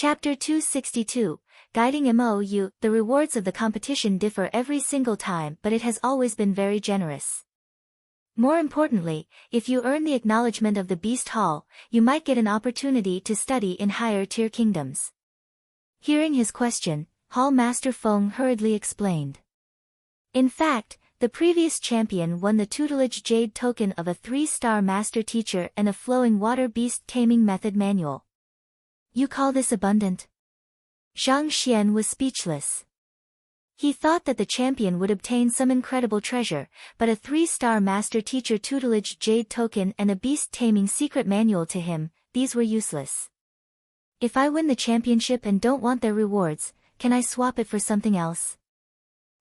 Chapter 262, Guiding MOU. The rewards of the competition differ every single time, but it has always been very generous. More importantly, if you earn the acknowledgement of the Beast Hall, you might get an opportunity to study in higher-tier kingdoms. Hearing his question, Hall Master Feng hurriedly explained. In fact, the previous champion won the tutelage jade token of a 3-star master teacher and a flowing water beast taming method manual. You call this abundant? Zhang was speechless. He thought that the champion would obtain some incredible treasure, but a 3-star master teacher tutelage jade token and a beast taming secret manual to him, these were useless. If I win the championship and don't want their rewards, can I swap it for something else?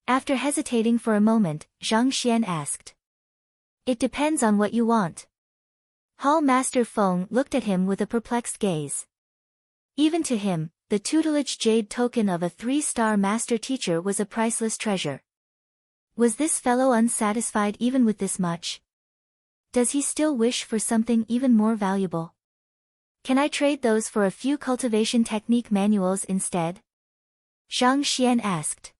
After hesitating for a moment, Zhang asked. It depends on what you want. Hall Master Feng looked at him with a perplexed gaze. Even to him, the tutelage jade token of a 3-star master teacher was a priceless treasure. Was this fellow unsatisfied even with this much? Does he still wish for something even more valuable? Can I trade those for a few cultivation technique manuals instead? Zhang asked.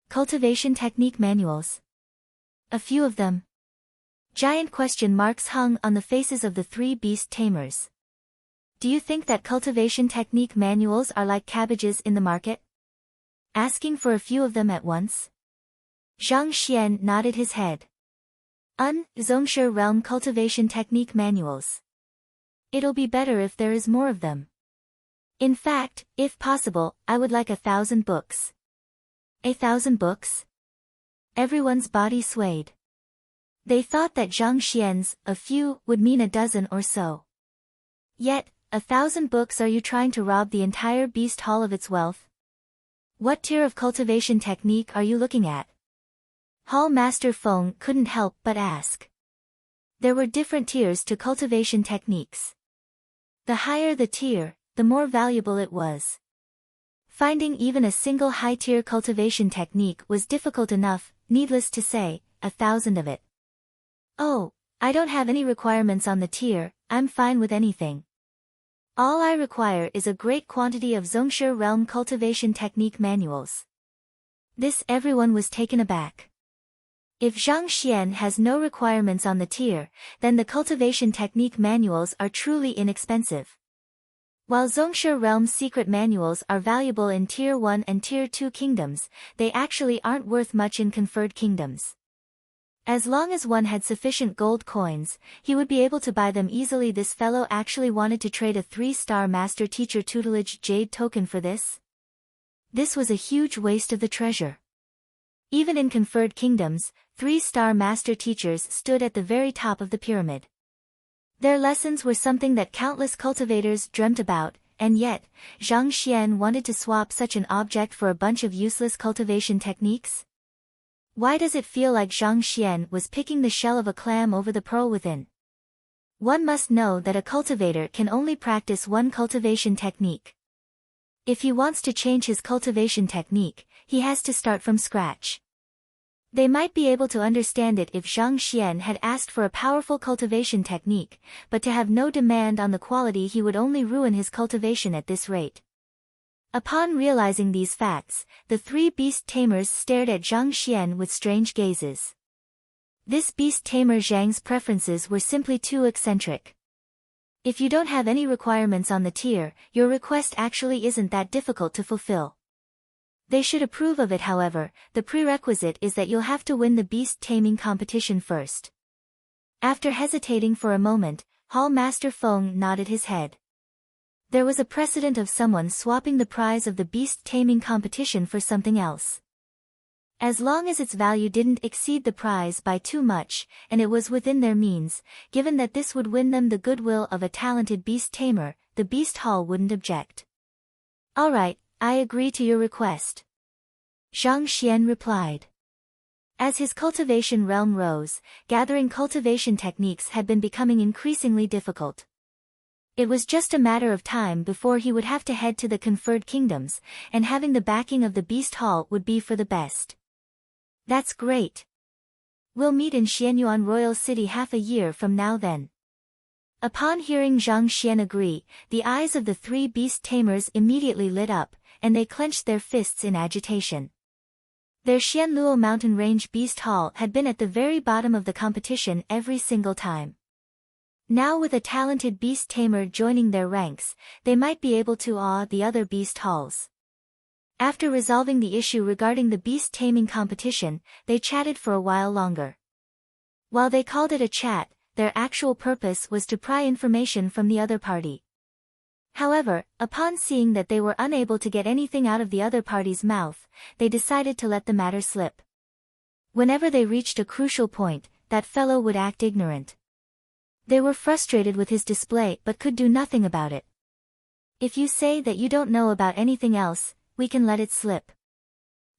Cultivation technique manuals? A few of them? Giant question marks hung on the faces of the 3 beast tamers. Do you think that cultivation technique manuals are like cabbages in the market? Asking for a few of them at once? Zhang nodded his head. Zongshi realm cultivation technique manuals. It'll be better if there is more of them. In fact, if possible, I would like 1,000 books. 1,000 books? Everyone's body swayed. They thought that Zhang a few would mean a dozen or so. Yet, 1,000 books, are you trying to rob the entire Beast Hall of its wealth? What tier of cultivation technique are you looking at? Hall Master Feng couldn't help but ask. There were different tiers to cultivation techniques. The higher the tier, the more valuable it was. Finding even a single high-tier cultivation technique was difficult enough, needless to say, 1,000 of it. Oh, I don't have any requirements on the tier, I'm fine with anything. All I require is a great quantity of Zongshi realm cultivation technique manuals. This everyone was taken aback. If Zhang has no requirements on the tier, then the cultivation technique manuals are truly inexpensive. While Zongshi realm secret manuals are valuable in Tier 1 and Tier 2 kingdoms, they actually aren't worth much in conferred kingdoms. As long as one had sufficient gold coins, he would be able to buy them easily. This fellow actually wanted to trade a 3-star master teacher tutelage jade token for this? This was a huge waste of the treasure. Even in conferred kingdoms, 3-star master teachers stood at the very top of the pyramid. Their lessons were something that countless cultivators dreamt about, and yet, Zhang wanted to swap such an object for a bunch of useless cultivation techniques? Why does it feel like Zhang was picking the shell of a clam over the pearl within? One must know that a cultivator can only practice one cultivation technique. If he wants to change his cultivation technique, he has to start from scratch. They might be able to understand it if Zhang had asked for a powerful cultivation technique, but to have no demand on the quality, he would only ruin his cultivation at this rate. Upon realizing these facts, the 3 beast tamers stared at Zhang with strange gazes. This beast tamer Zhang's preferences were simply too eccentric. If you don't have any requirements on the tier, your request actually isn't that difficult to fulfill. They should approve of it. However, the prerequisite is that you'll have to win the beast taming competition first. After hesitating for a moment, Hall Master Feng nodded his head. There was a precedent of someone swapping the prize of the beast taming competition for something else. As long as its value didn't exceed the prize by too much, and it was within their means, given that this would win them the goodwill of a talented beast tamer, the Beast Hall wouldn't object. All right, I agree to your request. Zhang replied. As his cultivation realm rose, gathering cultivation techniques had been becoming increasingly difficult. It was just a matter of time before he would have to head to the conferred kingdoms, and having the backing of the Beast Hall would be for the best. That's great. We'll meet in Xianyuan Royal City half a year from now then. Upon hearing Zhang Xian agree, the eyes of the three beast tamers immediately lit up, and they clenched their fists in agitation. Their Xianluo mountain range beast hall had been at the very bottom of the competition every single time. Now with a talented beast tamer joining their ranks, they might be able to awe the other beast halls. After resolving the issue regarding the beast taming competition, they chatted for a while longer. While they called it a chat, their actual purpose was to pry information from the other party. However, upon seeing that they were unable to get anything out of the other party's mouth, they decided to let the matter slip. Whenever they reached a crucial point, that fellow would act ignorant. They were frustrated with his display but could do nothing about it. If you say that you don't know about anything else, we can let it slip.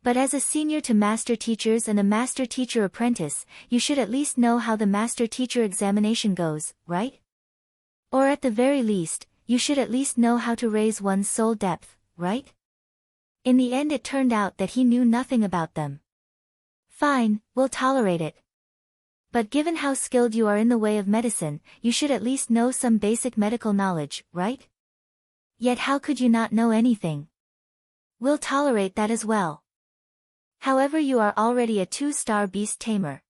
But as a senior to master teachers and a master teacher apprentice, you should at least know how the master teacher examination goes, right? Or at the very least, you should at least know how to raise one's soul depth, right? In the end it turned out that he knew nothing about them. Fine, we'll tolerate it. But given how skilled you are in the way of medicine, you should at least know some basic medical knowledge, right? Yet how could you not know anything? We'll tolerate that as well. However, you are already a 2-star beast tamer.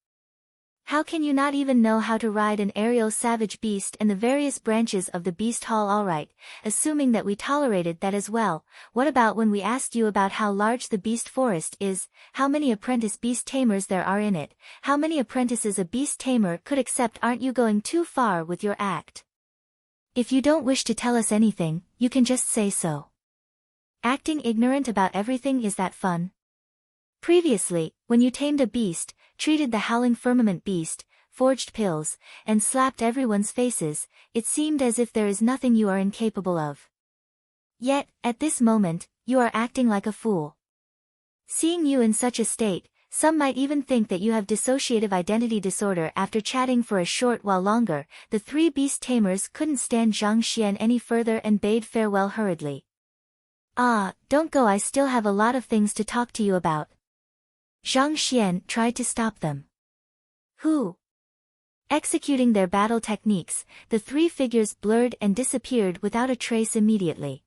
How can you not even know how to ride an aerial savage beast and the various branches of the beast hall? Alright, assuming that we tolerated that as well, what about when we asked you about how large the beast forest is, how many apprentice beast tamers there are in it, how many apprentices a beast tamer could accept? Aren't you going too far with your act? If you don't wish to tell us anything, you can just say so. Acting ignorant about everything, is that fun? Previously, when you tamed a beast, treated the howling firmament beast, forged pills, and slapped everyone's faces, it seemed as if there is nothing you are incapable of. Yet, at this moment, you are acting like a fool. Seeing you in such a state, some might even think that you have dissociative identity disorder. After chatting for a short while longer, the three beast tamers couldn't stand Zhang Xian any further and bade farewell hurriedly. Ah, don't go, I still have a lot of things to talk to you about. Zhang Xian tried to stop them. Who? Executing their battle techniques, the three figures blurred and disappeared without a trace immediately.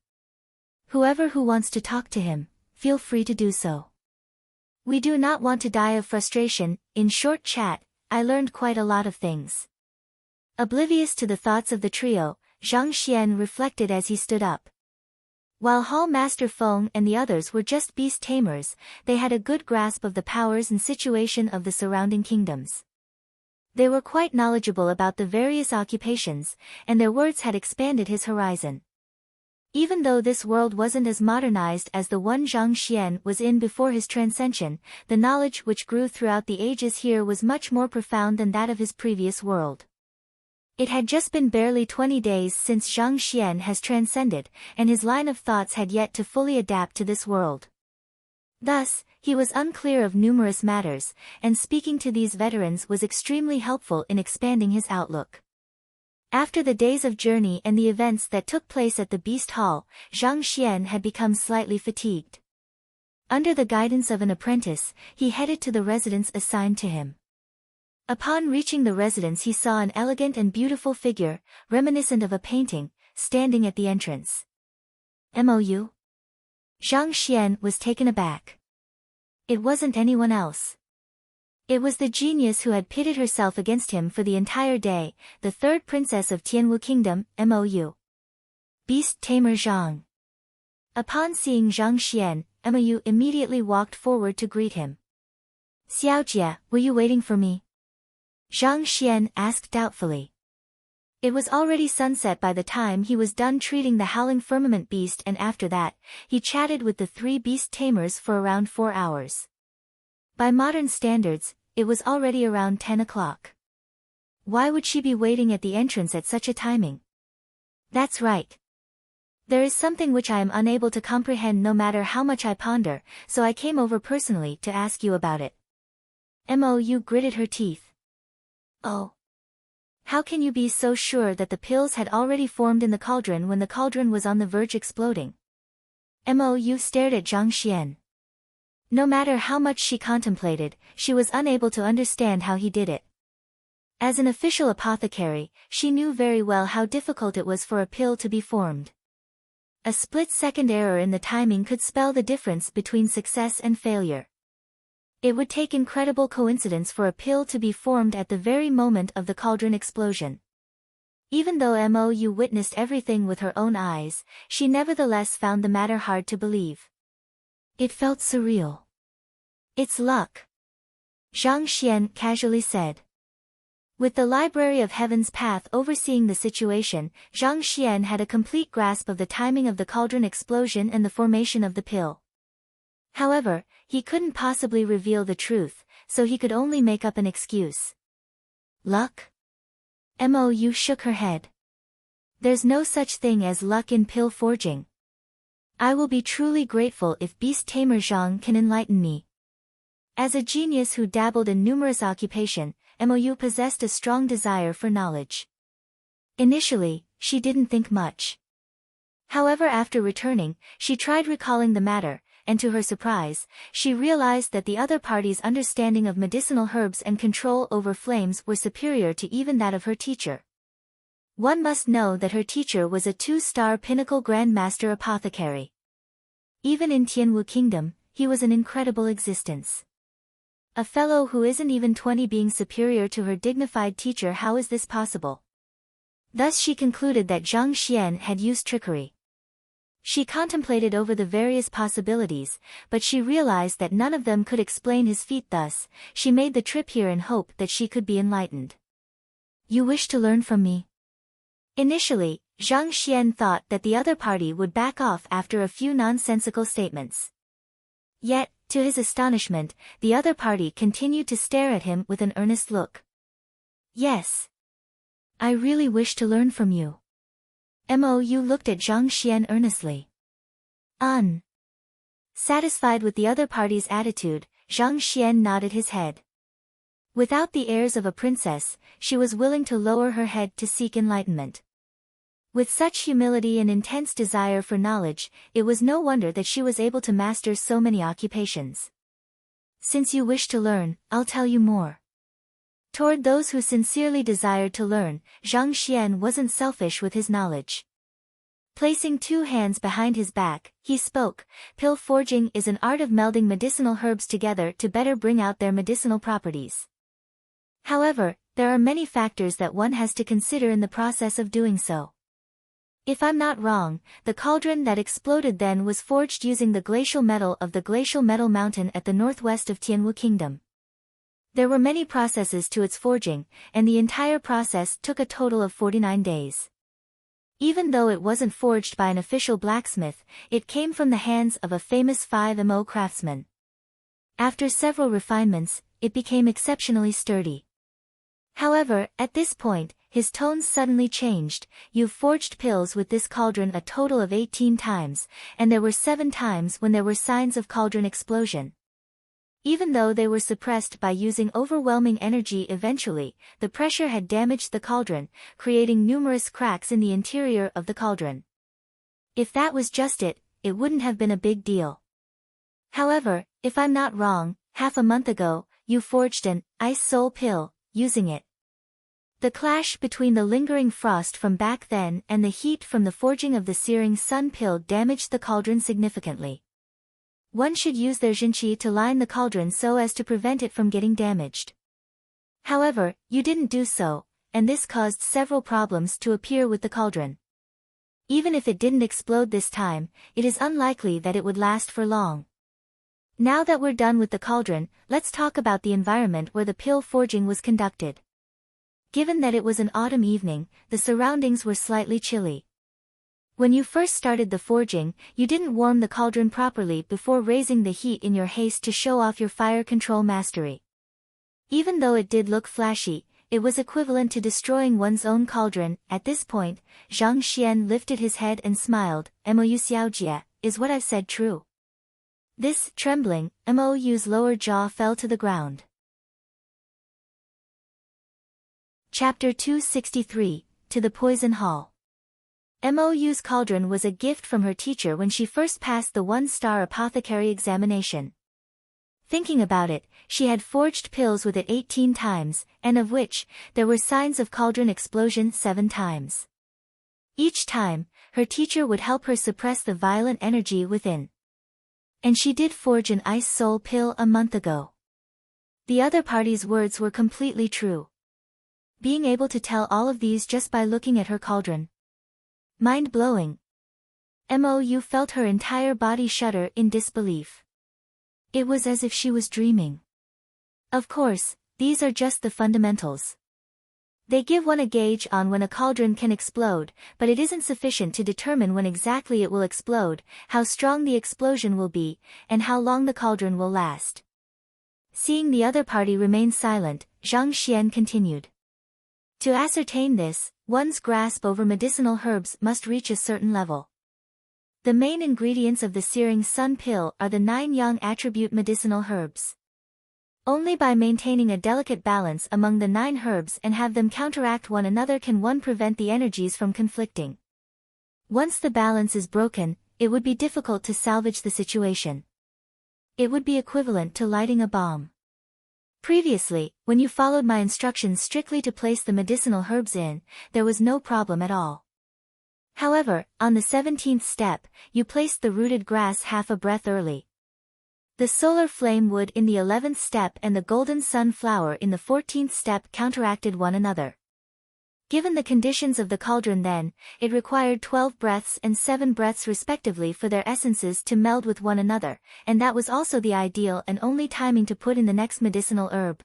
Whoever who wants to talk to him, feel free to do so. We do not want to die of frustration. In short chat, I learned quite a lot of things. Oblivious to the thoughts of the trio, Zhang Xian reflected as he stood up. While Hall Master Feng and the others were just beast tamers, they had a good grasp of the powers and situation of the surrounding kingdoms. They were quite knowledgeable about the various occupations, and their words had expanded his horizon. Even though this world wasn't as modernized as the one Zhang Xian was in before his transcension, the knowledge which grew throughout the ages here was much more profound than that of his previous world. It had just been barely 20 days since Zhang Xian has transcended, and his line of thoughts had yet to fully adapt to this world. Thus, he was unclear of numerous matters, and speaking to these veterans was extremely helpful in expanding his outlook. After the days of journey and the events that took place at the Beast Hall, Zhang Xian had become slightly fatigued. Under the guidance of an apprentice, he headed to the residence assigned to him. Upon reaching the residence, he saw an elegant and beautiful figure, reminiscent of a painting, standing at the entrance. "Mou?" Zhang Xian was taken aback. It wasn't anyone else. It was the genius who had pitted herself against him for the entire day, the third princess of Tianwu Kingdom, Mou. Beast Tamer Zhang. Upon seeing Zhang Xian, Mou immediately walked forward to greet him. "Xiaojie, were you waiting for me?" Zhang Xian asked doubtfully. It was already sunset by the time he was done treating the howling firmament beast, and after that, he chatted with the three beast tamers for around 4 hours. By modern standards, it was already around 10 o'clock. Why would she be waiting at the entrance at such a timing? That's right. There is something which I am unable to comprehend no matter how much I ponder, so I came over personally to ask you about it. Mou gritted her teeth. Oh. How can you be so sure that the pills had already formed in the cauldron when the cauldron was on the verge exploding? Mou stared at Zhang Xian. No matter how much she contemplated, she was unable to understand how he did it. As an official apothecary, she knew very well how difficult it was for a pill to be formed. A split-second error in the timing could spell the difference between success and failure. It would take incredible coincidence for a pill to be formed at the very moment of the cauldron explosion. Even though Mou witnessed everything with her own eyes, she nevertheless found the matter hard to believe. It felt surreal. "It's luck," Zhang casually said. With the Library of Heaven's Path overseeing the situation, Zhang had a complete grasp of the timing of the cauldron explosion and the formation of the pill. However, he couldn't possibly reveal the truth, so he could only make up an excuse. "Luck?" Mou shook her head. "There's no such thing as luck in pill forging. I will be truly grateful if Beast Tamer Zhang can enlighten me." As a genius who dabbled in numerous occupations, Mou possessed a strong desire for knowledge. Initially, she didn't think much. However, after returning, she tried recalling the matter, and to her surprise, she realized that the other party's understanding of medicinal herbs and control over flames were superior to even that of her teacher. One must know that her teacher was a 2-star pinnacle Grand Master apothecary. Even in Tianwu Kingdom, he was an incredible existence. A fellow who isn't even 20 being superior to her dignified teacher, how is this possible? Thus she concluded that Zhang had used trickery. She contemplated over the various possibilities, but she realized that none of them could explain his feat. Thus, she made the trip here in hope that she could be enlightened. "You wish to learn from me?" Initially, Zhang thought that the other party would back off after a few nonsensical statements. Yet, to his astonishment, the other party continued to stare at him with an earnest look. "Yes. I really wish to learn from you." Mou looked at Zhang earnestly. Satisfied with the other party's attitude, Zhang nodded his head. Without the airs of a princess, she was willing to lower her head to seek enlightenment. With such humility and intense desire for knowledge, it was no wonder that she was able to master so many occupations. "Since you wish to learn, I'll tell you more." Toward those who sincerely desired to learn, Zhang wasn't selfish with his knowledge. Placing 2 hands behind his back, he spoke, "Pill forging is an art of melding medicinal herbs together to better bring out their medicinal properties. However, there are many factors that one has to consider in the process of doing so. If I'm not wrong, the cauldron that exploded then was forged using the glacial metal of the Glacial Metal Mountain at the northwest of Tianwu Kingdom. There were many processes to its forging, and the entire process took a total of 49 days. Even though it wasn't forged by an official blacksmith, it came from the hands of a famous 5mo craftsman. After several refinements, it became exceptionally sturdy." However, at this point, his tones suddenly changed. "You've forged pills with this cauldron a total of 18 times, and there were 7 times when there were signs of cauldron explosion. Even though they were suppressed by using overwhelming energy, eventually, the pressure had damaged the cauldron, creating numerous cracks in the interior of the cauldron. If that was just it, it wouldn't have been a big deal. However, if I'm not wrong, half a month ago, you forged an ice soul pill, using it. The clash between the lingering frost from back then and the heat from the forging of the searing sun pill damaged the cauldron significantly. One should use their jinqi to line the cauldron so as to prevent it from getting damaged. However, you didn't do so, and this caused several problems to appear with the cauldron. Even if it didn't explode this time, it is unlikely that it would last for long. Now that we're done with the cauldron, let's talk about the environment where the pill forging was conducted." Given that it was an autumn evening, the surroundings were slightly chilly. When you first started the forging, you didn't warm the cauldron properly before raising the heat in your haste to show off your fire control mastery. Even though it did look flashy, it was equivalent to destroying one's own cauldron. At this point, Zhang lifted his head and smiled. "Mou Xiaojie, is what I've said true?" This, trembling, Mou's lower jaw fell to the ground. Chapter 263, To the Poison Hall. Mou's cauldron was a gift from her teacher when she first passed the 1-star apothecary examination. Thinking about it, she had forged pills with it 18 times, and of which, there were signs of cauldron explosion 7 times. Each time, her teacher would help her suppress the violent energy within. And she did forge an ice soul pill a month ago. The other party's words were completely true. Being able to tell all of these just by looking at her cauldron. Mind-blowing. Mou felt her entire body shudder in disbelief. It was as if she was dreaming. Of course, these are just the fundamentals. They give one a gauge on when a cauldron can explode, but it isn't sufficient to determine when exactly it will explode, how strong the explosion will be, and how long the cauldron will last. Seeing the other party remain silent, Zhang continued. To ascertain this, one's grasp over medicinal herbs must reach a certain level. The main ingredients of the searing sun pill are the 9 yang attribute medicinal herbs. Only by maintaining a delicate balance among the 9 herbs and have them counteract one another can one prevent the energies from conflicting. Once the balance is broken, it would be difficult to salvage the situation. It would be equivalent to lighting a bomb. Previously, when you followed my instructions strictly to place the medicinal herbs in, there was no problem at all. However, on the 17th step, you placed the rooted grass half a breath early. The solar flame wood in the 11th step and the golden sun flower in the 14th step counteracted one another. Given the conditions of the cauldron then, it required 12 breaths and 7 breaths respectively for their essences to meld with one another, and that was also the ideal and only timing to put in the next medicinal herb.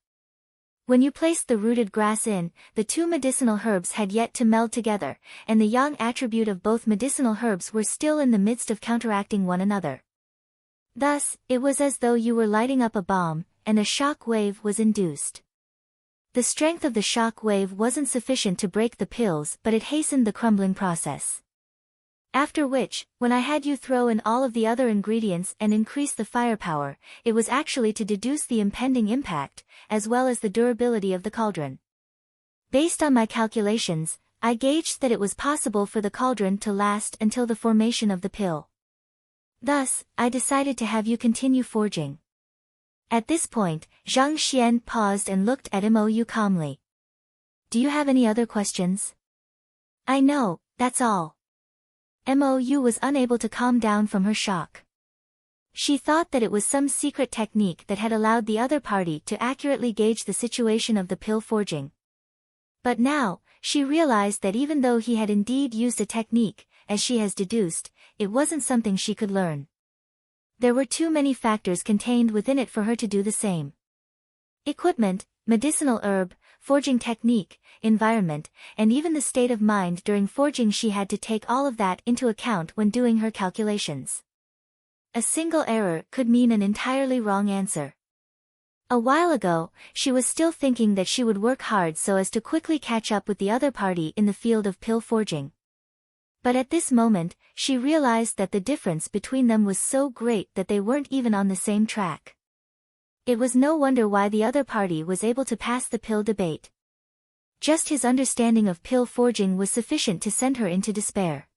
When you placed the rooted grass in, the 2 medicinal herbs had yet to meld together, and the yang attribute of both medicinal herbs were still in the midst of counteracting one another. Thus, it was as though you were lighting up a bomb, and a shock wave was induced. The strength of the shock wave wasn't sufficient to break the pills, but it hastened the crumbling process. After which, when I had you throw in all of the other ingredients and increase the firepower, it was actually to deduce the impending impact, as well as the durability of the cauldron. Based on my calculations, I gauged that it was possible for the cauldron to last until the formation of the pill. Thus, I decided to have you continue forging. At this point, Zhang paused and looked at Mou calmly. Do you have any other questions? I know, that's all. Mou was unable to calm down from her shock. She thought that it was some secret technique that had allowed the other party to accurately gauge the situation of the pill forging. But now, she realized that even though he had indeed used a technique, as she has deduced, it wasn't something she could learn. There were too many factors contained within it for her to do the same. Equipment, medicinal herb, forging technique, environment, and even the state of mind during forging. She had to take all of that into account when doing her calculations. A single error could mean an entirely wrong answer. A while ago, she was still thinking that she would work hard so as to quickly catch up with the other party in the field of pill forging. But at this moment, she realized that the difference between them was so great that they weren't even on the same track. It was no wonder why the other party was able to pass the pill debate. Just his understanding of pill forging was sufficient to send her into despair.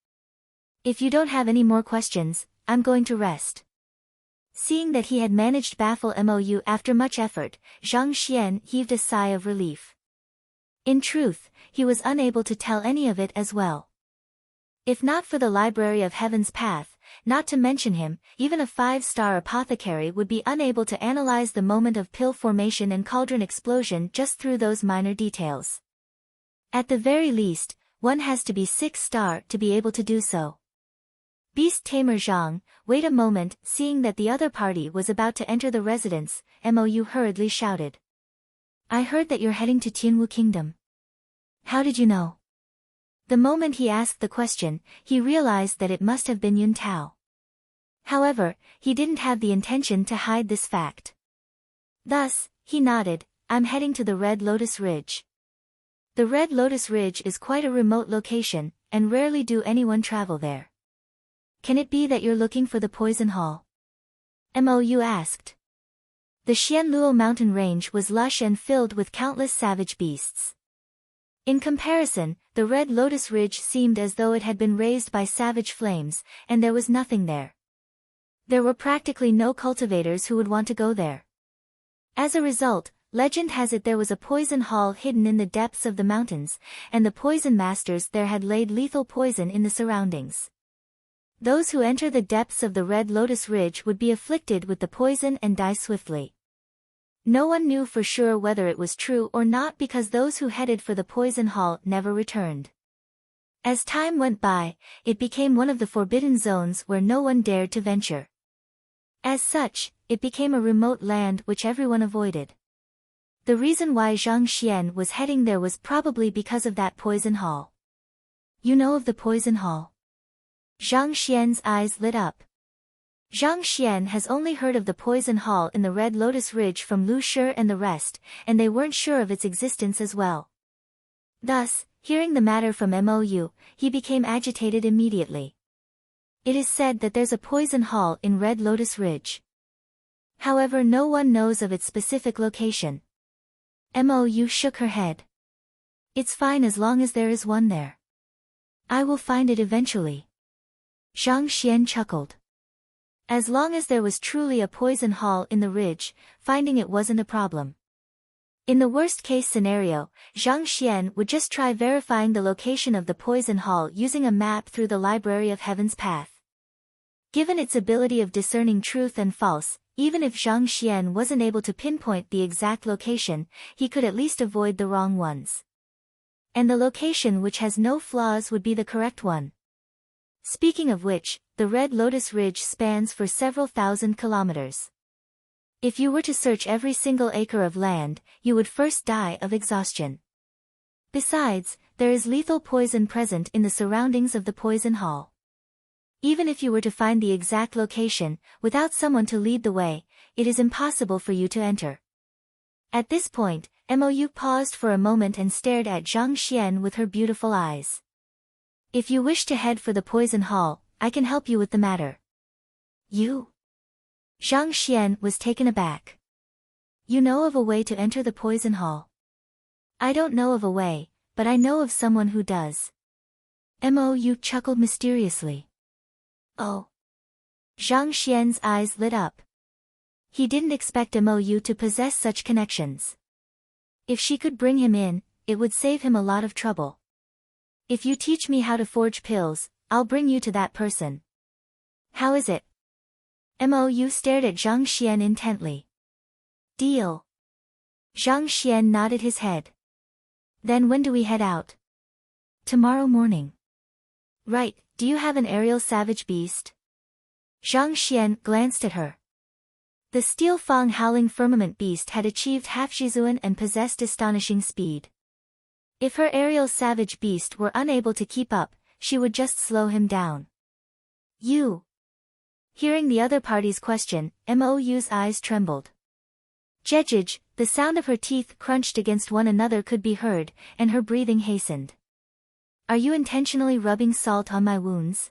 If you don't have any more questions, I'm going to rest. Seeing that he had managed to baffle Mou after much effort, Zhang heaved a sigh of relief. In truth, he was unable to tell any of it as well. If not for the Library of Heaven's Path, not to mention him, even a 5-star apothecary would be unable to analyze the moment of pill formation and cauldron explosion just through those minor details. At the very least, one has to be 6-star to be able to do so. Beast Tamer Zhang, wait a moment. Seeing that the other party was about to enter the residence, Mou hurriedly shouted. I heard that you're heading to Tianwu Kingdom. How did you know? The moment he asked the question, he realized that it must have been Yun Tao. However, he didn't have the intention to hide this fact. Thus, he nodded, I'm heading to the Red Lotus Ridge. The Red Lotus Ridge is quite a remote location, and rarely do anyone travel there. Can it be that you're looking for the Poison Hall? Mou asked. The Xianluo mountain range was lush and filled with countless savage beasts. In comparison, the Red Lotus Ridge seemed as though it had been raised by savage flames, and there was nothing there. There were practically no cultivators who would want to go there. As a result, legend has it there was a poison hall hidden in the depths of the mountains, and the poison masters there had laid lethal poison in the surroundings. Those who enter the depths of the Red Lotus Ridge would be afflicted with the poison and die swiftly. No one knew for sure whether it was true or not because those who headed for the poison hall never returned. As time went by, it became one of the forbidden zones where no one dared to venture. As such, it became a remote land which everyone avoided. The reason why Zhang was heading there was probably because of that poison hall. You know of the poison hall? Zhang's eyes lit up. Zhang has only heard of the poison hall in the Red Lotus Ridge from Lu Shi and the rest, and they weren't sure of its existence as well. Thus, hearing the matter from Mou, he became agitated immediately. It is said that there's a poison hall in Red Lotus Ridge. However, no one knows of its specific location. Mou shook her head. It's fine as long as there is one there. I will find it eventually. Zhang chuckled. As long as there was truly a poison hall in the ridge, finding it wasn't a problem. In the worst-case scenario, Zhang would just try verifying the location of the poison hall using a map through the Library of Heaven's Path. Given its ability of discerning truth and false, even if Zhang wasn't able to pinpoint the exact location, he could at least avoid the wrong ones. And the location which has no flaws would be the correct one. Speaking of which, the Red Lotus Ridge spans for several thousand kilometers. If you were to search every single acre of land, you would first die of exhaustion. Besides, there is lethal poison present in the surroundings of the poison hall. Even if you were to find the exact location, without someone to lead the way, it is impossible for you to enter. At this point, Mou paused for a moment and stared at Zhang with her beautiful eyes. If you wish to head for the poison hall, I can help you with the matter. You? Zhang was taken aback. You know of a way to enter the poison hall? I don't know of a way, but I know of someone who does. Mou chuckled mysteriously. Oh. Zhang eyes lit up. He didn't expect Mou to possess such connections. If she could bring him in, it would save him a lot of trouble. If you teach me how to forge pills, I'll bring you to that person. How is it? Mou stared at Zhang intently. Deal. Zhang nodded his head. Then when do we head out? Tomorrow morning. Right, do you have an aerial savage beast? Zhang glanced at her. The Steel Fang Howling Firmament beast had achieved Half-Zongshi and possessed astonishing speed. If her aerial savage beast were unable to keep up, she would just slow him down. You. Hearing the other party's question, Mou's eyes trembled. Jejij, the sound of her teeth crunched against one another could be heard, and her breathing hastened. Are you intentionally rubbing salt on my wounds?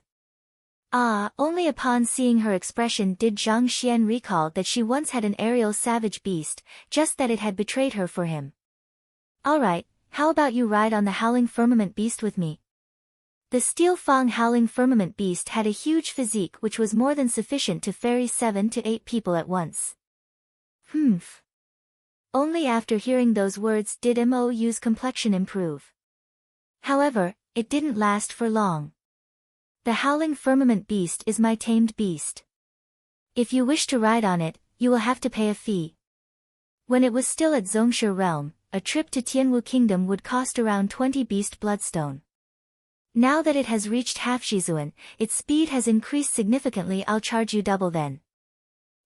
Ah, only upon seeing her expression did Zhang recall that she once had an aerial savage beast, just that it had betrayed her for him. Alright, how about you ride on the Howling Firmament beast with me? The Steel Fang Howling Firmament beast had a huge physique which was more than sufficient to ferry 7 to 8 people at once. Humph. Only after hearing those words did Mou's complexion improve. However, it didn't last for long. The Howling Firmament beast is my tamed beast. If you wish to ride on it, you will have to pay a fee. When it was still at Zongshi realm, a trip to Tianwu Kingdom would cost around 20 beast bloodstone. Now that it has reached Half-Zongshi, its speed has increased significantly. I'll charge you double then.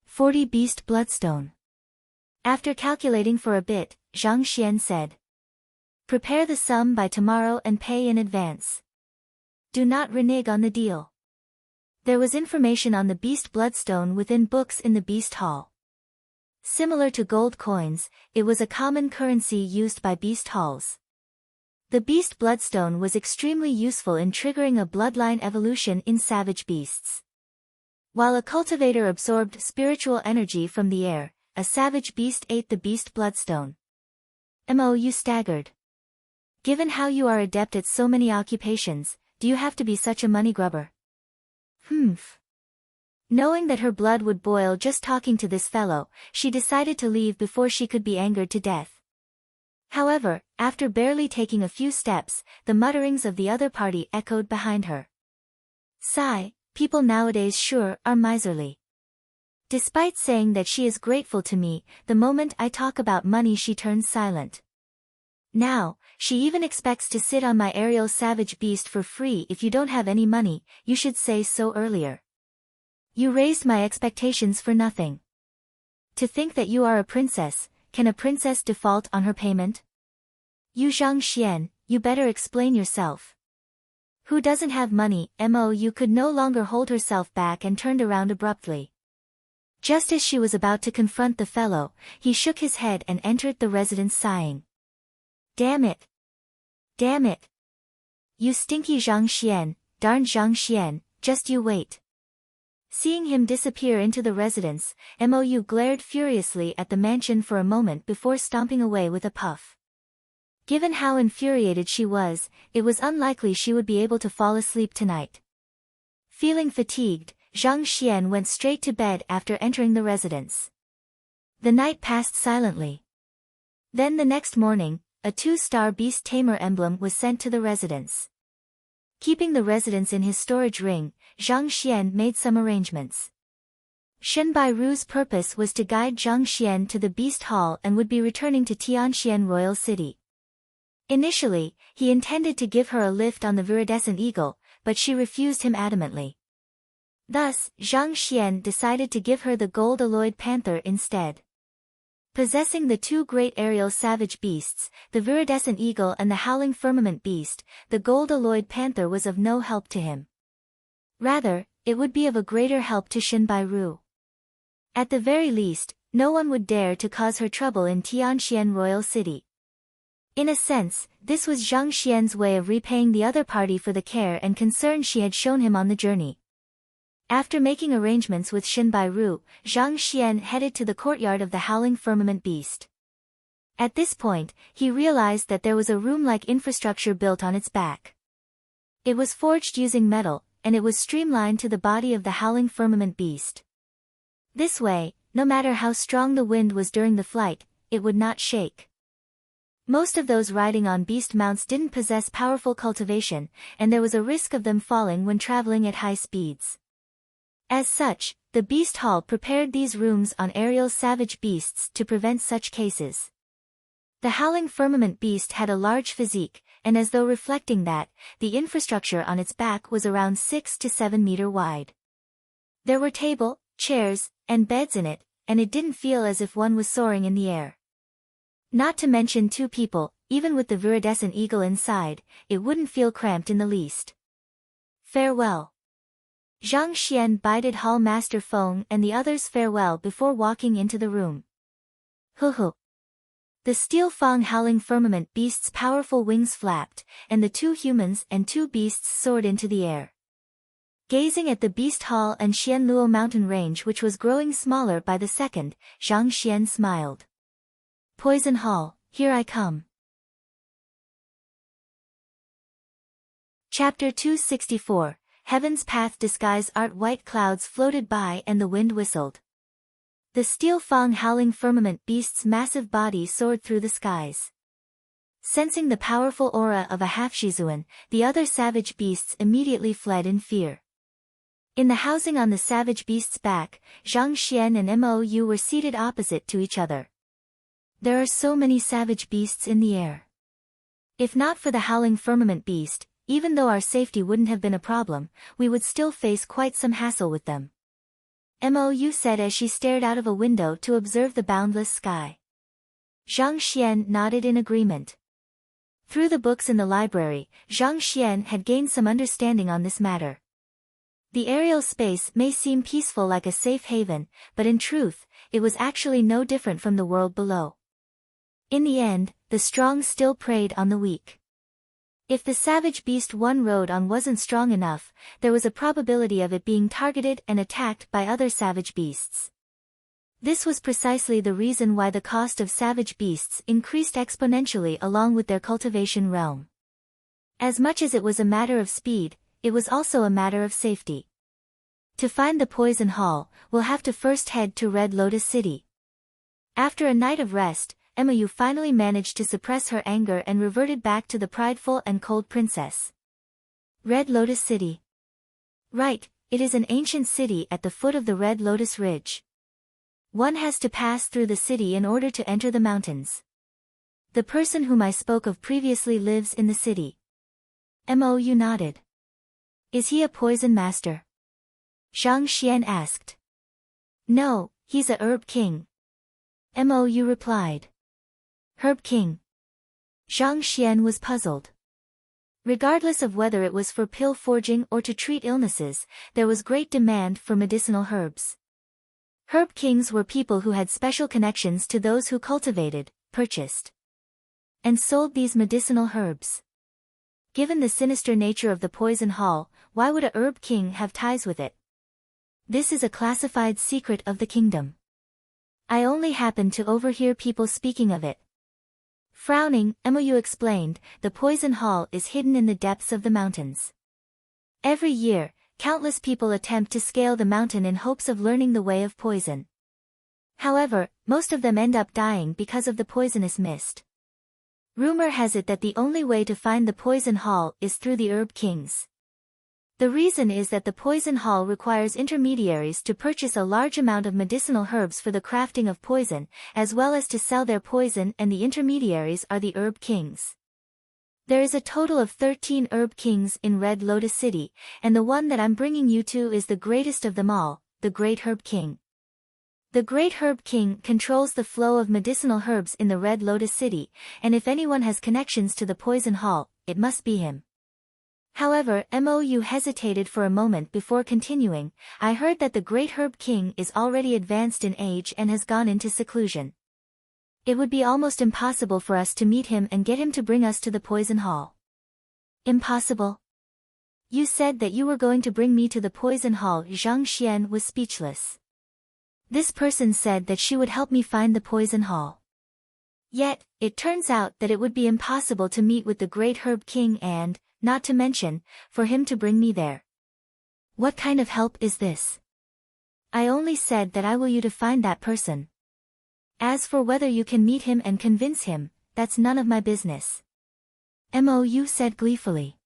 40 beast bloodstone. After calculating for a bit, Zhang said. Prepare the sum by tomorrow and pay in advance. Do not renege on the deal. There was information on the beast bloodstone within books in the beast hall. Similar to gold coins, it was a common currency used by beast halls. The beast bloodstone was extremely useful in triggering a bloodline evolution in savage beasts. While a cultivator absorbed spiritual energy from the air, a savage beast ate the beast bloodstone. Mou staggered. Given how you are adept at so many occupations, do you have to be such a money grubber? Humph. Knowing that her blood would boil just talking to this fellow, she decided to leave before she could be angered to death. However, after barely taking a few steps, the mutterings of the other party echoed behind her. Sigh, people nowadays sure are miserly. Despite saying that she is grateful to me, the moment I talk about money she turns silent. Now, she even expects to sit on my aerial savage beast for free. If you don't have any money, you should say so earlier. You raised my expectations for nothing. To think that you are a princess, can a princess default on her payment? You Zhang Xian, you better explain yourself. Who doesn't have money? Mo could no longer hold herself back and turned around abruptly. Just as she was about to confront the fellow, he shook his head and entered the residence sighing. Damn it! Damn it! You stinky Zhang Xian, darned Zhang Xian, just you wait. Seeing him disappear into the residence, Mo glared furiously at the mansion for a moment before stomping away with a puff. Given how infuriated she was, it was unlikely she would be able to fall asleep tonight. Feeling fatigued, Zhang Xian went straight to bed after entering the residence. The night passed silently. Then the next morning, a 2-star beast tamer emblem was sent to the residence. Keeping the residence in his storage ring, Zhang Xian made some arrangements. Shenbai Ru's purpose was to guide Zhang Xian to the beast hall and would be returning to Tianxian Royal City. Initially, he intended to give her a lift on the viridescent eagle, but she refused him adamantly. Thus, Zhang Xian decided to give her the gold-alloyed panther instead. Possessing the 2 great aerial savage beasts, the viridescent eagle and the howling firmament beast, the gold-alloyed panther was of no help to him. Rather, it would be of a greater help to Shenbai Ru. At the very least, no one would dare to cause her trouble in Tianxian Royal City. In a sense, this was Zhang Xian's way of repaying the other party for the care and concern she had shown him on the journey. After making arrangements with Shenbai Ru, Zhang Xian headed to the courtyard of the Howling Firmament Beast. At this point, he realized that there was a room-like infrastructure built on its back. It was forged using metal, and it was streamlined to the body of the Howling Firmament Beast. This way, no matter how strong the wind was during the flight, it would not shake. Most of those riding on beast mounts didn't possess powerful cultivation, and there was a risk of them falling when traveling at high speeds. As such, the Beast Hall prepared these rooms on aerial savage beasts to prevent such cases. The Howling Firmament Beast had a large physique, and as though reflecting that, the infrastructure on its back was around 6 to 7 meters wide. There were table, chairs, and beds in it, and it didn't feel as if one was soaring in the air. Not to mention 2 people, even with the viridescent eagle inside, it wouldn't feel cramped in the least. Farewell. Zhang Xian bided Hall Master Feng and the others farewell before walking into the room. Hoo. The steel Fang Howling Firmament Beast's powerful wings flapped, and the 2 humans and 2 beasts soared into the air. Gazing at the Beast Hall and Xianluo mountain range which was growing smaller by the second, Zhang Xian smiled. Poison Hall, here I come. Chapter 264, Heaven's Path disguised art. White clouds floated by and the wind whistled. The steel Fang Howling Firmament Beast's massive body soared through the skies. Sensing the powerful aura of a Half-Zongshi, the other savage beasts immediately fled in fear. In the housing on the savage beast's back, Zhang Xian and Mou were seated opposite to each other. There are so many savage beasts in the air. If not for the Howling Firmament Beast, even though our safety wouldn't have been a problem, we would still face quite some hassle with them. Mou said as she stared out of a window to observe the boundless sky. Zhang Xian nodded in agreement. Through the books in the library, Zhang Xian had gained some understanding on this matter. The aerial space may seem peaceful like a safe haven, but in truth, it was actually no different from the world below. In the end, the strong still preyed on the weak. If the savage beast one rode on wasn't strong enough, there was a probability of it being targeted and attacked by other savage beasts. This was precisely the reason why the cost of savage beasts increased exponentially along with their cultivation realm. As much as it was a matter of speed, it was also a matter of safety. To find the poison hall, we'll have to first head to Red Lotus City. After a night of rest, Mou finally managed to suppress her anger and reverted back to the prideful and cold princess. Red Lotus City. Right, it is an ancient city at the foot of the Red Lotus Ridge. One has to pass through the city in order to enter the mountains. The person whom I spoke of previously lives in the city. Mou nodded. Is he a poison master? Zhang Xian asked. No, he's a herb king. Mou replied. Herb king. Zhang Xian was puzzled. Regardless of whether it was for pill forging or to treat illnesses, there was great demand for medicinal herbs. Herb kings were people who had special connections to those who cultivated, purchased, and sold these medicinal herbs. Given the sinister nature of the poison hall, why would a herb king have ties with it? This is a classified secret of the kingdom. I only happened to overhear people speaking of it. Frowning, Mou explained, the poison hall is hidden in the depths of the mountains. Every year, countless people attempt to scale the mountain in hopes of learning the way of poison. However, most of them end up dying because of the poisonous mist. Rumor has it that the only way to find the poison hall is through the herb kings. The reason is that the poison hall requires intermediaries to purchase a large amount of medicinal herbs for the crafting of poison, as well as to sell their poison, and the intermediaries are the herb kings. There is a total of 13 herb kings in Red Lotus City, and the one that I'm bringing you to is the greatest of them all, the Great Herb King. The Great Herb King controls the flow of medicinal herbs in the Red Lotus City, and if anyone has connections to the poison hall, it must be him. However, Mou hesitated for a moment before continuing. I heard that the Great Herb King is already advanced in age and has gone into seclusion. It would be almost impossible for us to meet him and get him to bring us to the poison hall. Impossible? You said that you were going to bring me to the poison hall. Zhang Xian was speechless. This person said that she would help me find the poison hall. Yet, it turns out that it would be impossible to meet with the Great Herb King and, not to mention, for him to bring me there. What kind of help is this? I only said that I will you to find that person. As for whether you can meet him and convince him, that's none of my business. Mou said gleefully.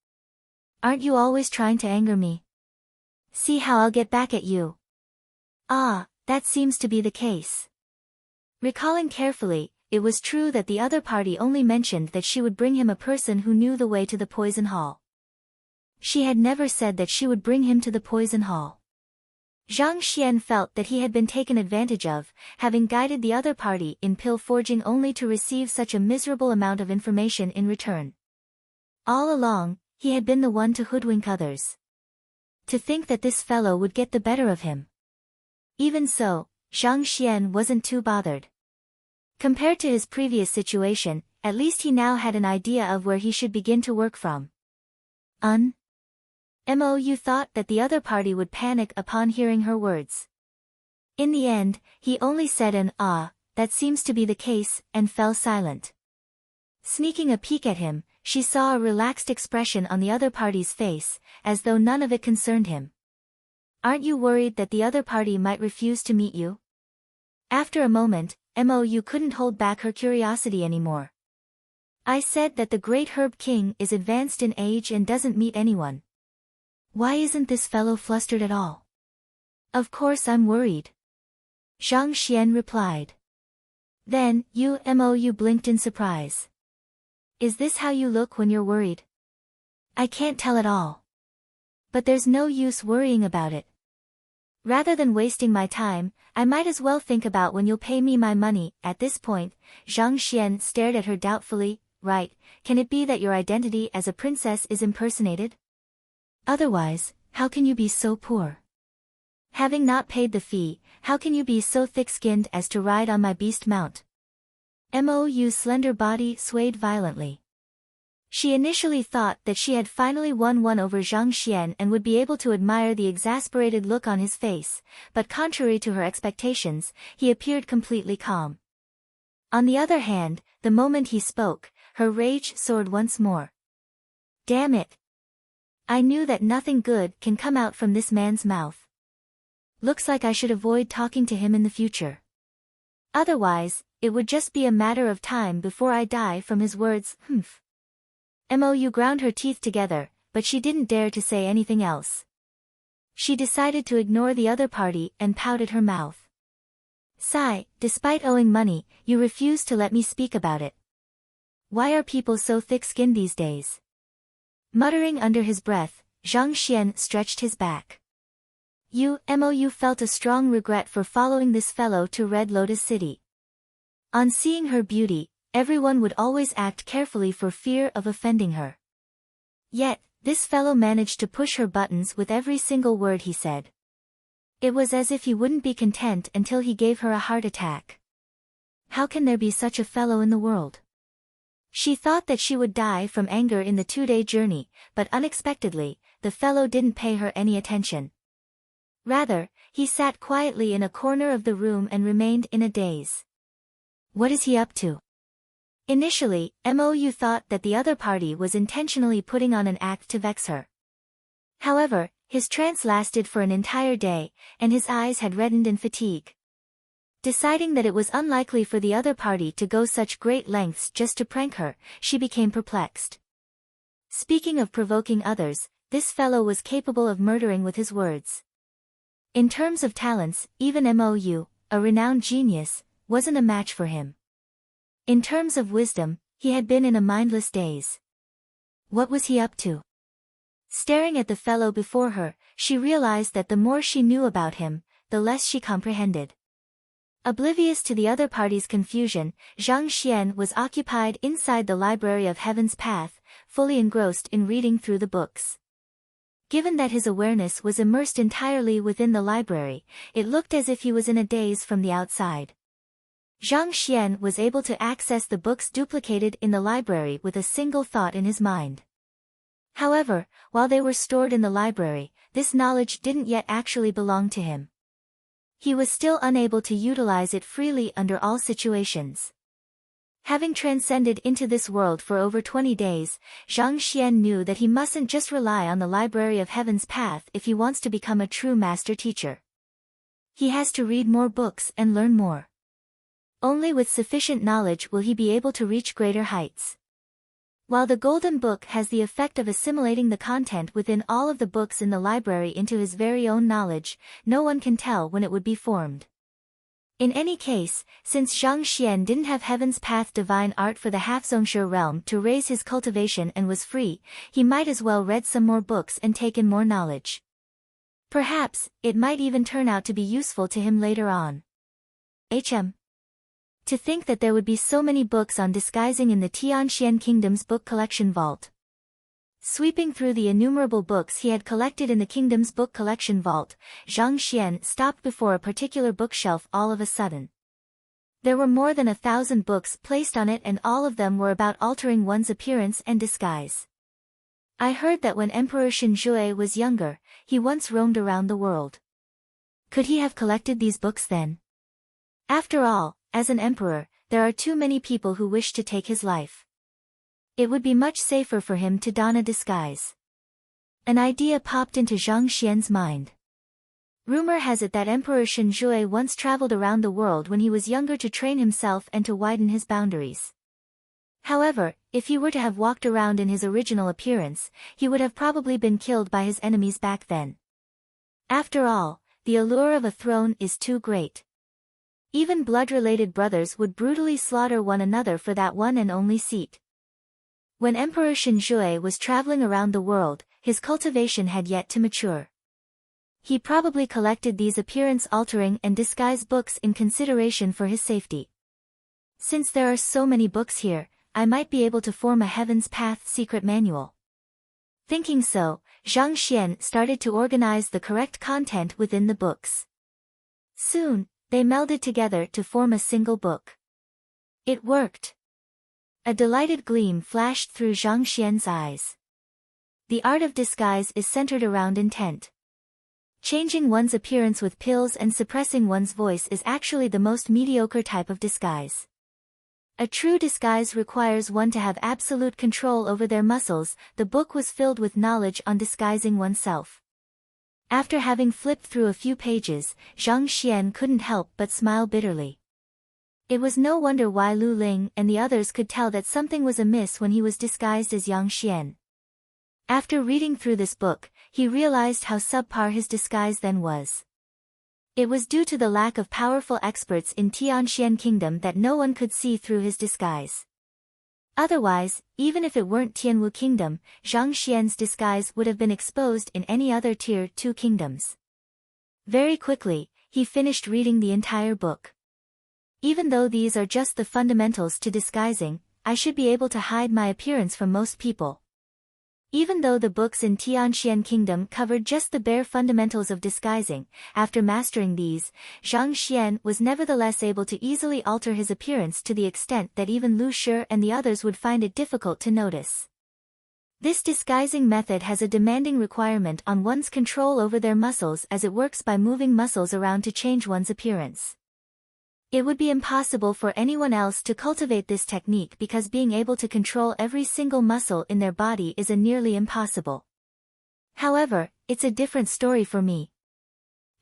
Aren't you always trying to anger me? See how I'll get back at you. Ah, that seems to be the case. Recalling carefully, it was true that the other party only mentioned that she would bring him a person who knew the way to the poison hall. She had never said that she would bring him to the poison hall. Zhang Xian felt that he had been taken advantage of, having guided the other party in pill forging only to receive such a miserable amount of information in return. All along, he had been the one to hoodwink others. To think that this fellow would get the better of him. Even so, Zhang Xian wasn't too bothered. Compared to his previous situation, at least he now had an idea of where he should begin to work from. Mou thought that the other party would panic upon hearing her words. In the end, he only said an "ah, that seems to be the case," and fell silent. Sneaking a peek at him, she saw a relaxed expression on the other party's face, as though none of it concerned him. Aren't you worried that the other party might refuse to meet you? After a moment, Mou couldn't hold back her curiosity anymore. I said that the Great Herb King is advanced in age and doesn't meet anyone. Why isn't this fellow flustered at all? Of course I'm worried. Zhang Xian replied. Then, Mou blinked in surprise. Is this how you look when you're worried? I can't tell at all. But there's no use worrying about it. Rather than wasting my time, I might as well think about when you'll pay me my money. At this point, Zhang Xian stared at her doubtfully. Right, can it be that your identity as a princess is impersonated? Otherwise, how can you be so poor? Having not paid the fee, how can you be so thick-skinned as to ride on my beast mount? Mou's slender body swayed violently. She initially thought that she had finally won one over Zhang Xian and would be able to admire the exasperated look on his face, but contrary to her expectations, he appeared completely calm. On the other hand, the moment he spoke, her rage soared once more. Damn it! I knew that nothing good can come out from this man's mouth. Looks like I should avoid talking to him in the future. Otherwise, it would just be a matter of time before I die from his words. Mou ground her teeth together, but she didn't dare to say anything else. She decided to ignore the other party and pouted her mouth. Sigh, despite owing money, you refuse to let me speak about it. Why are people so thick-skinned these days? Muttering under his breath, Zhang Xian stretched his back. Mou felt a strong regret for following this fellow to Red Lotus City. On seeing her beauty, everyone would always act carefully for fear of offending her. Yet, this fellow managed to push her buttons with every single word he said. It was as if he wouldn't be content until he gave her a heart attack. How can there be such a fellow in the world? She thought that she would die from anger in the 2-day journey, but unexpectedly, the fellow didn't pay her any attention. Rather, he sat quietly in a corner of the room and remained in a daze. What is he up to? Initially, Mou thought that the other party was intentionally putting on an act to vex her. However, his trance lasted for an entire day, and his eyes had reddened in fatigue. Deciding that it was unlikely for the other party to go such great lengths just to prank her, she became perplexed. Speaking of provoking others, this fellow was capable of murdering with his words. In terms of talents, even Mou, a renowned genius, wasn't a match for him. In terms of wisdom, he had been in a mindless daze. What was he up to? Staring at the fellow before her, she realized that the more she knew about him, the less she comprehended. Oblivious to the other party's confusion, Zhang Xian was occupied inside the library of Heaven's Path, fully engrossed in reading through the books. Given that his awareness was immersed entirely within the library, it looked as if he was in a daze from the outside. Zhang Xian was able to access the books duplicated in the library with a single thought in his mind. However, while they were stored in the library, this knowledge didn't yet actually belong to him. He was still unable to utilize it freely under all situations. Having transcended into this world for over 20 days, Zhang Xian knew that he mustn't just rely on the Library of Heaven's Path if he wants to become a true master teacher. He has to read more books and learn more. Only with sufficient knowledge will he be able to reach greater heights. While the Golden Book has the effect of assimilating the content within all of the books in the library into his very own knowledge, no one can tell when it would be formed. In any case, since Zhang Xian didn't have Heaven's Path divine art for the Half-Zongshi realm to raise his cultivation and was free, he might as well read some more books and take in more knowledge. Perhaps, it might even turn out to be useful to him later on. To think that there would be so many books on disguising in the Tianxian Kingdom's book collection vault. Sweeping through the innumerable books he had collected in the kingdom's book collection vault, Zhang Xian stopped before a particular bookshelf all of a sudden. There were more than 1,000 books placed on it, and all of them were about altering one's appearance and disguise. I heard that when Emperor Shinjue was younger, he once roamed around the world. Could he have collected these books then? After all, as an emperor, there are too many people who wish to take his life. It would be much safer for him to don a disguise. An idea popped into Zhang Xian's mind. Rumor has it that Emperor Shinjue once traveled around the world when he was younger to train himself and to widen his boundaries. However, if he were to have walked around in his original appearance, he would have probably been killed by his enemies back then. After all, the allure of a throne is too great. Even blood-related brothers would brutally slaughter one another for that one and only seat. When Emperor Shinjue was traveling around the world, his cultivation had yet to mature. He probably collected these appearance-altering and disguise books in consideration for his safety. Since there are so many books here, I might be able to form a Heaven's Path secret manual. Thinking so, Zhang Xian started to organize the correct content within the books. Soon, they melded together to form a single book. It worked. A delighted gleam flashed through Zhang Xian's eyes. The art of disguise is centered around intent. Changing one's appearance with pills and suppressing one's voice is actually the most mediocre type of disguise. A true disguise requires one to have absolute control over their muscles. The book was filled with knowledge on disguising oneself. After having flipped through a few pages, Zhang Xian couldn't help but smile bitterly. It was no wonder why Lu Ling and the others could tell that something was amiss when he was disguised as Yang Xian. After reading through this book, he realized how subpar his disguise then was. It was due to the lack of powerful experts in Tianxian Kingdom that no one could see through his disguise. Otherwise, even if it weren't Tianwu Kingdom, Zhang Xian's disguise would have been exposed in any other Tier 2 kingdoms. Very quickly, he finished reading the entire book. Even though these are just the fundamentals to disguising, I should be able to hide my appearance from most people. Even though the books in Tianxian Kingdom covered just the bare fundamentals of disguising, after mastering these, Zhang Xian was nevertheless able to easily alter his appearance to the extent that even Lu Shi and the others would find it difficult to notice. This disguising method has a demanding requirement on one's control over their muscles, as it works by moving muscles around to change one's appearance. It would be impossible for anyone else to cultivate this technique because being able to control every single muscle in their body is a nearly impossible. However, it's a different story for me.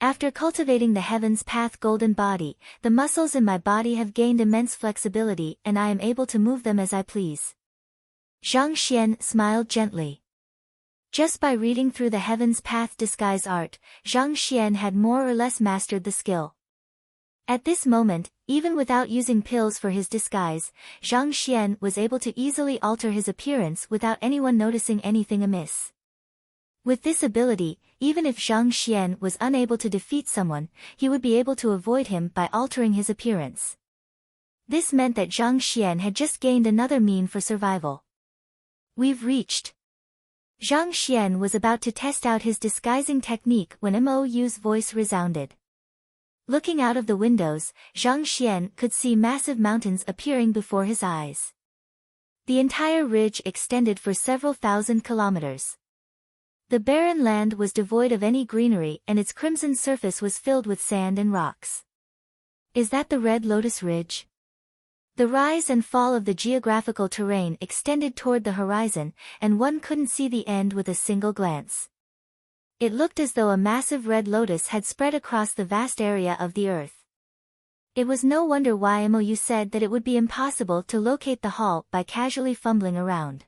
After cultivating the Heaven's Path Golden Body, the muscles in my body have gained immense flexibility and I am able to move them as I please. Zhang Xian smiled gently. Just by reading through the Heaven's Path disguise art, Zhang Xian had more or less mastered the skill. At this moment, even without using pills for his disguise, Zhang Xian was able to easily alter his appearance without anyone noticing anything amiss. With this ability, even if Zhang Xian was unable to defeat someone, he would be able to avoid him by altering his appearance. This meant that Zhang Xian had just gained another mean for survival. We've reached. Zhang Xian was about to test out his disguising technique when Mou's voice resounded. Looking out of the windows, Zhang Xian could see massive mountains appearing before his eyes. The entire ridge extended for several thousand kilometers. The barren land was devoid of any greenery and its crimson surface was filled with sand and rocks. Is that the Red Lotus Ridge? The rise and fall of the geographical terrain extended toward the horizon, and one couldn't see the end with a single glance. It looked as though a massive red lotus had spread across the vast area of the earth. It was no wonder why Mou said that it would be impossible to locate the hall by casually fumbling around.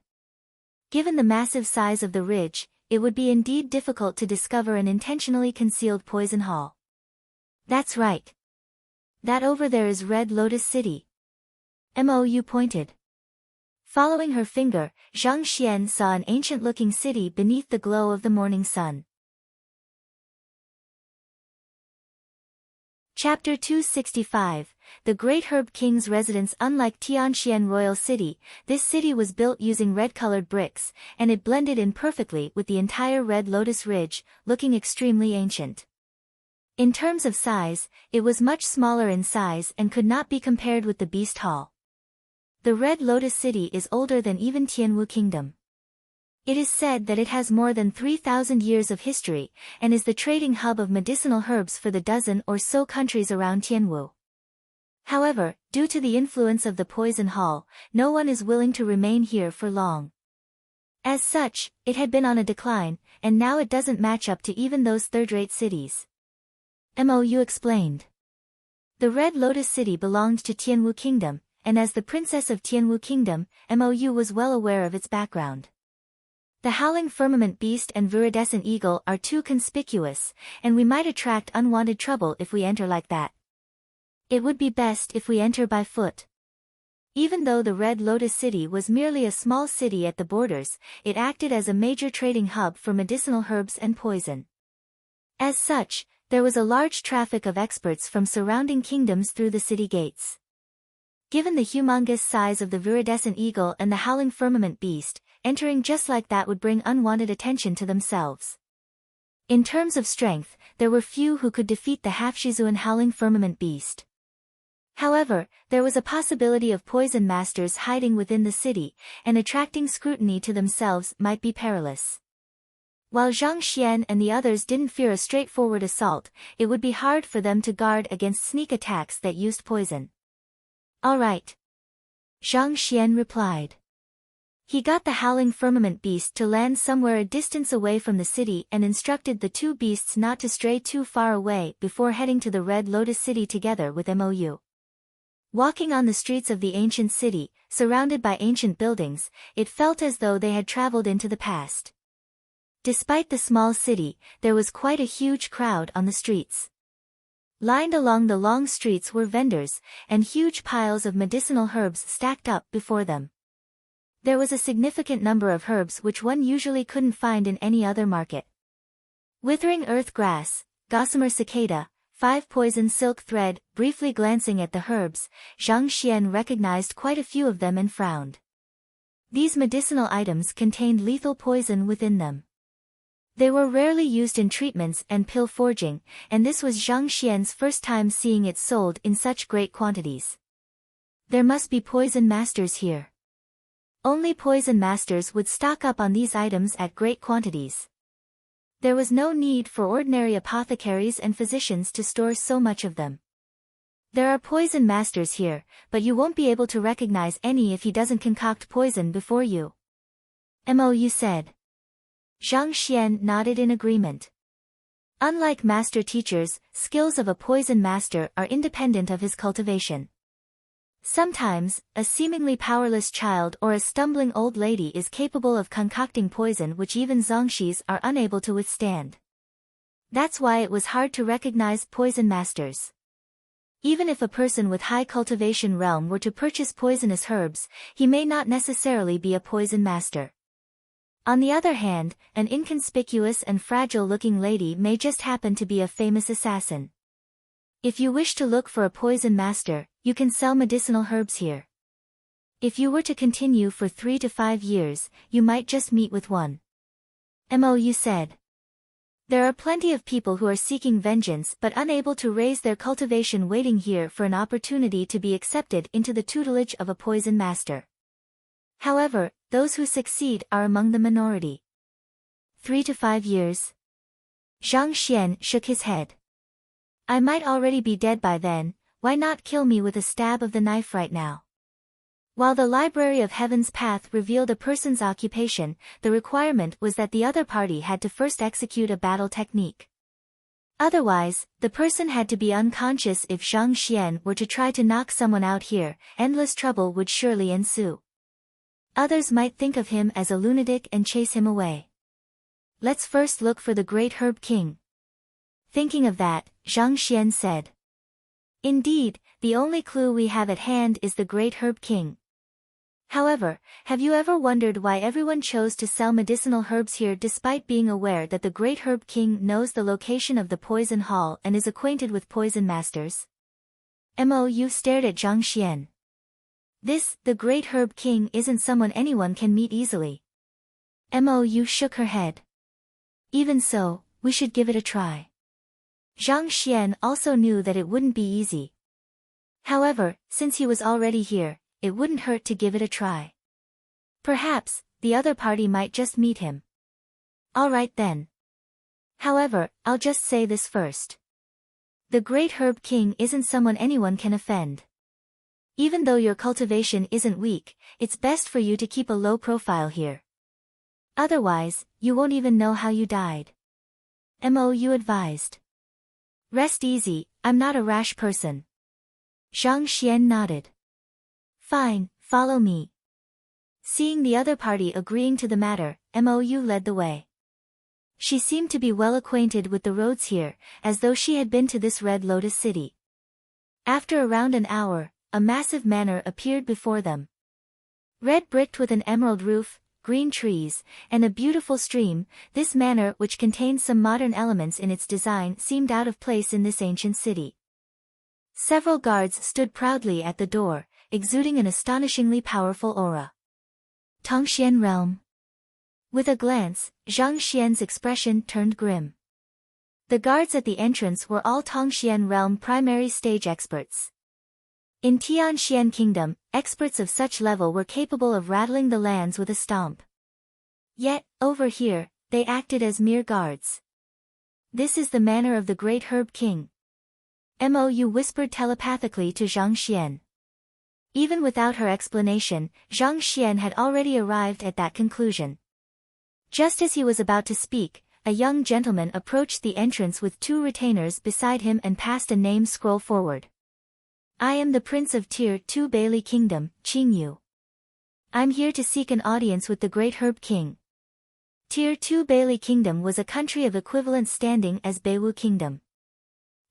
Given the massive size of the ridge, it would be indeed difficult to discover an intentionally concealed poison hall. That's right. That over there is Red Lotus City. Mou pointed. Following her finger, Zhang Xian saw an ancient-looking city beneath the glow of the morning sun. Chapter 265, The Great Herb King's Residence. Unlike Tianxian Royal City, this city was built using red-colored bricks, and it blended in perfectly with the entire Red Lotus Ridge, looking extremely ancient. In terms of size, it was much smaller in size and could not be compared with the Beast Hall. The Red Lotus City is older than even Tianwu Kingdom. It is said that it has more than 3,000 years of history, and is the trading hub of medicinal herbs for the dozen or so countries around Tianwu. However, due to the influence of the Poison Hall, no one is willing to remain here for long. As such, it had been on a decline, and now it doesn't match up to even those third-rate cities. Mou explained. The Red Lotus City belonged to Tianwu Kingdom, and as the princess of Tianwu Kingdom, Mou was well aware of its background. The howling firmament beast and viridescent eagle are too conspicuous, and we might attract unwanted trouble if we enter like that. It would be best if we enter by foot. Even though the Red Lotus City was merely a small city at the borders, it acted as a major trading hub for medicinal herbs and poison. As such, there was a large traffic of experts from surrounding kingdoms through the city gates. Given the humongous size of the viridescent eagle and the howling firmament beast, entering just like that would bring unwanted attention to themselves. In terms of strength, there were few who could defeat the Half-Zongshi howling firmament beast. However, there was a possibility of poison masters hiding within the city, and attracting scrutiny to themselves might be perilous. While Zhang Xian and the others didn't fear a straightforward assault, it would be hard for them to guard against sneak attacks that used poison. All right. Zhang Xian replied. He got the howling firmament beast to land somewhere a distance away from the city and instructed the two beasts not to stray too far away before heading to the Red Lotus City together with Mou. Walking on the streets of the ancient city, surrounded by ancient buildings, it felt as though they had traveled into the past. Despite the small city, there was quite a huge crowd on the streets. Lined along the long streets were vendors, and huge piles of medicinal herbs stacked up before them. There was a significant number of herbs which one usually couldn't find in any other market. Withering earth grass, gossamer cicada, 5 poison silk thread. Briefly glancing at the herbs, Zhang recognized quite a few of them and frowned. These medicinal items contained lethal poison within them. They were rarely used in treatments and pill forging, and this was Zhang first time seeing it sold in such great quantities. There must be poison masters here. Only poison masters would stock up on these items at great quantities. There was no need for ordinary apothecaries and physicians to store so much of them. There are poison masters here, but you won't be able to recognize any if he doesn't concoct poison before you. Mou said. Zhang nodded in agreement. Unlike master teachers, skills of a poison master are independent of his cultivation. Sometimes, a seemingly powerless child or a stumbling old lady is capable of concocting poison which even Zongshis are unable to withstand. That's why it was hard to recognize poison masters. Even if a person with high cultivation realm were to purchase poisonous herbs, he may not necessarily be a poison master. On the other hand, an inconspicuous and fragile-looking lady may just happen to be a famous assassin. If you wish to look for a poison master, you can sell medicinal herbs here. If you were to continue for 3 to 5 years, you might just meet with one. Mou said. There are plenty of people who are seeking vengeance but unable to raise their cultivation waiting here for an opportunity to be accepted into the tutelage of a poison master. However, those who succeed are among the minority. 3 to 5 years? Zhang shook his head. I might already be dead by then, why not kill me with a stab of the knife right now? While the Library of Heaven's Path revealed a person's occupation, the requirement was that the other party had to first execute a battle technique. Otherwise, the person had to be unconscious. If Zhang were to try to knock someone out here, endless trouble would surely ensue. Others might think of him as a lunatic and chase him away. Let's first look for the Great Herb King. Thinking of that, Zhang said. Indeed, the only clue we have at hand is the Great Herb King. However, have you ever wondered why everyone chose to sell medicinal herbs here despite being aware that the Great Herb King knows the location of the poison hall and is acquainted with poison masters? Mou stared at Zhang. The Great Herb King isn't someone anyone can meet easily. Mou shook her head. Even so, we should give it a try. Zhang also knew that it wouldn't be easy. However, since he was already here, it wouldn't hurt to give it a try. Perhaps, the other party might just meet him. Alright then. However, I'll just say this first. The Great Herb King isn't someone anyone can offend. Even though your cultivation isn't weak, it's best for you to keep a low profile here. Otherwise, you won't even know how you died. Mou advised. Rest easy, I'm not a rash person. Zhang nodded. Fine, follow me. Seeing the other party agreeing to the matter, Mou led the way. She seemed to be well acquainted with the roads here, as though she had been to this Red Lotus City. After around an hour, a massive manor appeared before them. Red bricked with an emerald roof, green trees, and a beautiful stream, this manor, which contained some modern elements in its design, seemed out of place in this ancient city. Several guards stood proudly at the door, exuding an astonishingly powerful aura. Tongxian realm. With a glance, Zhang expression turned grim. The guards at the entrance were all Tongxian realm primary stage experts. In Tianxian Kingdom, experts of such level were capable of rattling the lands with a stomp. Yet, over here, they acted as mere guards. This is the manner of the Great Herb King. Mou whispered telepathically to Zhang. Even without her explanation, Zhang Xian had already arrived at that conclusion. Just as he was about to speak, a young gentleman approached the entrance with 2 retainers beside him and passed a name scroll forward. I am the Prince of Tier 2 Bailey Kingdom, Qingyu. I'm here to seek an audience with the Great Herb King. Tier 2 Bailey Kingdom was a country of equivalent standing as Beiwu Kingdom.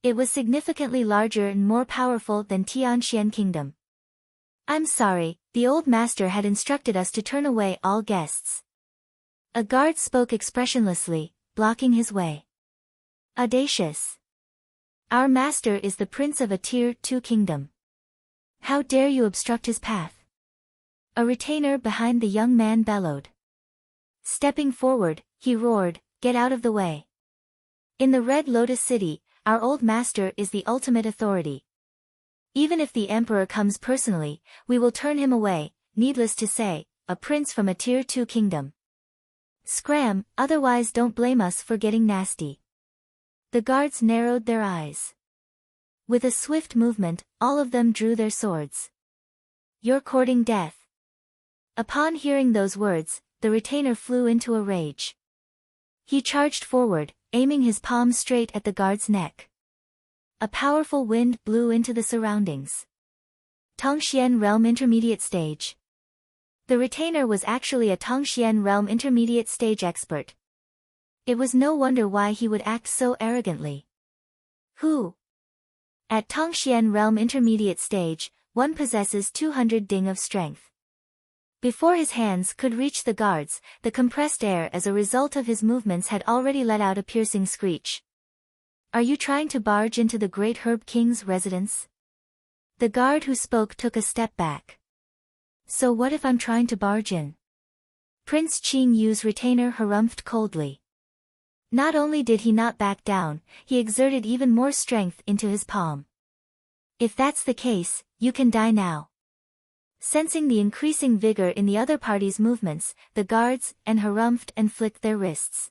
It was significantly larger and more powerful than Tianxian Kingdom. I'm sorry, the old master had instructed us to turn away all guests. A guard spoke expressionlessly, blocking his way. Audacious. Our master is the prince of a Tier 2 kingdom. How dare you obstruct his path? A retainer behind the young man bellowed. Stepping forward, he roared, get out of the way. In the Red Lotus City, our old master is the ultimate authority. Even if the emperor comes personally, we will turn him away, needless to say, a prince from a Tier 2 kingdom. Scram, otherwise don't blame us for getting nasty. The guards narrowed their eyes. With a swift movement, all of them drew their swords. You're courting death. Upon hearing those words, the retainer flew into a rage. He charged forward, aiming his palm straight at the guard's neck. A powerful wind blew into the surroundings. Tongxian Realm Intermediate Stage. The retainer was actually a Tongxian Realm Intermediate Stage expert. It was no wonder why he would act so arrogantly. Who? At Tongxian Realm Intermediate Stage, one possesses 200 ding of strength. Before his hands could reach the guards, the compressed air as a result of his movements had already let out a piercing screech. Are you trying to barge into the Great Herb King's residence? The guard who spoke took a step back. So what if I'm trying to barge in? Prince Qingyu's retainer harumphed coldly. Not only did he not back down, he exerted even more strength into his palm. If that's the case, you can die now. Sensing the increasing vigor in the other party's movements, the guards harumphed and flicked their wrists.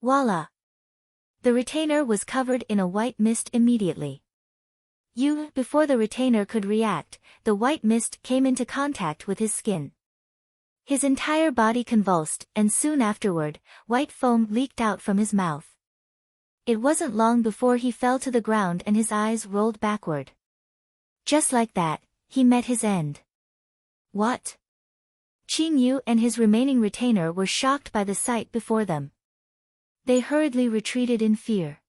Voila! The retainer was covered in a white mist immediately. Before the retainer could react, the white mist came into contact with his skin. His entire body convulsed, and soon afterward, white foam leaked out from his mouth. It wasn't long before he fell to the ground and his eyes rolled backward. Just like that, he met his end. What? Qingyu and his remaining retainer were shocked by the sight before them. They hurriedly retreated in fear.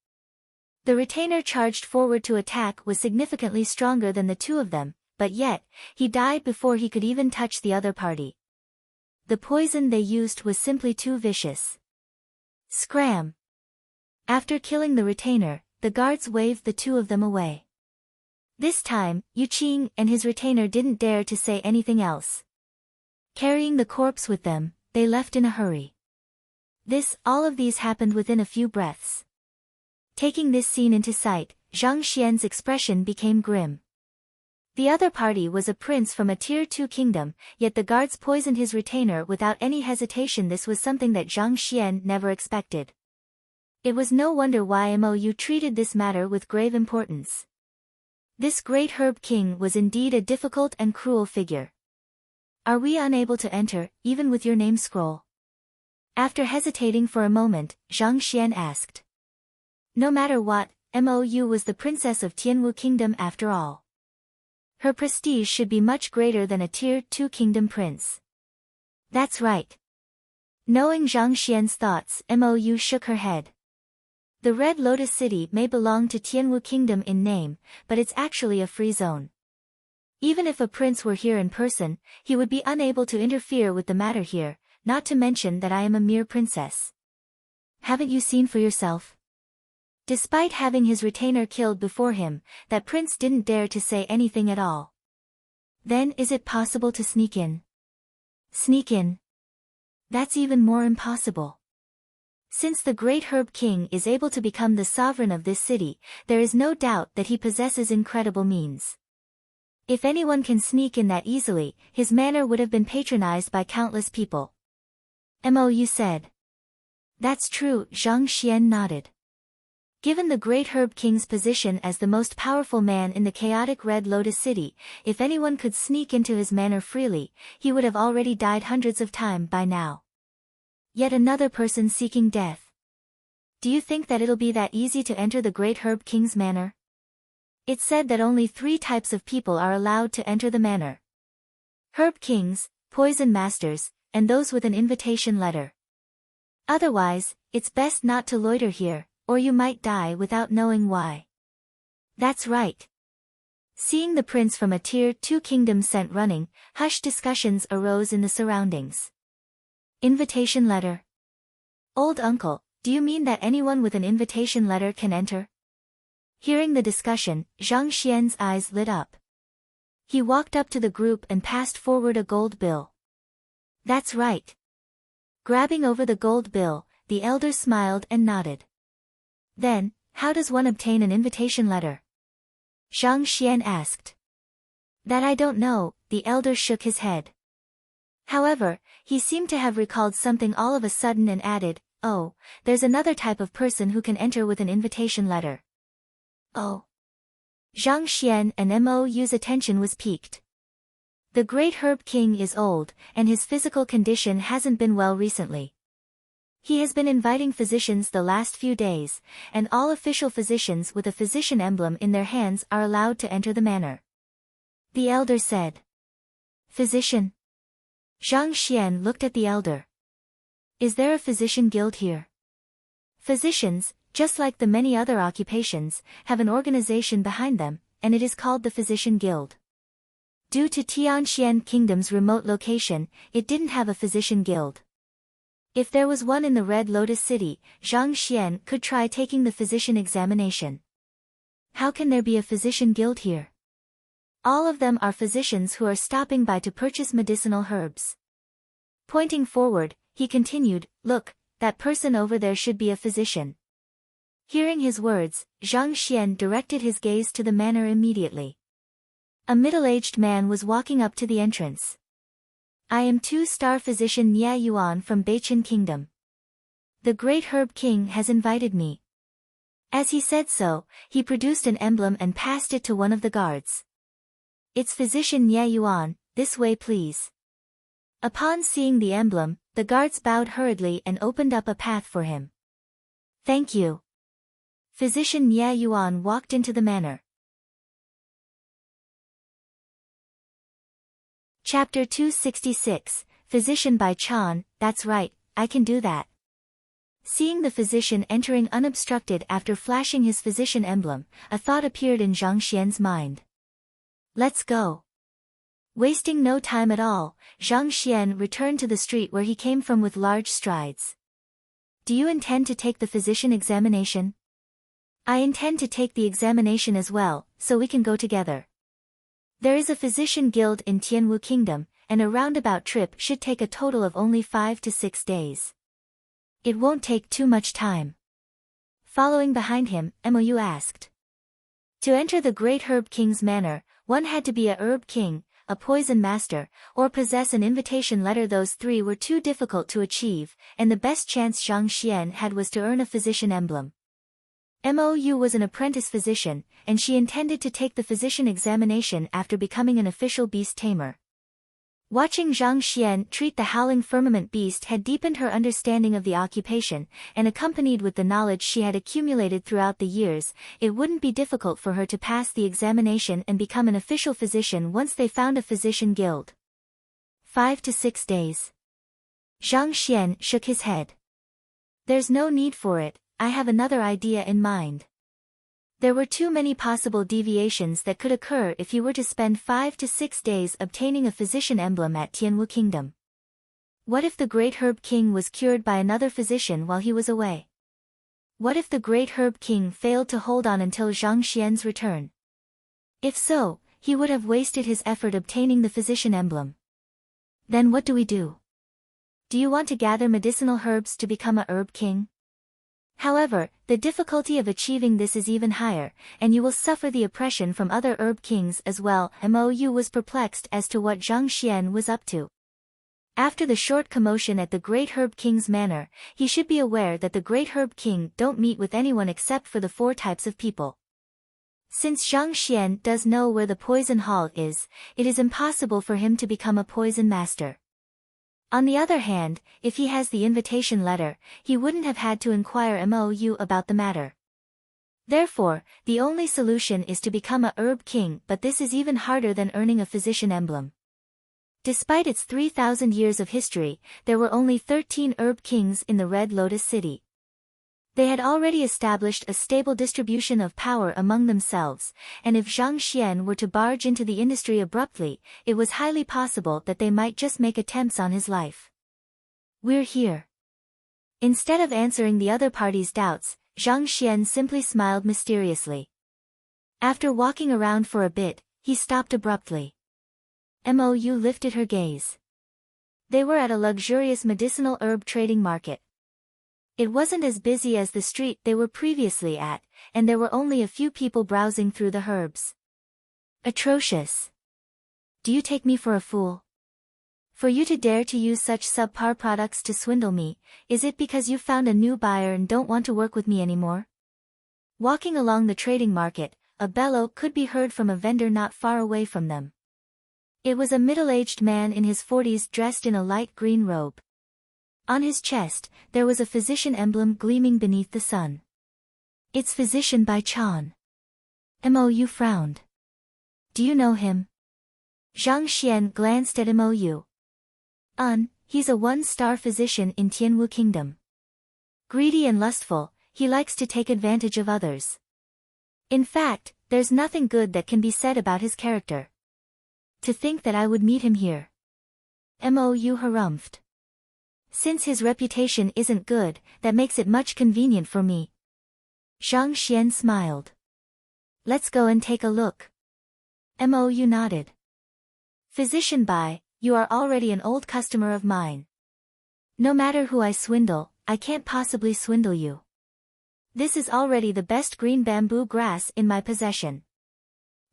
The retainer charged forward to attack was significantly stronger than the 2 of them, but yet, he died before he could even touch the other party. The poison they used was simply too vicious. Scram! After killing the retainer, the guards waved the 2 of them away. This time, Yu Qing and his retainer didn't dare to say anything else. Carrying the corpse with them, they left in a hurry. All of these happened within a few breaths. Taking this scene into sight, Zhang Xian's expression became grim. The other party was a prince from a Tier 2 kingdom, yet the guards poisoned his retainer without any hesitation. This was something that Zhang Xian never expected. It was no wonder why Mou treated this matter with grave importance. This Great Herb King was indeed a difficult and cruel figure. Are we unable to enter, even with your name scroll? After hesitating for a moment, Zhang Xian asked. No matter what, Mou was the princess of Tianwu Kingdom after all. Her prestige should be much greater than a Tier 2 kingdom prince. That's right. Knowing Zhang Xian's thoughts, Mou shook her head. The Red Lotus City may belong to Tianwu Kingdom in name, but it's actually a free zone. Even if a prince were here in person, he would be unable to interfere with the matter here, not to mention that I am a mere princess. Haven't you seen for yourself? Despite having his retainer killed before him, that prince didn't dare to say anything at all. Then is it possible to sneak in? Sneak in? That's even more impossible. Since the Great Herb King is able to become the sovereign of this city, there is no doubt that he possesses incredible means. If anyone can sneak in that easily, his manor would have been patronized by countless people. Mou said. That's true, Zhang Xian nodded. Given the Great Herb King's position as the most powerful man in the chaotic Red Lotus City, if anyone could sneak into his manor freely, he would have already died hundreds of times by now. Yet another person seeking death. Do you think that it'll be that easy to enter the Great Herb King's manor? It's said that only 3 types of people are allowed to enter the manor. Herb Kings, Poison Masters, and those with an invitation letter. Otherwise, it's best not to loiter here, or you might die without knowing why. That's right. Seeing the prince from a Tier 2 kingdom sent running, hushed discussions arose in the surroundings. Invitation letter. Old uncle, do you mean that anyone with an invitation letter can enter? Hearing the discussion, Zhang Xian's eyes lit up. He walked up to the group and passed forward a gold bill. That's right. Grabbing over the gold bill, the elder smiled and nodded. Then, how does one obtain an invitation letter? Zhang Xian asked. That I don't know, the elder shook his head. However, he seemed to have recalled something all of a sudden and added, oh, there's another type of person who can enter with an invitation letter. Oh. Zhang Xian and Mou's attention was piqued. The Great Herb King is old, and his physical condition hasn't been well recently. He has been inviting physicians the last few days, and all official physicians with a physician emblem in their hands are allowed to enter the manor. The elder said. Physician? Zhang Xian looked at the elder. Is there a physician guild here? Physicians, just like the many other occupations, have an organization behind them, and it is called the Physician Guild. Due to Tianxian Kingdom's remote location, it didn't have a physician guild. If there was one in the Red Lotus City, Zhang Xian could try taking the physician examination. How can there be a physician guild here? All of them are physicians who are stopping by to purchase medicinal herbs. Pointing forward, he continued, look, that person over there should be a physician. Hearing his words, Zhang Xian directed his gaze to the manor immediately. A middle-aged man was walking up to the entrance. I am 2-star physician Nye Yuan from Beichen Kingdom. The Great Herb King has invited me. As he said so, he produced an emblem and passed it to one of the guards. It's physician Nye Yuan, this way please. Upon seeing the emblem, the guards bowed hurriedly and opened up a path for him. Thank you. Physician Nye Yuan walked into the manor. Chapter 266, Physician by Xuan, that's right, I can do that. Seeing the physician entering unobstructed after flashing his physician emblem, a thought appeared in Zhang Xian's mind. Let's go. Wasting no time at all, Zhang Xian returned to the street where he came from with large strides. Do you intend to take the physician examination? I intend to take the examination as well, so we can go together. There is a physician guild in Tianwu Kingdom, and a roundabout trip should take a total of only 5 to 6 days. It won't take too much time. Following behind him, Mou asked. To enter the Great Herb King's manor, one had to be a herb king, a poison master, or possess an invitation letter. Those 3 were too difficult to achieve, and the best chance Zhang Xian had was to earn a physician emblem. Mou was an apprentice physician, and she intended to take the physician examination after becoming an official beast tamer. Watching Zhang Xian treat the howling firmament beast had deepened her understanding of the occupation, and accompanied with the knowledge she had accumulated throughout the years, it wouldn't be difficult for her to pass the examination and become an official physician once they found a physician guild. 5 to 6 days. Zhang Xian shook his head. There's no need for it. I have another idea in mind. There were too many possible deviations that could occur if you were to spend 5 to 6 days obtaining a physician emblem at Tianwu Kingdom. What if the Great Herb King was cured by another physician while he was away? What if the Great Herb King failed to hold on until Zhang Xian's return? If so, he would have wasted his effort obtaining the physician emblem. Then what do we do? Do you want to gather medicinal herbs to become a herb king? However, the difficulty of achieving this is even higher, and you will suffer the oppression from other herb kings as well. Mou was perplexed as to what Zhang Xian was up to. After the short commotion at the Great Herb King's manor, he should be aware that the Great Herb King don't meet with anyone except for the 4 types of people. Since Zhang Xian does know where the poison hall is, it is impossible for him to become a poison master. On the other hand, if he has the invitation letter, he wouldn't have had to inquire MOU about the matter. Therefore, the only solution is to become a herb king, but this is even harder than earning a physician emblem. Despite its 3,000 years of history, there were only 13 herb kings in the Red Lotus City. They had already established a stable distribution of power among themselves, and if Zhang Xian were to barge into the industry abruptly, it was highly possible that they might just make attempts on his life. "We're here." Instead of answering the other party's doubts, Zhang Xian simply smiled mysteriously. After walking around for a bit, he stopped abruptly. MOU lifted her gaze. They were at a luxurious medicinal herb trading market. It wasn't as busy as the street they were previously at, and there were only a few people browsing through the herbs. Atrocious. Do you take me for a fool? For you to dare to use such subpar products to swindle me, is it because you've found a new buyer and don't want to work with me anymore? Walking along the trading market, a bellow could be heard from a vendor not far away from them. It was a middle-aged man in his 40s dressed in a light green robe. On his chest, there was a physician emblem gleaming beneath the sun. "It's Physician by Chan." MOU frowned. "Do you know him?" Zhang Xian glanced at MOU. He's a 1-star physician in Tianwu Kingdom. Greedy and lustful, he likes to take advantage of others. In fact, there's nothing good that can be said about his character. To think that I would meet him here." MOU harumphed. "Since his reputation isn't good, that makes it much convenient for me." Zhang Xian smiled. "Let's go and take a look." MOU nodded. "Physician Bai, you are already an old customer of mine. No matter who I swindle, I can't possibly swindle you. This is already the best green bamboo grass in my possession."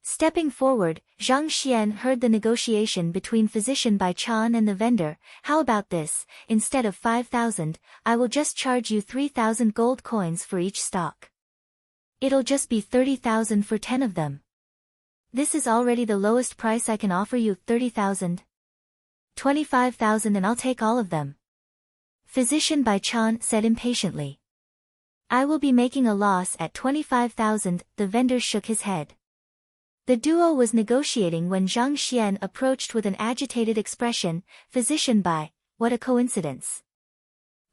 Stepping forward, Zhang Xian heard the negotiation between Physician Bai Chan and the vendor. "How about this, instead of 5,000, I will just charge you 3,000 gold coins for each stock. It'll just be 30,000 for 10 of them." "This is already the lowest price I can offer you, 30,000. 25,000 and I'll take all of them." Physician Bai Chan said impatiently. "I will be making a loss at 25,000, the vendor shook his head. The duo was negotiating when Zhang Xian approached with an agitated expression. "Physician Bai, what a coincidence.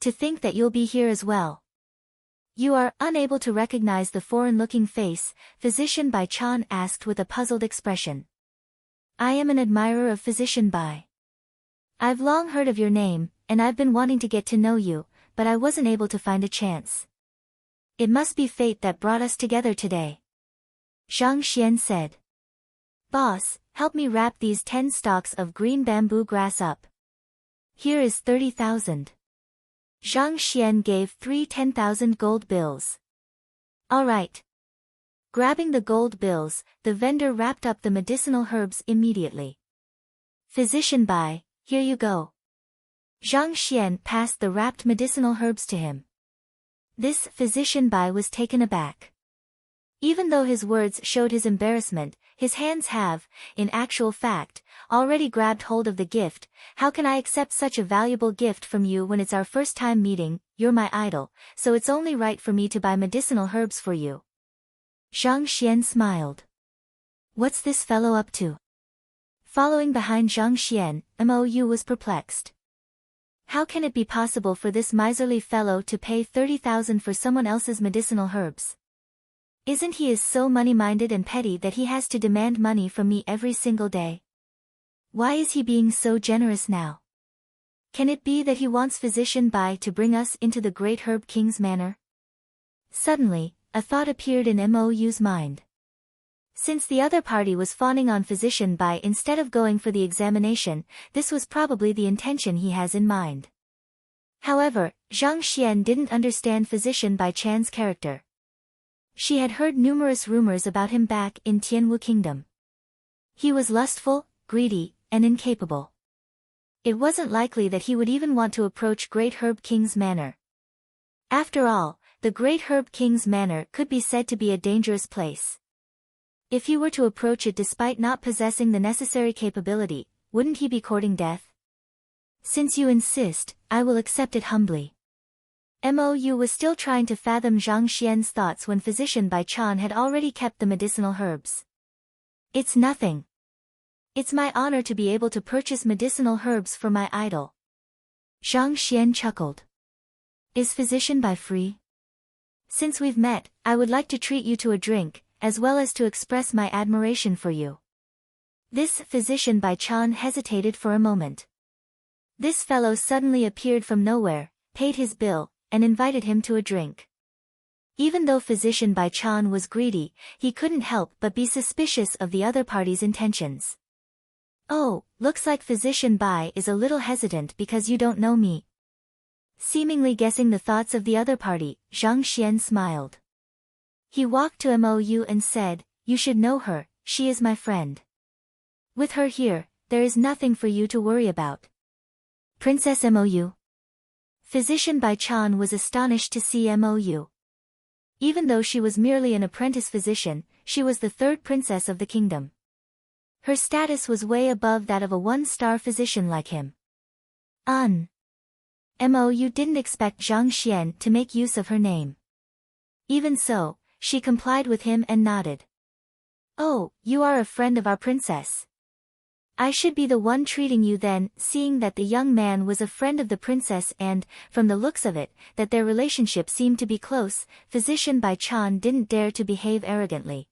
To think that you'll be here as well." "You are unable to recognize the foreign-looking face?" Physician Bai Chan asked with a puzzled expression. "I am an admirer of Physician Bai. I've long heard of your name, and I've been wanting to get to know you, but I wasn't able to find a chance. It must be fate that brought us together today." Zhang Xian said. "Boss, help me wrap these 10 stalks of green bamboo grass up. Here is 30,000. Zhang Xian gave 3 10,000 gold bills. "All right." Grabbing the gold bills, the vendor wrapped up the medicinal herbs immediately. "Physician Bai, here you go." Zhang Xian passed the wrapped medicinal herbs to him. This Physician Bai was taken aback. Even though his words showed his embarrassment, his hands have, in actual fact, already grabbed hold of the gift. "How can I accept such a valuable gift from you when it's our first time meeting? You're my idol, so it's only right for me to buy medicinal herbs for you." Zhang Xian smiled. What's this fellow up to? Following behind Zhang Xian, MOU was perplexed. How can it be possible for this miserly fellow to pay 30,000 for someone else's medicinal herbs? Isn't he so money-minded and petty that he has to demand money from me every single day? Why is he being so generous now? Can it be that he wants Physician Bai to bring us into the Great Herb King's manor? Suddenly, a thought appeared in MOU's mind. Since the other party was fawning on Physician Bai instead of going for the examination, this was probably the intention he has in mind. However, Zhang Xian didn't understand Physician Bai Chan's character. She had heard numerous rumors about him back in Tianwu Kingdom. He was lustful, greedy, and incapable. It wasn't likely that he would even want to approach Great Herb King's manor. After all, the Great Herb King's manor could be said to be a dangerous place. If he were to approach it despite not possessing the necessary capability, wouldn't he be courting death? Since you insist, I will accept it humbly. Mou was still trying to fathom Zhang Xian's thoughts when Physician Bai Chan had already kept the medicinal herbs. It's nothing. It's my honor to be able to purchase medicinal herbs for my idol. Zhang Xian chuckled. Is Physician Bai free? Since we've met, I would like to treat you to a drink, as well as to express my admiration for you. This Physician Bai Chan hesitated for a moment. This fellow suddenly appeared from nowhere, paid his bill, and invited him to a drink. Even though Physician Bai Chan was greedy, he couldn't help but be suspicious of the other party's intentions. Oh, looks like Physician Bai is a little hesitant because you don't know me. Seemingly guessing the thoughts of the other party, Zhang Xian smiled. He walked to Mou and said, you should know her, she is my friend. With her here, there is nothing for you to worry about. Princess Mou. Physician Bai Chan was astonished to see Mou. Even though she was merely an apprentice physician, she was the third princess of the kingdom. Her status was way above that of a one-star physician like him. Mou didn't expect Zhang Xian to make use of her name. Even so, she complied with him and nodded. Oh, you are a friend of our princess. I should be the one treating you then, seeing that the young man was a friend of the princess and, from the looks of it, that their relationship seemed to be close, Physician Bai Chan didn't dare to behave arrogantly.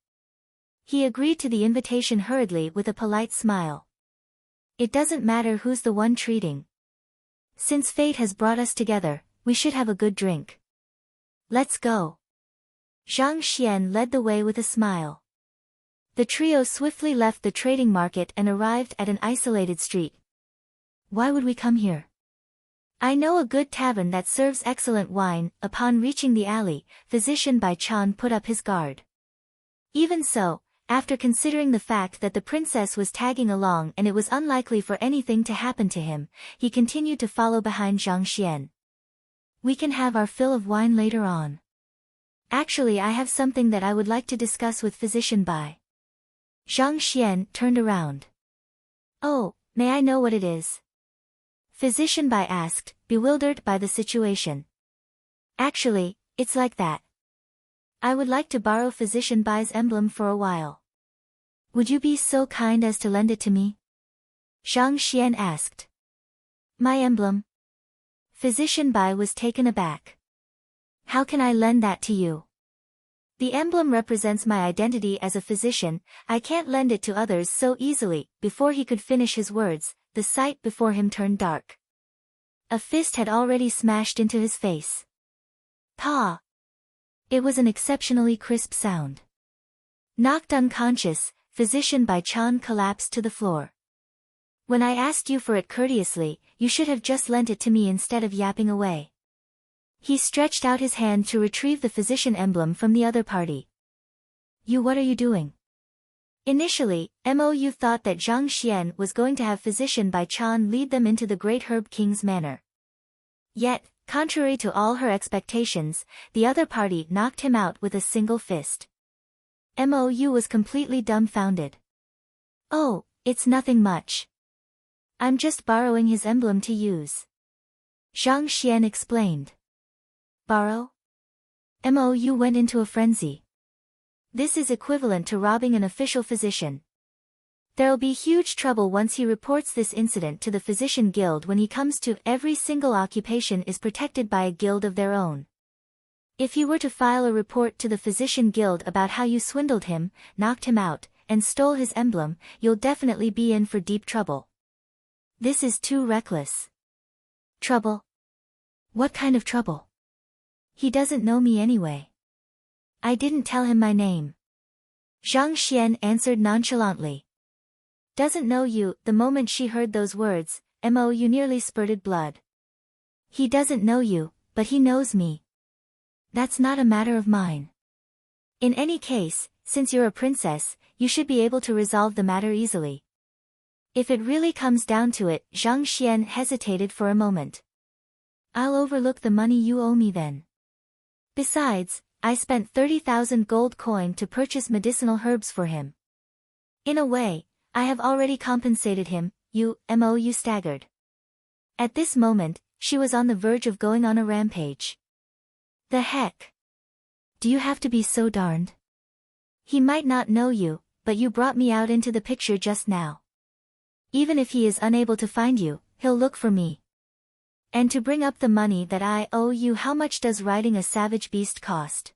He agreed to the invitation hurriedly with a polite smile. It doesn't matter who's the one treating. Since fate has brought us together, we should have a good drink. Let's go. Zhang Xian led the way with a smile. The trio swiftly left the trading market and arrived at an isolated street. Why would we come here? I know a good tavern that serves excellent wine. Upon reaching the alley, Physician Bai Chan put up his guard. Even so, after considering the fact that the princess was tagging along and it was unlikely for anything to happen to him, he continued to follow behind Zhang Xian. We can have our fill of wine later on. Actually, I have something that I would like to discuss with Physician Bai. Zhang Xian turned around. Oh, may I know what it is? Physician Bai asked, bewildered by the situation. Actually, it's like that. I would like to borrow Physician Bai's emblem for a while. Would you be so kind as to lend it to me? Zhang Xian asked. My emblem? Physician Bai was taken aback. How can I lend that to you? The emblem represents my identity as a physician, I can't lend it to others so easily. Before he could finish his words, the sight before him turned dark. A fist had already smashed into his face. Pa! It was an exceptionally crisp sound. Knocked unconscious, Physician Bai Chan collapsed to the floor. When I asked you for it courteously, you should have just lent it to me instead of yapping away. He stretched out his hand to retrieve the physician emblem from the other party. What are you doing? Initially, Mou thought that Zhang Xian was going to have Physician Bai Chan lead them into the Great Herb King's manor. Yet, contrary to all her expectations, the other party knocked him out with a single fist. Mou was completely dumbfounded. Oh, it's nothing much. I'm just borrowing his emblem to use. Zhang Xian explained. Borrow? Mou went into a frenzy. This is equivalent to robbing an official physician. There'll be huge trouble once he reports this incident to the Physician Guild when he comes to. Every single occupation is protected by a guild of their own. If you were to file a report to the Physician Guild about how you swindled him, knocked him out, and stole his emblem, you'll definitely be in for deep trouble. This is too reckless. Trouble? What kind of trouble? He doesn't know me anyway. I didn't tell him my name. Zhang Xian answered nonchalantly. Doesn't know you. The moment she heard those words, Mou nearly spurted blood. He doesn't know you, but he knows me. That's not a matter of mine. In any case, since you're a princess, you should be able to resolve the matter easily. If it really comes down to it, Zhang Xian hesitated for a moment. I'll overlook the money you owe me then. Besides, I spent 30,000 gold coin to purchase medicinal herbs for him. In a way, I have already compensated him. You staggered. At this moment, she was on the verge of going on a rampage. The heck? Do you have to be so darned? He might not know you, but you brought me out into the picture just now. Even if he is unable to find you, he'll look for me. And to bring up the money that I owe you, how much does riding a savage beast cost?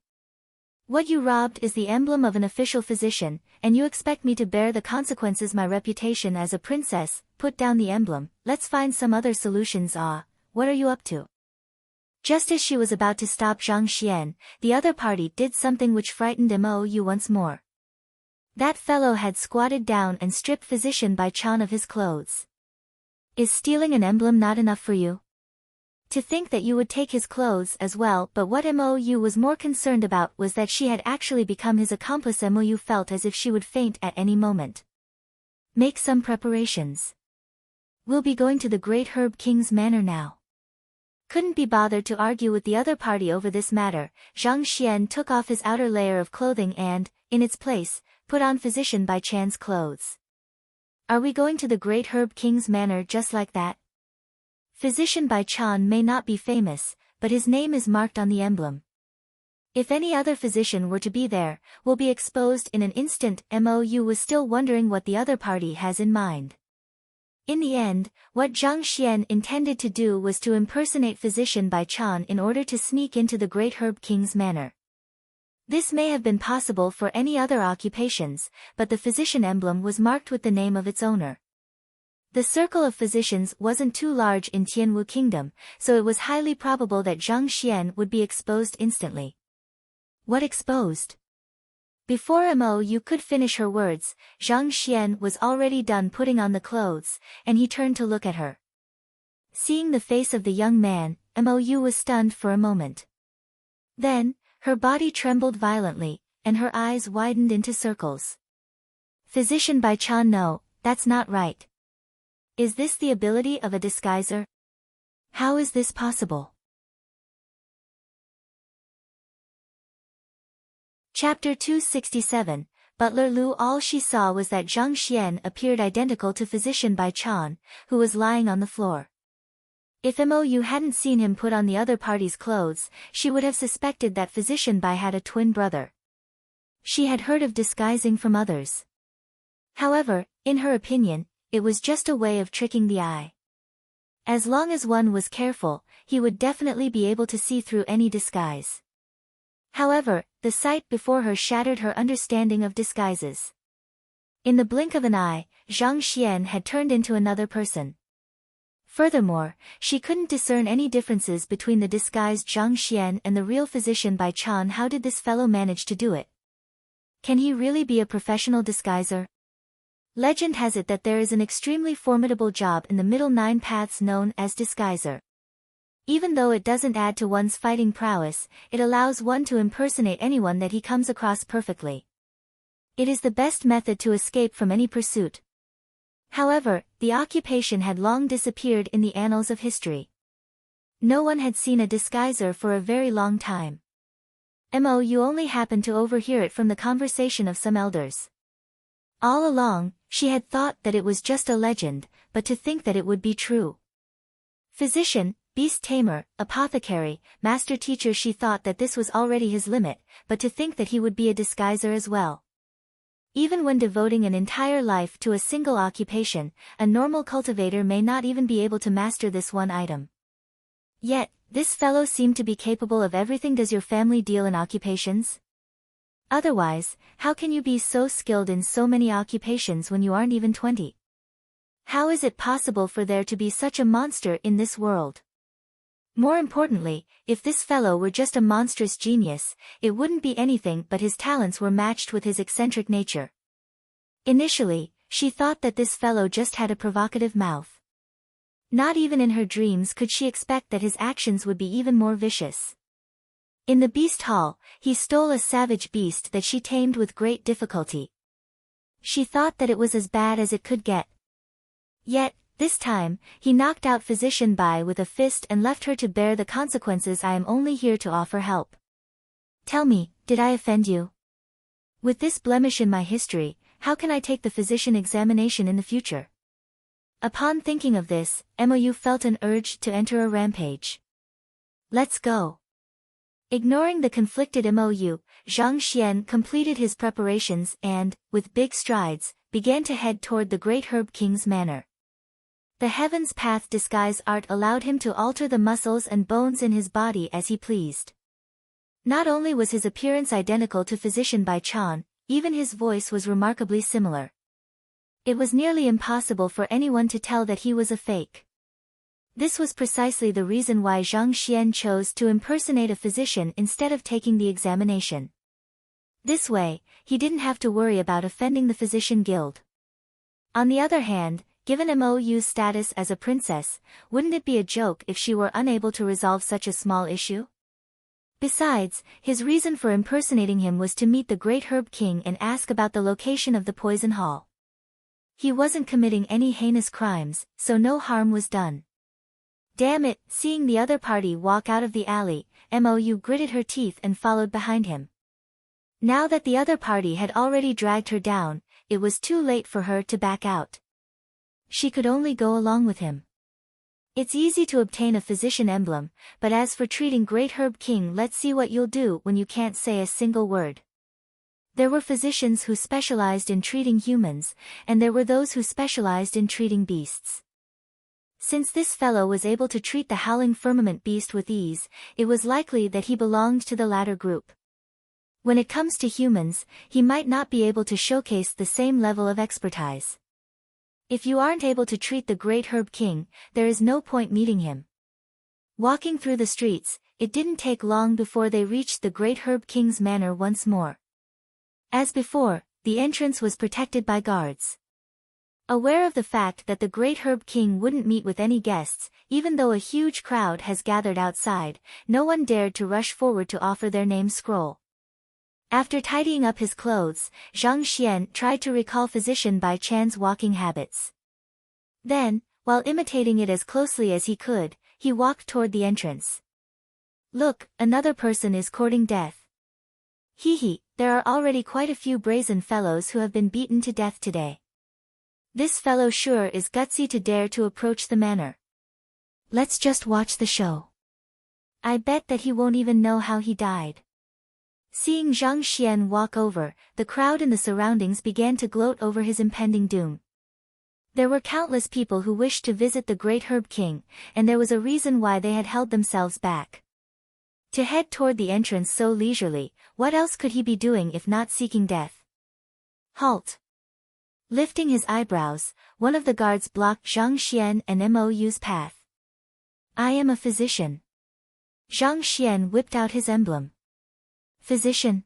What you robbed is the emblem of an official physician, and you expect me to bear the consequences. My reputation as a princess. Put down the emblem, let's find some other solutions. What are you up to? Just as she was about to stop Zhang Xian, the other party did something which frightened Mou once more. That fellow had squatted down and stripped Physician Bai Chan of his clothes. Is stealing an emblem not enough for you? To think that you would take his clothes as well, but what Mou was more concerned about was that she had actually become his accomplice. Mou felt as if she would faint at any moment. Make some preparations. We'll be going to the Great Herb King's manor now. Couldn't be bothered to argue with the other party over this matter, Zhang Xian took off his outer layer of clothing and, in its place, put on Physician Bai Chan's clothes. Are we going to the Great Herb King's manor just like that? Physician Bai Chan may not be famous, but his name is marked on the emblem. If any other physician were to be there, will be exposed in an instant. Mou was still wondering what the other party has in mind. In the end, what Zhang Xian intended to do was to impersonate Physician Bai Chan in order to sneak into the Great Herb King's manor. This may have been possible for any other occupations, but the physician emblem was marked with the name of its owner. The circle of physicians wasn't too large in Tianwu Kingdom, so it was highly probable that Zhang Xian would be exposed instantly. What exposed? Before Mou could finish her words, Zhang Xian was already done putting on the clothes, and he turned to look at her. Seeing the face of the young man, Mou was stunned for a moment. Then, her body trembled violently, and her eyes widened into circles. Physician Bai Chan, no, that's not right. Is this the ability of a disguiser? How is this possible? Chapter 267, Butler Lu. All she saw was that Zhang Xian appeared identical to Physician Bai Chan, who was lying on the floor. If Mou hadn't seen him put on the other party's clothes, she would have suspected that Physician Bai had a twin brother. She had heard of disguising from others. However, in her opinion, it was just a way of tricking the eye. As long as one was careful, he would definitely be able to see through any disguise. However, the sight before her shattered her understanding of disguises. In the blink of an eye, Zhang Xian had turned into another person. Furthermore, she couldn't discern any differences between the disguised Zhang Xian and the real Physician Bai Chan. How did this fellow manage to do it? Can he really be a professional disguiser? Legend has it that there is an extremely formidable job in the Middle Nine Paths known as disguiser. Even though it doesn't add to one's fighting prowess, it allows one to impersonate anyone that he comes across perfectly. It is the best method to escape from any pursuit. However, the occupation had long disappeared in the annals of history. No one had seen a disguiser for a very long time. Mou only happened to overhear it from the conversation of some elders. All along, she had thought that it was just a legend, but to think that it would be true. Physician, beast tamer, apothecary, master teacher, she thought that this was already his limit, but to think that he would be a disguiser as well. Even when devoting an entire life to a single occupation, a normal cultivator may not even be able to master this one item. Yet, this fellow seemed to be capable of everything. Does your family deal in occupations? Otherwise, how can you be so skilled in so many occupations when you aren't even 20? How is it possible for there to be such a monster in this world? More importantly, if this fellow were just a monstrous genius, it wouldn't be anything but his talents were matched with his eccentric nature. Initially, she thought that this fellow just had a provocative mouth. Not even in her dreams could she expect that his actions would be even more vicious. In the beast hall, he stole a savage beast that she tamed with great difficulty. She thought that it was as bad as it could get. Yet, this time, he knocked out Physician Bai with a fist and left her to bear the consequences. I am only here to offer help. Tell me, did I offend you? With this blemish in my history, how can I take the physician examination in the future? Upon thinking of this, Mou felt an urge to enter a rampage. Let's go. Ignoring the conflicted Mou, Zhang Xian completed his preparations and, with big strides, began to head toward the Great Herb King's manor. The Heaven's Path disguise art allowed him to alter the muscles and bones in his body as he pleased. Not only was his appearance identical to Physician Bai Chan, even his voice was remarkably similar. It was nearly impossible for anyone to tell that he was a fake. This was precisely the reason why Zhang Xian chose to impersonate a physician instead of taking the examination. This way, he didn't have to worry about offending the physician guild. On the other hand, given Mou's status as a princess, wouldn't it be a joke if she were unable to resolve such a small issue? Besides, his reason for impersonating him was to meet the Great Herb King and ask about the location of the poison hall. He wasn't committing any heinous crimes, so no harm was done. Damn it, seeing the other party walk out of the alley, Mou gritted her teeth and followed behind him. Now that the other party had already dragged her down, it was too late for her to back out. She could only go along with him. It's easy to obtain a physician emblem, but as for treating Great Herb King, let's see what you'll do when you can't say a single word. There were physicians who specialized in treating humans, and there were those who specialized in treating beasts. Since this fellow was able to treat the howling firmament beast with ease, it was likely that he belonged to the latter group. When it comes to humans, he might not be able to showcase the same level of expertise. If you aren't able to treat the Great Herb King, there is no point meeting him. Walking through the streets, it didn't take long before they reached the Great Herb King's manor once more. As before, the entrance was protected by guards. Aware of the fact that the Great Herb King wouldn't meet with any guests, even though a huge crowd has gathered outside, no one dared to rush forward to offer their name scroll. After tidying up his clothes, Zhang Xian tried to recall Physician Bai Chan's walking habits. Then, while imitating it as closely as he could, he walked toward the entrance. Look, another person is courting death. Hee, there are already quite a few brazen fellows who have been beaten to death today. This fellow sure is gutsy to dare to approach the manor. Let's just watch the show. I bet that he won't even know how he died. Seeing Zhang Xian walk over, the crowd in the surroundings began to gloat over his impending doom. There were countless people who wished to visit the Great Herb King, and there was a reason why they had held themselves back. To head toward the entrance so leisurely, what else could he be doing if not seeking death? Halt! Lifting his eyebrows, one of the guards blocked Zhang Xian and Mou's path. I am a physician. Zhang Xian whipped out his emblem. Physician.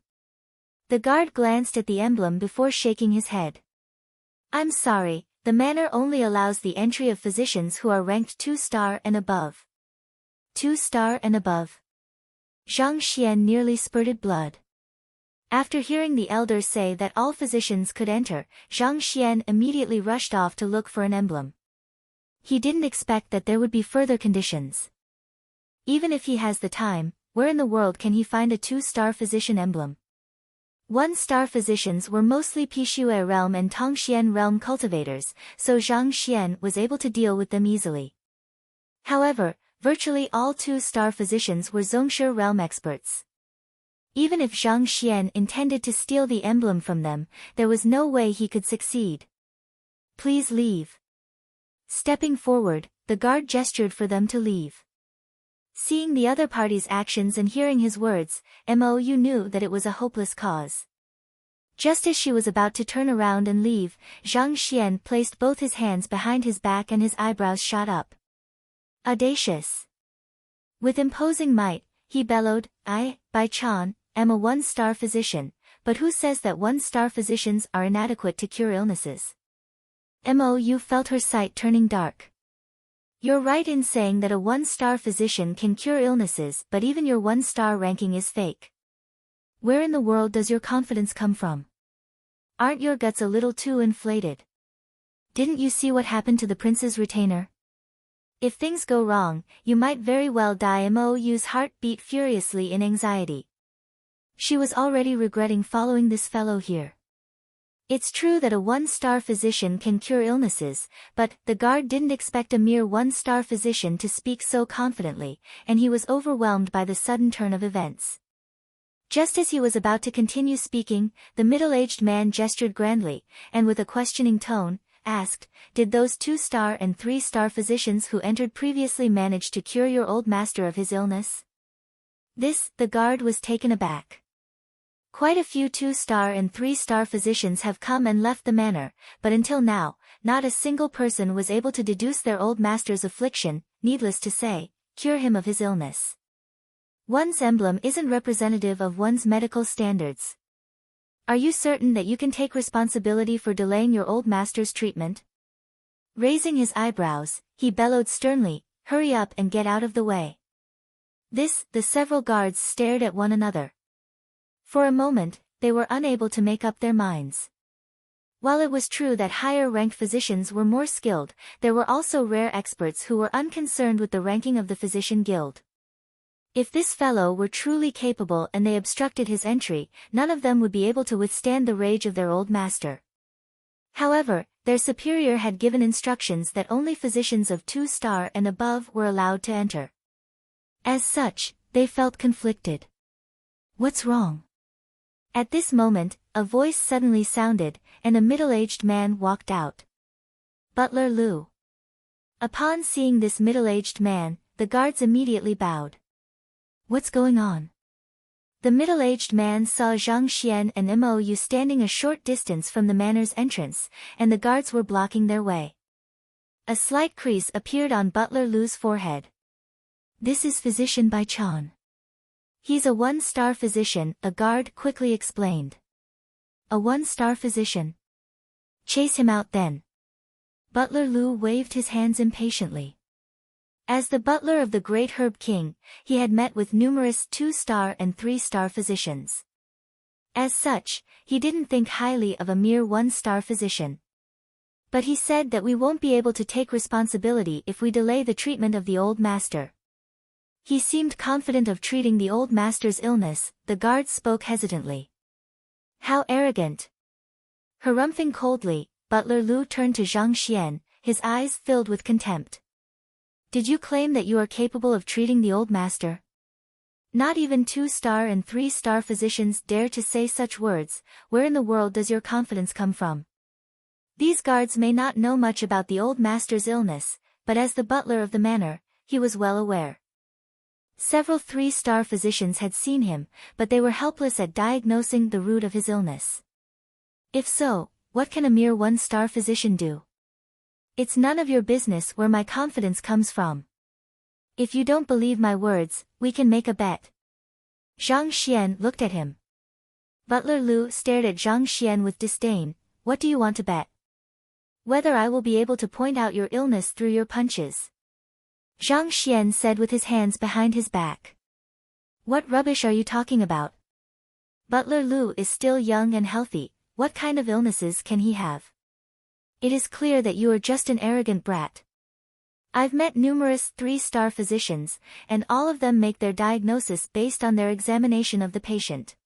The guard glanced at the emblem before shaking his head. I'm sorry, the manor only allows the entry of physicians who are ranked 2-star and above. 2-star and above. Zhang Xian nearly spurted blood. After hearing the elders say that all physicians could enter, Zhang Xian immediately rushed off to look for an emblem. He didn't expect that there would be further conditions. Even if he has the time, where in the world can he find a 2-star physician emblem? 1-star physicians were mostly Pixue realm and Tongxian realm cultivators, so Zhang Xian was able to deal with them easily. However, virtually all 2-star physicians were Zongshi realm experts. Even if Zhang Xian intended to steal the emblem from them, there was no way he could succeed. Please leave. Stepping forward, the guard gestured for them to leave. Seeing the other party's actions and hearing his words, Mou knew that it was a hopeless cause. Just as she was about to turn around and leave, Zhang Xian placed both his hands behind his back and his eyebrows shot up. Audacious. With imposing might, he bellowed, I, Bai Chan, am a 1-star physician, but who says that 1-star physicians are inadequate to cure illnesses? Mou felt her sight turning dark. You're right in saying that a 1-star physician can cure illnesses, but even your 1-star ranking is fake. Where in the world does your confidence come from? Aren't your guts a little too inflated? Didn't you see what happened to the prince's retainer? If things go wrong, you might very well die. Mo's heart beat furiously in anxiety. She was already regretting following this fellow here. It's true that a one-star physician can cure illnesses, but the guard didn't expect a mere one-star physician to speak so confidently, and he was overwhelmed by the sudden turn of events. Just as he was about to continue speaking, the middle-aged man gestured grandly, and with a questioning tone, asked, "Did those 2-star and 3-star physicians who entered previously manage to cure your old master of his illness?" The guard was taken aback. Quite a few 2-star and 3-star physicians have come and left the manor, but until now, not a single person was able to deduce their old master's affliction, needless to say, cure him of his illness. One's emblem isn't representative of one's medical standards. Are you certain that you can take responsibility for delaying your old master's treatment? Raising his eyebrows, he bellowed sternly, "Hurry up and get out of the way." The several guards stared at one another. For a moment, they were unable to make up their minds. While it was true that higher-ranked physicians were more skilled, there were also rare experts who were unconcerned with the ranking of the physician guild. If this fellow were truly capable and they obstructed his entry, none of them would be able to withstand the rage of their old master. However, their superior had given instructions that only physicians of 2-star and above were allowed to enter. As such, they felt conflicted. What's wrong? At this moment, a voice suddenly sounded, and a middle-aged man walked out. Butler Lu. Upon seeing this middle-aged man, the guards immediately bowed. What's going on? The middle-aged man saw Zhang and Mou standing a short distance from the manor's entrance, and the guards were blocking their way. A slight crease appeared on Butler Lu's forehead. "This is Physician Bai Chan. He's a 1-star physician," a guard quickly explained. "A 1-star physician? Chase him out then." Butler Lu waved his hands impatiently. As the butler of the great Herb King, he had met with numerous 2-star and 3-star physicians. As such, he didn't think highly of a mere 1-star physician. But he said that we won't be able to take responsibility if we delay the treatment of the old master. He seemed confident of treating the old master's illness. The guard spoke hesitantly. How arrogant! Harumphing coldly, Butler Lu turned to Zhang, his eyes filled with contempt. Did you claim that you are capable of treating the old master? Not even 2-star and 3-star physicians dare to say such words. Where in the world does your confidence come from? These guards may not know much about the old master's illness, but as the butler of the manor, he was well aware. Several 3-star physicians had seen him, but they were helpless at diagnosing the root of his illness. If so, what can a mere 1-star physician do? It's none of your business where my confidence comes from. If you don't believe my words, we can make a bet. Zhang looked at him. Butler Lu stared at Zhang with disdain. What do you want to bet? Whether I will be able to point out your illness through your punches. Zhang said with his hands behind his back. What rubbish are you talking about? Butler Lu is still young and healthy. What kind of illnesses can he have? It is clear that you are just an arrogant brat. I've met numerous 3-star physicians, and all of them make their diagnosis based on their examination of the patient.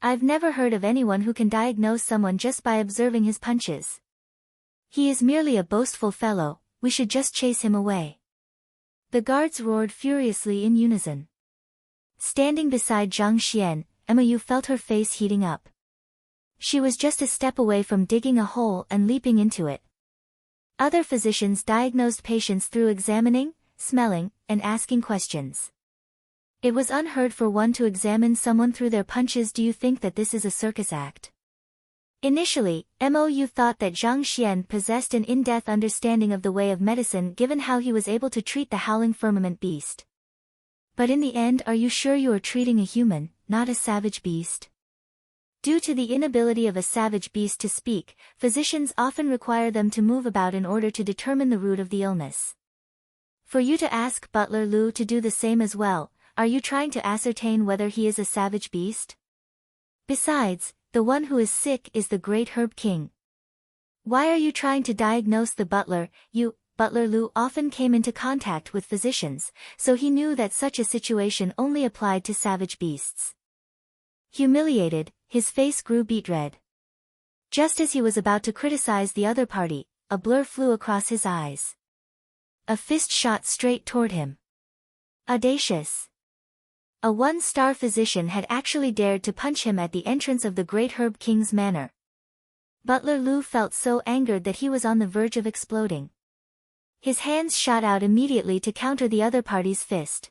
I've never heard of anyone who can diagnose someone just by observing his punches. He is merely a boastful fellow. We should just chase him away. The guards roared furiously in unison. Standing beside Zhang, Mou felt her face heating up. She was just a step away from digging a hole and leaping into it. Other physicians diagnosed patients through examining, smelling, and asking questions. It was unheard for one to examine someone through their punches. Do you think that this is a circus act? Initially, Mou thought that Zhang possessed an in-depth understanding of the way of medicine given how he was able to treat the howling firmament beast. But in the end, are you sure you are treating a human, not a savage beast? Due to the inability of a savage beast to speak, physicians often require them to move about in order to determine the root of the illness. For you to ask Butler Lu to do the same as well, are you trying to ascertain whether he is a savage beast? Besides, the one who is sick is the great Herb King. Why are you trying to diagnose the butler? Butler Lu often came into contact with physicians, so he knew that such a situation only applied to savage beasts. Humiliated, his face grew beet red. Just as he was about to criticize the other party, a blur flew across his eyes. A fist shot straight toward him. Audacious. A one-star physician had actually dared to punch him at the entrance of the Great Herb King's manor. Butler Lu felt so angered that he was on the verge of exploding. His hands shot out immediately to counter the other party's fist.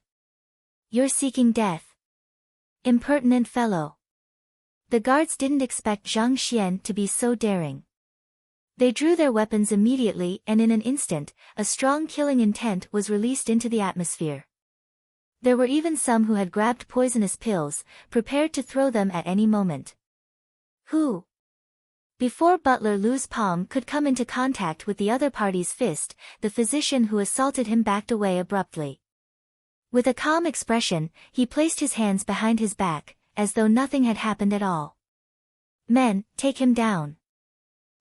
You're seeking death. Impertinent fellow. The guards didn't expect Zhang to be so daring. They drew their weapons immediately, and in an instant, a strong killing intent was released into the atmosphere. There were even some who had grabbed poisonous pills, prepared to throw them at any moment. Who? Before Butler Lu's palm could come into contact with the other party's fist, the physician who assaulted him backed away abruptly. With a calm expression, he placed his hands behind his back, as though nothing had happened at all. Men, take him down.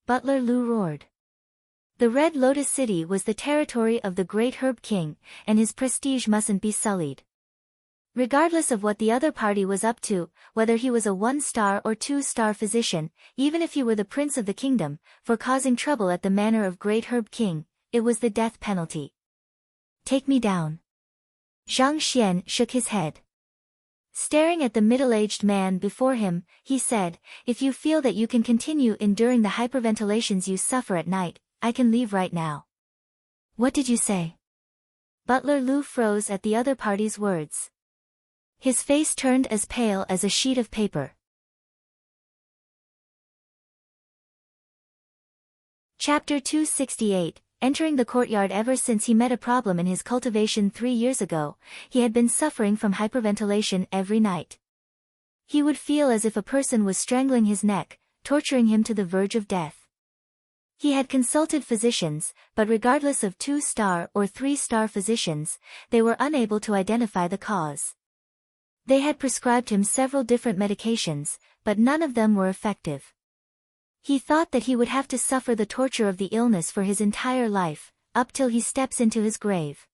Butler Lu roared. The Red Lotus City was the territory of the Great Herb King, and his prestige mustn't be sullied. Regardless of what the other party was up to, whether he was a one-star or two-star physician, even if he were the prince of the kingdom, for causing trouble at the manor of Great Herb King, it was the death penalty. Take me down. Zhang shook his head. Staring at the middle-aged man before him, he said, if you feel that you can continue enduring the hyperventilations you suffer at night, I can leave right now. What did you say? Butler Lu froze at the other party's words. His face turned as pale as a sheet of paper. Chapter 268. Entering the courtyard. Ever since he met a problem in his cultivation 3 years ago, he had been suffering from hyperventilation every night. He would feel as if a person was strangling his neck, torturing him to the verge of death. He had consulted physicians, but regardless of 2-star or 3-star physicians, they were unable to identify the cause. They had prescribed him several different medications, but none of them were effective. He thought that he would have to suffer the torture of the illness for his entire life, up till he steps into his grave.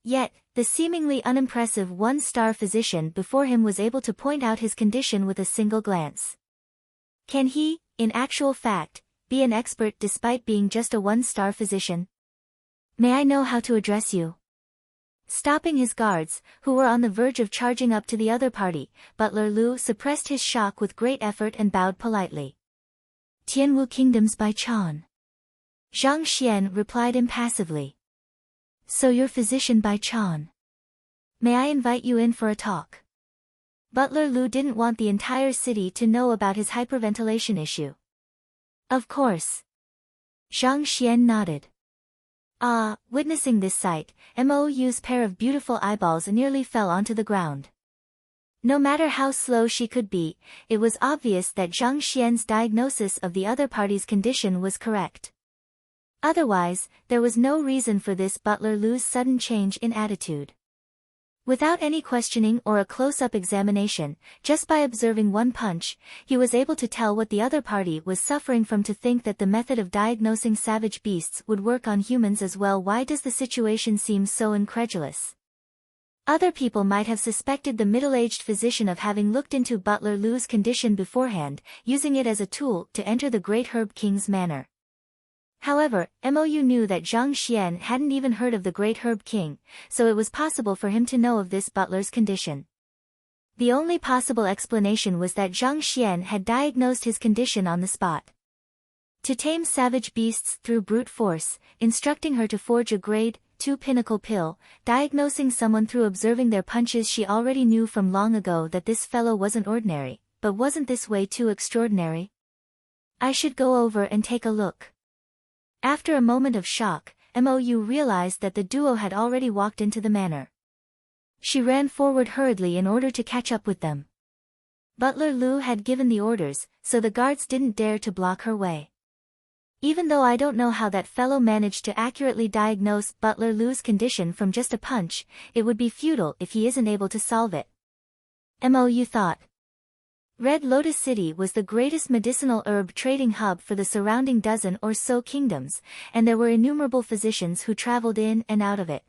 Yet, the seemingly unimpressive 1-star physician before him was able to point out his condition with a single glance. Can he, in actual fact, be an expert despite being just a 1-star physician? May I know how to address you? Stopping his guards, who were on the verge of charging up to the other party, Butler Lu suppressed his shock with great effort and bowed politely. Tianwu Kingdoms by Chan. Zhang replied impassively. So you're physician by Chan. May I invite you in for a talk? Butler Lu didn't want the entire city to know about his hyperventilation issue. Of course. Zhang nodded. Witnessing this sight, Mou's pair of beautiful eyeballs nearly fell onto the ground. No matter how slow she could be, it was obvious that Zhang Xian's diagnosis of the other party's condition was correct. Otherwise, there was no reason for this Butler Lu's sudden change in attitude. Without any questioning or a close-up examination, just by observing one punch, he was able to tell what the other party was suffering from. To think that the method of diagnosing savage beasts would work on humans as well. Why does the situation seem so incredulous? Other people might have suspected the middle-aged physician of having looked into Butler Lu's condition beforehand, using it as a tool to enter the Great Herb King's manor. However, Mou knew that Zhang hadn't even heard of the Great Herb King, so it was possible for him to know of this butler's condition. The only possible explanation was that Zhang had diagnosed his condition on the spot. To tame savage beasts through brute force, instructing her to forge a grade 2 pinnacle pill, diagnosing someone through observing their punches. She already knew from long ago that this fellow wasn't ordinary, but wasn't this way too extraordinary? I should go over and take a look. After a moment of shock, Mou realized that the duo had already walked into the manor. She ran forward hurriedly in order to catch up with them. Butler Lu had given the orders, so the guards didn't dare to block her way. Even though I don't know how that fellow managed to accurately diagnose Butler Lu's condition from just a punch, it would be futile if he isn't able to solve it. Mou thought. Red Lotus City was the greatest medicinal herb trading hub for the surrounding dozen or so kingdoms, and there were innumerable physicians who traveled in and out of it.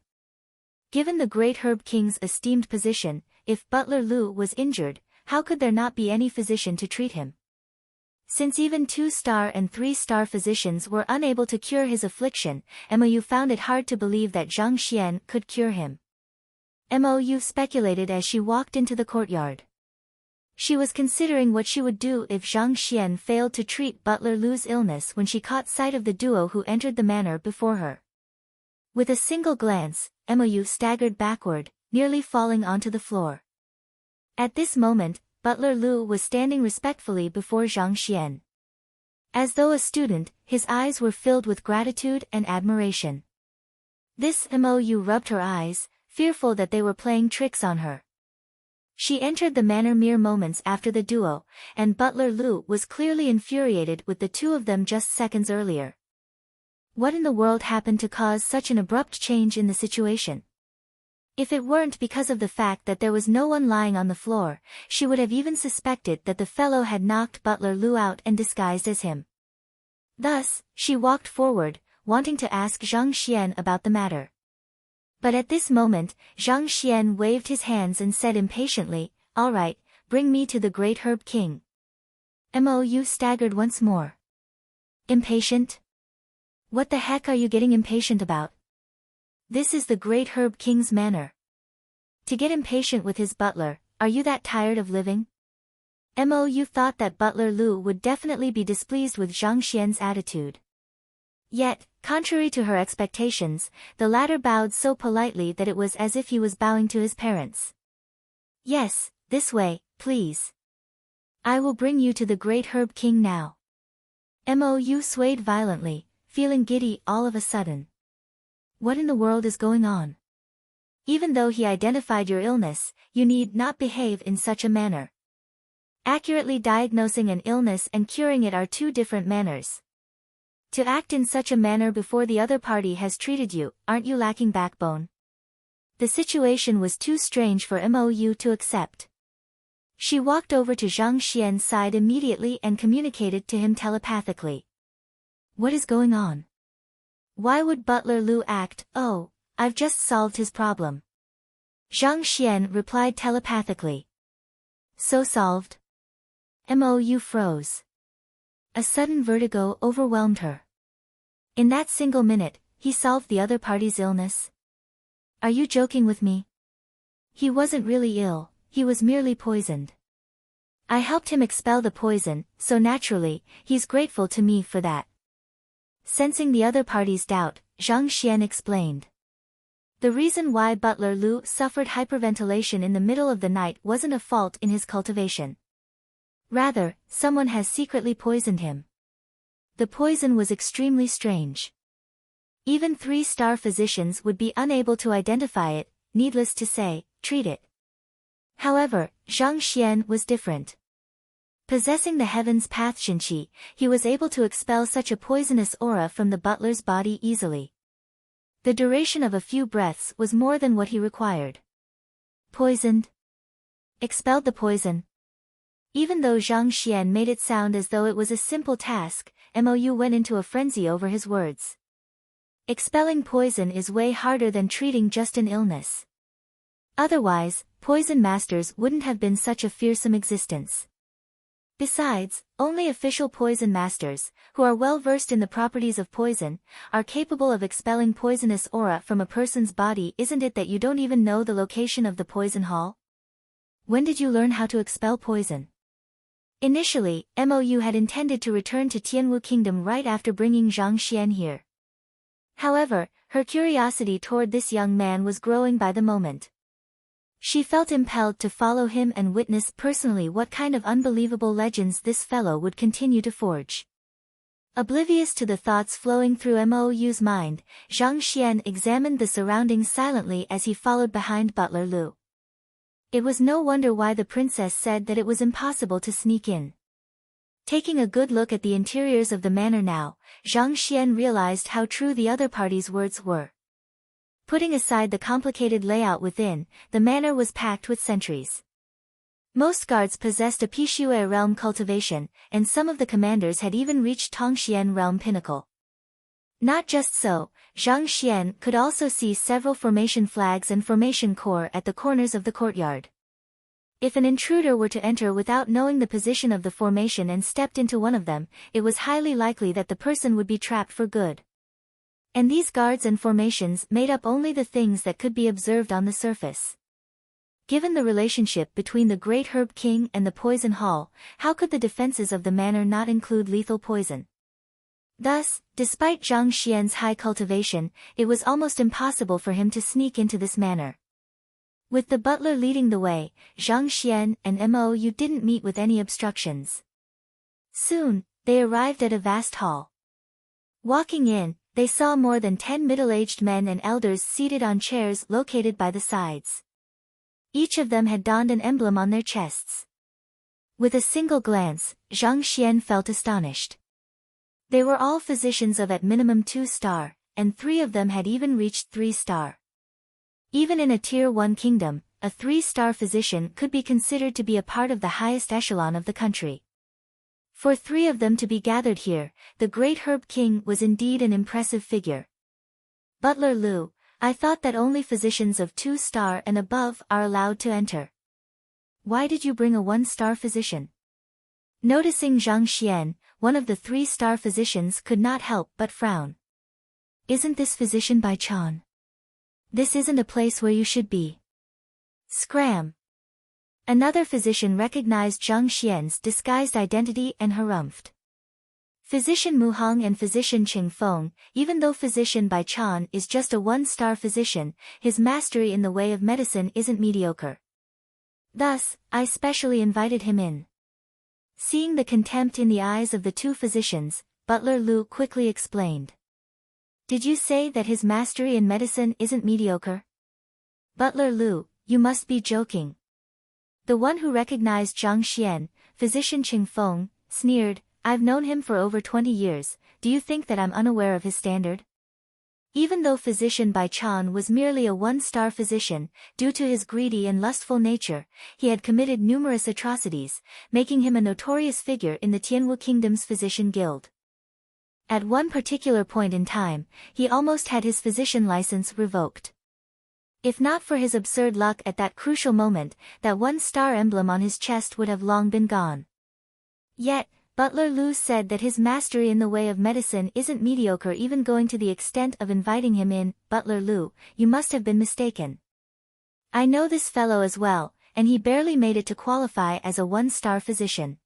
Given the great herb king's esteemed position, if Butler Lu was injured, how could there not be any physician to treat him? Since even 2-star and 3-star physicians were unable to cure his affliction, Mou found it hard to believe that Zhang could cure him. Mou speculated as she walked into the courtyard. She was considering what she would do if Zhang failed to treat Butler Lu's illness when she caught sight of the duo who entered the manor before her. With a single glance, Mou staggered backward, nearly falling onto the floor. At this moment, Butler Lu was standing respectfully before Zhang. As though a student, his eyes were filled with gratitude and admiration. This Mou rubbed her eyes, fearful that they were playing tricks on her. She entered the manor mere moments after the duo, and Butler Lu was clearly infuriated with the two of them just seconds earlier. What in the world happened to cause such an abrupt change in the situation? If it weren't because of the fact that there was no one lying on the floor, she would have even suspected that the fellow had knocked Butler Lu out and disguised as him. Thus, she walked forward, wanting to ask Zhang about the matter. But at this moment, Zhang waved his hands and said impatiently, "All right, bring me to the great herb king." Mou staggered once more. Impatient? What the heck are you getting impatient about? This is the great herb king's manor. To get impatient with his butler, are you that tired of living? Mou thought that Butler Lu would definitely be displeased with Zhang attitude. Yet, contrary to her expectations, the latter bowed so politely that it was as if he was bowing to his parents. "Yes, this way, please. I will bring you to the great herb king now." Mou swayed violently, feeling giddy all of a sudden. What in the world is going on? Even though he identified your illness, you need not behave in such a manner. Accurately diagnosing an illness and curing it are two different manners. To act in such a manner before the other party has treated you, aren't you lacking backbone? The situation was too strange for Mou to accept. She walked over to Zhang side immediately and communicated to him telepathically. What is going on? Why would Butler Lu act, "Oh, I've just solved his problem"? Zhang replied telepathically. So solved? Mou froze. A sudden vertigo overwhelmed her. In that single minute, he solved the other party's illness? Are you joking with me? He wasn't really ill, he was merely poisoned. I helped him expel the poison, so naturally, he's grateful to me for that. Sensing the other party's doubt, Zhang explained. The reason why Butler Lu suffered hyperventilation in the middle of the night wasn't a fault in his cultivation. Rather, someone has secretly poisoned him. The poison was extremely strange. Even 3-star physicians would be unable to identify it, needless to say, treat it. However, Zhang was different. Possessing the heaven's path Xinqi, he was able to expel such a poisonous aura from the butler's body easily. The duration of a few breaths was more than what he required. Poisoned? Expelled the poison? Even though Zhang made it sound as though it was a simple task, Mou went into a frenzy over his words. Expelling poison is way harder than treating just an illness. Otherwise, poison masters wouldn't have been such a fearsome existence. Besides, only official poison masters, who are well versed in the properties of poison, are capable of expelling poisonous aura from a person's body. Isn't it that you don't even know the location of the poison hall? When did you learn how to expel poison? Initially, Mou had intended to return to Tianwu Kingdom right after bringing Zhang here. However, her curiosity toward this young man was growing by the moment. She felt impelled to follow him and witness personally what kind of unbelievable legends this fellow would continue to forge. Oblivious to the thoughts flowing through Mou's mind, Zhang examined the surroundings silently as he followed behind Butler Lu. It was no wonder why the princess said that it was impossible to sneak in. Taking a good look at the interiors of the manor now, Zhang realized how true the other party's words were. Putting aside the complicated layout within, the manor was packed with sentries. Most guards possessed a Pishue realm cultivation, and some of the commanders had even reached Tongxian realm pinnacle. Not just so, Zhang could also see several formation flags and formation core at the corners of the courtyard. If an intruder were to enter without knowing the position of the formation and stepped into one of them, it was highly likely that the person would be trapped for good. And these guards and formations made up only the things that could be observed on the surface. Given the relationship between the Great Herb King and the Poison Hall, how could the defenses of the manor not include lethal poison? Thus, despite Zhang Xian's high cultivation, it was almost impossible for him to sneak into this manor. With the butler leading the way, Zhang Xian and Mou didn't meet with any obstructions. Soon, they arrived at a vast hall. Walking in, they saw more than 10 middle-aged men and elders seated on chairs located by the sides. Each of them had donned an emblem on their chests. With a single glance, Zhang Xian felt astonished. They were all physicians of at minimum 2-star, and 3 of them had even reached 3-star. Even in a Tier 1 kingdom, a 3-star physician could be considered to be a part of the highest echelon of the country. For 3 of them to be gathered here, the Great Herb King was indeed an impressive figure. Butler Lu, I thought that only physicians of 2-star and above are allowed to enter. Why did you bring a 1-star physician? Noticing Zhang Xian, one of the 3-star physicians could not help but frown. Isn't this physician by Chan? This isn't a place where you should be. Scram. Another physician recognized Zhang Xian's disguised identity and harumphed. Physician Mu Hong and Physician Qing Feng, even though Physician Bai Chan is just a 1-star physician, his mastery in the way of medicine isn't mediocre. Thus, I specially invited him in. Seeing the contempt in the eyes of the 2 physicians, Butler Lu quickly explained. Did you say that his mastery in medicine isn't mediocre? Butler Lu, you must be joking. The one who recognized Zhang Xian, Physician Qing Feng, sneered, I've known him for over 20 years, do you think that I'm unaware of his standard? Even though Physician Bai Chan was merely a 1-star physician, due to his greedy and lustful nature, he had committed numerous atrocities, making him a notorious figure in the Tianwu Kingdom's physician guild. At one particular point in time, he almost had his physician license revoked. If not for his absurd luck at that crucial moment, that 1-star emblem on his chest would have long been gone. Yet, Butler Lu said that his mastery in the way of medicine isn't mediocre, even going to the extent of inviting him in. Butler Lu, you must have been mistaken. I know this fellow as well, and he barely made it to qualify as a 1-star physician.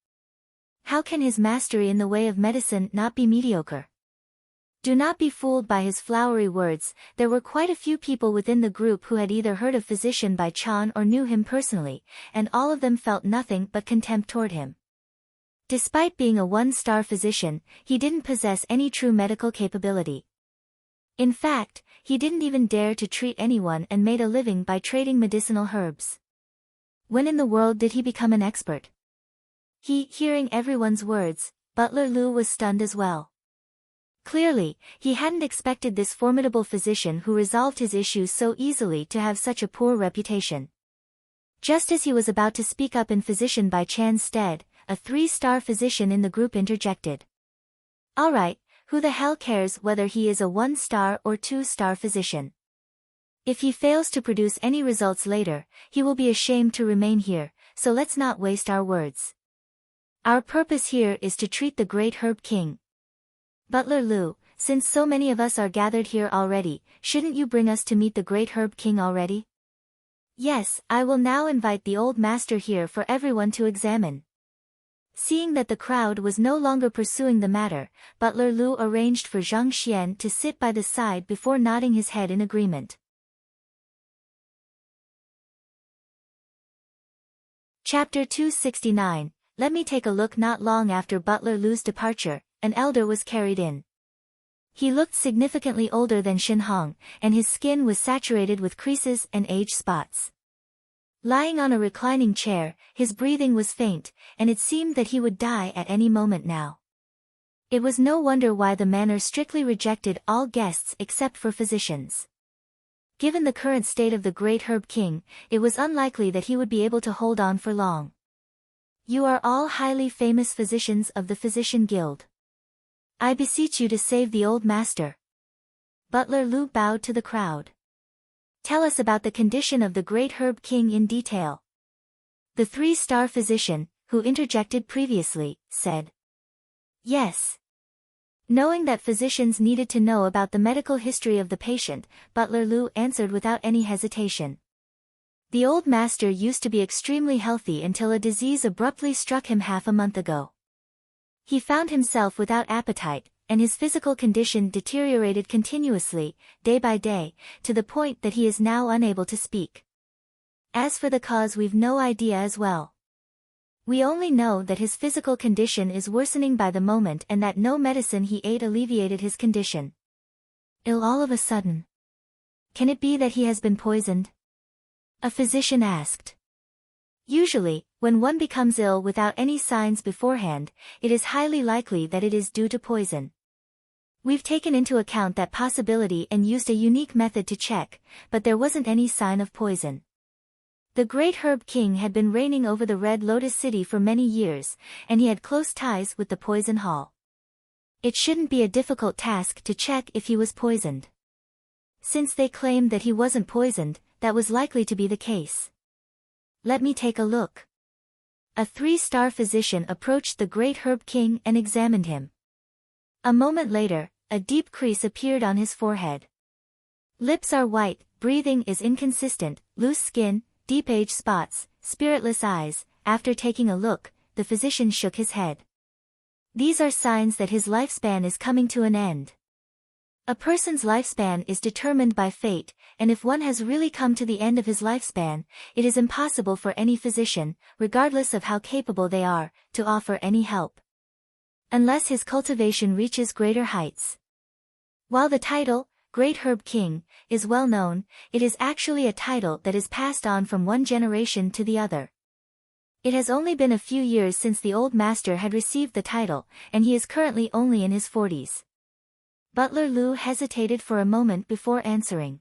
How can his mastery in the way of medicine not be mediocre? Do not be fooled by his flowery words. There were quite a few people within the group who had either heard of Physician Bai Chan or knew him personally, and all of them felt nothing but contempt toward him. Despite being a 1-star physician, he didn't possess any true medical capability. In fact, he didn't even dare to treat anyone and made a living by trading medicinal herbs. When in the world did he become an expert? Hearing everyone's words, Butler Lu was stunned as well. Clearly, he hadn't expected this formidable physician who resolved his issues so easily to have such a poor reputation. Just as he was about to speak up in Physician Bai Chan's stead, a 3-star physician in the group interjected. Alright, who the hell cares whether he is a 1-star or 2-star physician? If he fails to produce any results later, he will be ashamed to remain here, so let's not waste our words. Our purpose here is to treat the Great Herb King. Butler Lu, since so many of us are gathered here already, shouldn't you bring us to meet the Great Herb King already? Yes, I will now invite the old master here for everyone to examine. Seeing that the crowd was no longer pursuing the matter, Butler Lu arranged for Zhang Xian to sit by the side before nodding his head in agreement. Chapter 269. Let me take a look. Not long after Butler Lu's departure, an elder was carried in. He looked significantly older than Shin Hong, and his skin was saturated with creases and age spots. Lying on a reclining chair, his breathing was faint, and it seemed that he would die at any moment now. It was no wonder why the manor strictly rejected all guests except for physicians. Given the current state of the Great Herb King, it was unlikely that he would be able to hold on for long. You are all highly famous physicians of the Physician Guild. I beseech you to save the old master. Butler Lu bowed to the crowd. Tell us about the condition of the great Herb King in detail. The 3-star physician, who interjected previously, said. Yes. Knowing that physicians needed to know about the medical history of the patient, Butler Lu answered without any hesitation. The old master used to be extremely healthy until a disease abruptly struck him half a month ago. He found himself without appetite, and his physical condition deteriorated continuously, day by day, to the point that he is now unable to speak. As for the cause, we've no idea as well. We only know that his physical condition is worsening by the moment and that no medicine he ate alleviated his condition. Ill all of a sudden. Can it be that he has been poisoned? A physician asked. Usually, when one becomes ill without any signs beforehand, it is highly likely that it is due to poison. We've taken into account that possibility and used a unique method to check, but there wasn't any sign of poison. The great Herb King had been reigning over the Red Lotus City for many years, and he had close ties with the Poison Hall. It shouldn't be a difficult task to check if he was poisoned. Since they claimed that he wasn't poisoned, that was likely to be the case. Let me take a look. A 3-star physician approached the great Herb King and examined him. A moment later, a deep crease appeared on his forehead. Lips are white, breathing is inconsistent, loose skin, deep age spots, spiritless eyes. After taking a look, the physician shook his head. These are signs that his lifespan is coming to an end. A person's lifespan is determined by fate, and if one has really come to the end of his lifespan, it is impossible for any physician, regardless of how capable they are, to offer any help. Unless his cultivation reaches greater heights. While the title, Great Herb King, is well known, it is actually a title that is passed on from one generation to the other. It has only been a few years since the old master had received the title, and he is currently only in his 40s. Butler Lu hesitated for a moment before answering.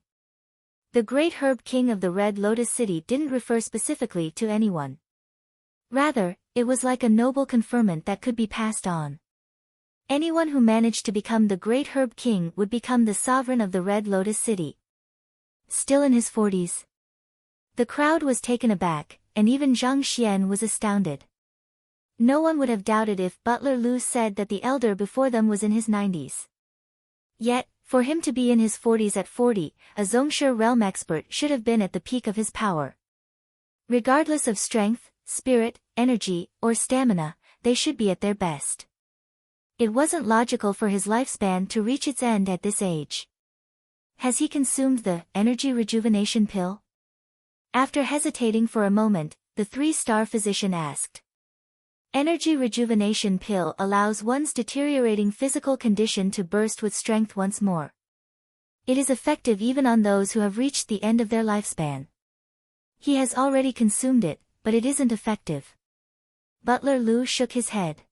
The Great Herb King of the Red Lotus City didn't refer specifically to anyone. Rather, it was like a noble conferment that could be passed on. Anyone who managed to become the Great Herb King would become the sovereign of the Red Lotus City. Still in his 40s. The crowd was taken aback, and even Zhang was astounded. No one would have doubted if Butler Lu said that the elder before them was in his 90s. Yet, for him to be in his 40s at 40, a Zongshi realm expert should have been at the peak of his power. Regardless of strength, spirit, energy, or stamina, they should be at their best. It wasn't logical for his lifespan to reach its end at this age. Has he consumed the energy rejuvenation pill? After hesitating for a moment, the 3-star physician asked. Energy rejuvenation pill allows one's deteriorating physical condition to burst with strength once more. It is effective even on those who have reached the end of their lifespan. He has already consumed it, but it isn't effective. Butler Lu shook his head.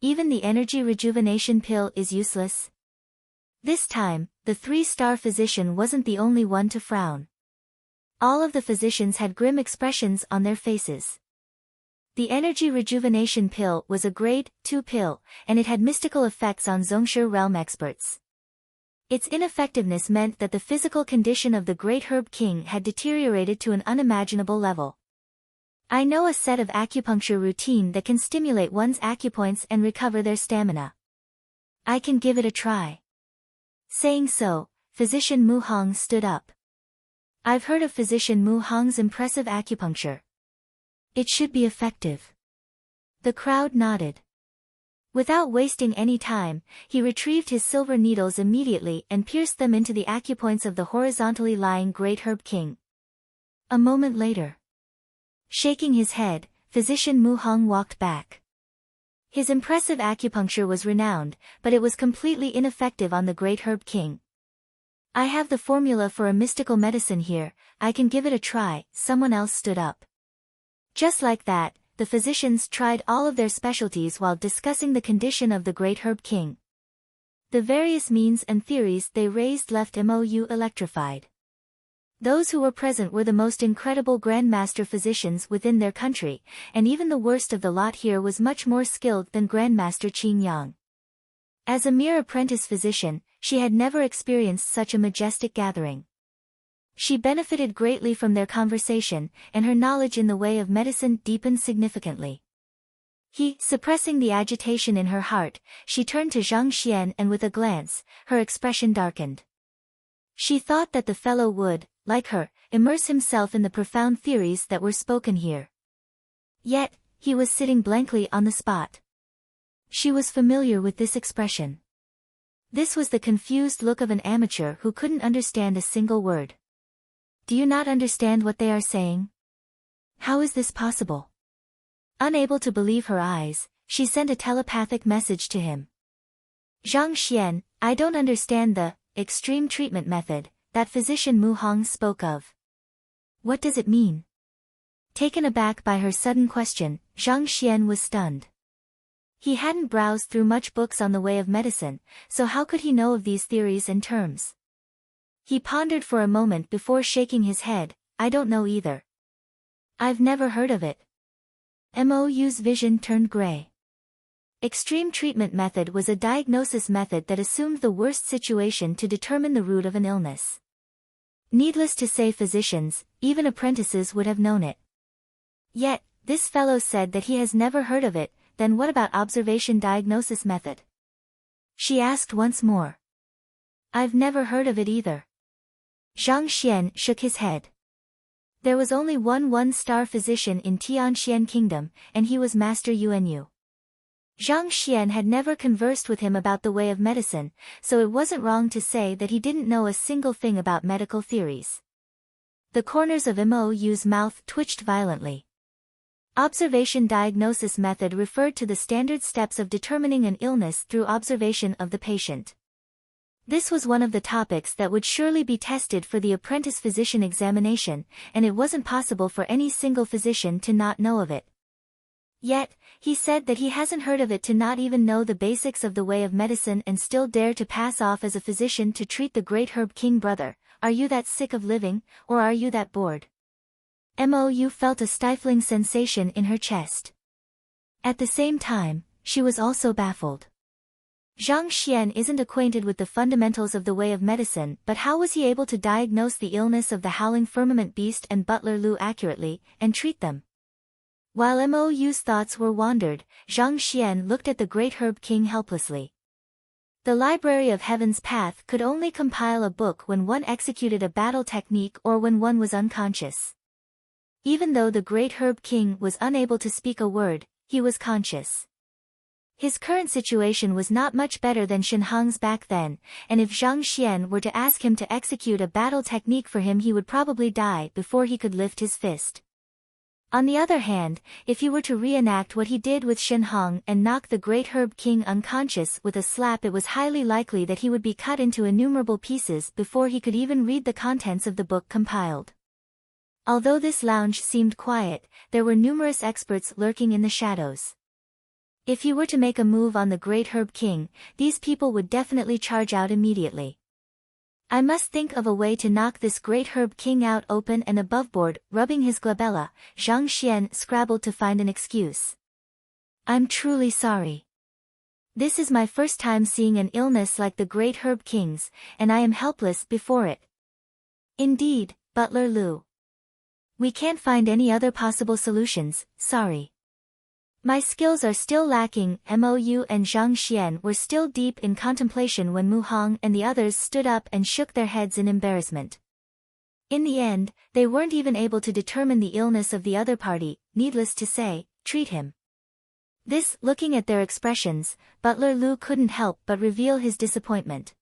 Even the energy rejuvenation pill is useless. This time, the 3-star physician wasn't the only one to frown. All of the physicians had grim expressions on their faces. The energy rejuvenation pill was a grade 2 pill, and it had mystical effects on Zongshi realm experts. Its ineffectiveness meant that the physical condition of the Great Herb King had deteriorated to an unimaginable level. I know a set of acupuncture routine that can stimulate one's acupoints and recover their stamina. I can give it a try. Saying so, Physician Mu Hong stood up. I've heard of Physician Mu Hong's impressive acupuncture. It should be effective. The crowd nodded. Without wasting any time, he retrieved his silver needles immediately and pierced them into the acupoints of the horizontally lying Great Herb King. A moment later. Shaking his head, Physician Mu Hong walked back. His impressive acupuncture was renowned, but it was completely ineffective on the Great Herb King. I have the formula for a mystical medicine here, I can give it a try. Someone else stood up. Just like that, the physicians tried all of their specialties while discussing the condition of the Great Herb King. The various means and theories they raised left Mou electrified. Those who were present were the most incredible grandmaster physicians within their country, and even the worst of the lot here was much more skilled than Grandmaster Qing Yang. As a mere apprentice physician, she had never experienced such a majestic gathering. She benefited greatly from their conversation, and her knowledge in the way of medicine deepened significantly. Suppressing the agitation in her heart, she turned to Zhang Xian and with a glance, her expression darkened. She thought that the fellow would, like her, immerse himself in the profound theories that were spoken here. Yet, he was sitting blankly on the spot. She was familiar with this expression. This was the confused look of an amateur who couldn't understand a single word. Do you not understand what they are saying? How is this possible? Unable to believe her eyes, she sent a telepathic message to him. Zhang Xian, I don't understand the extreme treatment method that physician Mu Hong spoke of. What does it mean? Taken aback by her sudden question, Zhang Xian was stunned. He hadn't browsed through much books on the way of medicine, so how could he know of these theories and terms? He pondered for a moment before shaking his head. I don't know either. I've never heard of it. Mou's vision turned gray. Extreme treatment method was a diagnosis method that assumed the worst situation to determine the root of an illness. Needless to say, physicians, even apprentices, would have known it. Yet, this fellow said that he has never heard of it. Then what about observation diagnosis method? She asked once more. I've never heard of it either. Zhang Xian shook his head. There was only one one-star physician in Tianxian Kingdom, and he was Master Yuanyu. Zhang Xian had never conversed with him about the way of medicine, so it wasn't wrong to say that he didn't know a single thing about medical theories. The corners of Mou's mouth twitched violently. Observation diagnosis method referred to the standard steps of determining an illness through observation of the patient. This was one of the topics that would surely be tested for the apprentice physician examination, and it wasn't possible for any single physician to not know of it. Yet, he said that he hasn't heard of it, to not even know the basics of the way of medicine, and still dare to pass off as a physician to treat the great Herb King brother. Are you that sick of living, or are you that bored? Mou felt a stifling sensation in her chest. At the same time, she was also baffled. Zhang Xian isn't acquainted with the fundamentals of the way of medicine, but how was he able to diagnose the illness of the Howling Firmament Beast and Butler Lu accurately, and treat them? While Mou's thoughts were wandered, Zhang Xian looked at the great Herb King helplessly. The Library of Heaven's Path could only compile a book when one executed a battle technique or when one was unconscious. Even though the great Herb King was unable to speak a word, he was conscious. His current situation was not much better than Shen Hong's back then, and if Zhang Xian were to ask him to execute a battle technique for him, he would probably die before he could lift his fist. On the other hand, if he were to reenact what he did with Shen Hong and knock the great Herb King unconscious with a slap, it was highly likely that he would be cut into innumerable pieces before he could even read the contents of the book compiled. Although this lounge seemed quiet, there were numerous experts lurking in the shadows. If he were to make a move on the great Herb King, these people would definitely charge out immediately. I must think of a way to knock this great Herb King out open and aboveboard. Rubbing his glabella, Zhang Xian scrabbled to find an excuse. I'm truly sorry. This is my first time seeing an illness like the great Herb King's, and I am helpless before it. Indeed, Butler Lu. We can't find any other possible solutions, sorry. My skills are still lacking. Mou and Zhang Xian were still deep in contemplation when Mu Hong and the others stood up and shook their heads in embarrassment. In the end, they weren't even able to determine the illness of the other party, needless to say, treat him. Looking at their expressions, Butler Lu couldn't help but reveal his disappointment.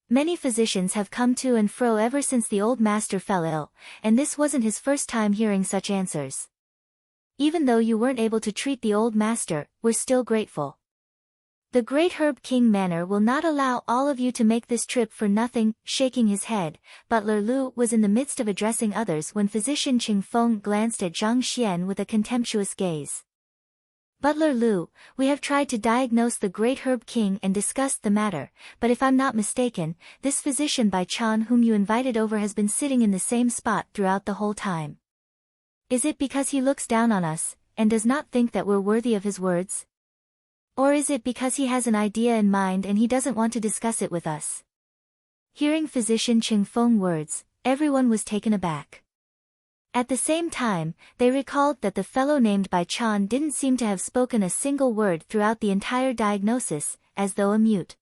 Many physicians have come to and fro ever since the old master fell ill, and this wasn't his first time hearing such answers. Even though you weren't able to treat the old master, we're still grateful. The great Herb King Manor will not allow all of you to make this trip for nothing. Shaking his head, Butler Lu was in the midst of addressing others when physician Qing Feng glanced at Zhang Xian with a contemptuous gaze. Butler Lu, we have tried to diagnose the great herb king and discussed the matter, but if I'm not mistaken, this physician by Chan whom you invited over has been sitting in the same spot throughout the whole time. Is it because he looks down on us, and does not think that we're worthy of his words? Or is it because he has an idea in mind and he doesn't want to discuss it with us? Hearing physician Ching Feng's words, everyone was taken aback. At the same time, they recalled that the fellow named by Chan didn't seem to have spoken a single word throughout the entire diagnosis, as though a mute.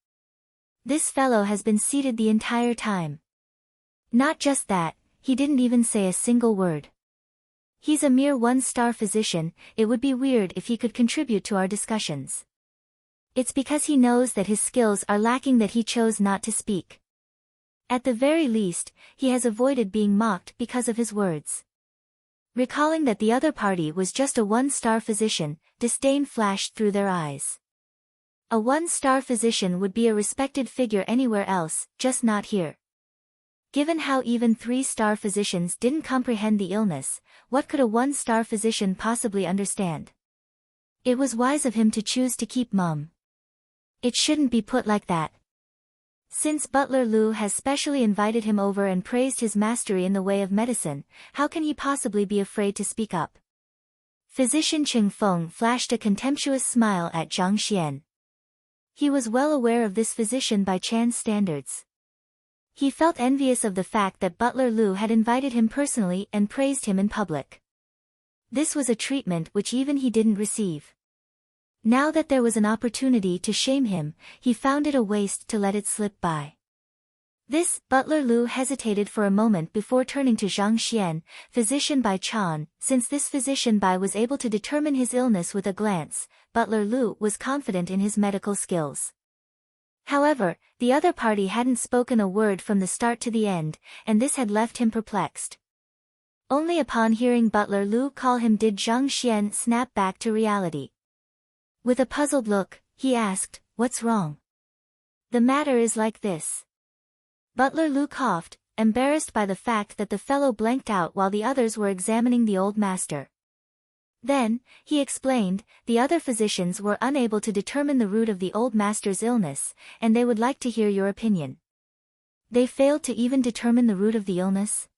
This fellow has been seated the entire time. Not just that, he didn't even say a single word. He's a mere one-star physician, it would be weird if he could contribute to our discussions. It's because he knows that his skills are lacking that he chose not to speak. At the very least, he has avoided being mocked because of his words. Recalling that the other party was just a one-star physician, disdain flashed through their eyes. A one-star physician would be a respected figure anywhere else, just not here. Given how even three-star physicians didn't comprehend the illness, what could a one-star physician possibly understand? It was wise of him to choose to keep mum. It shouldn't be put like that. Since Butler Lu has specially invited him over and praised his mastery in the way of medicine, how can he possibly be afraid to speak up? Physician Ching Feng flashed a contemptuous smile at Zhang Xian. He was well aware of this physician by Chan's standards. He felt envious of the fact that Butler Lu had invited him personally and praised him in public. This was a treatment which even he didn't receive. Now that there was an opportunity to shame him, he found it a waste to let it slip by. Butler Lu hesitated for a moment before turning to Zhang Xian, physician by Chan. Since this physician by was able to determine his illness with a glance, Butler Lu was confident in his medical skills. However, the other party hadn't spoken a word from the start to the end, and this had left him perplexed. Only upon hearing Butler Lu call him did Zhang Xian snap back to reality. With a puzzled look, he asked, "What's wrong?" "The matter is like this." Butler Lu coughed, embarrassed by the fact that the fellow blanked out while the others were examining the old master. Then, he explained, the other physicians were unable to determine the root of the old master's illness, and they would like to hear your opinion. They failed to even determine the root of the illness?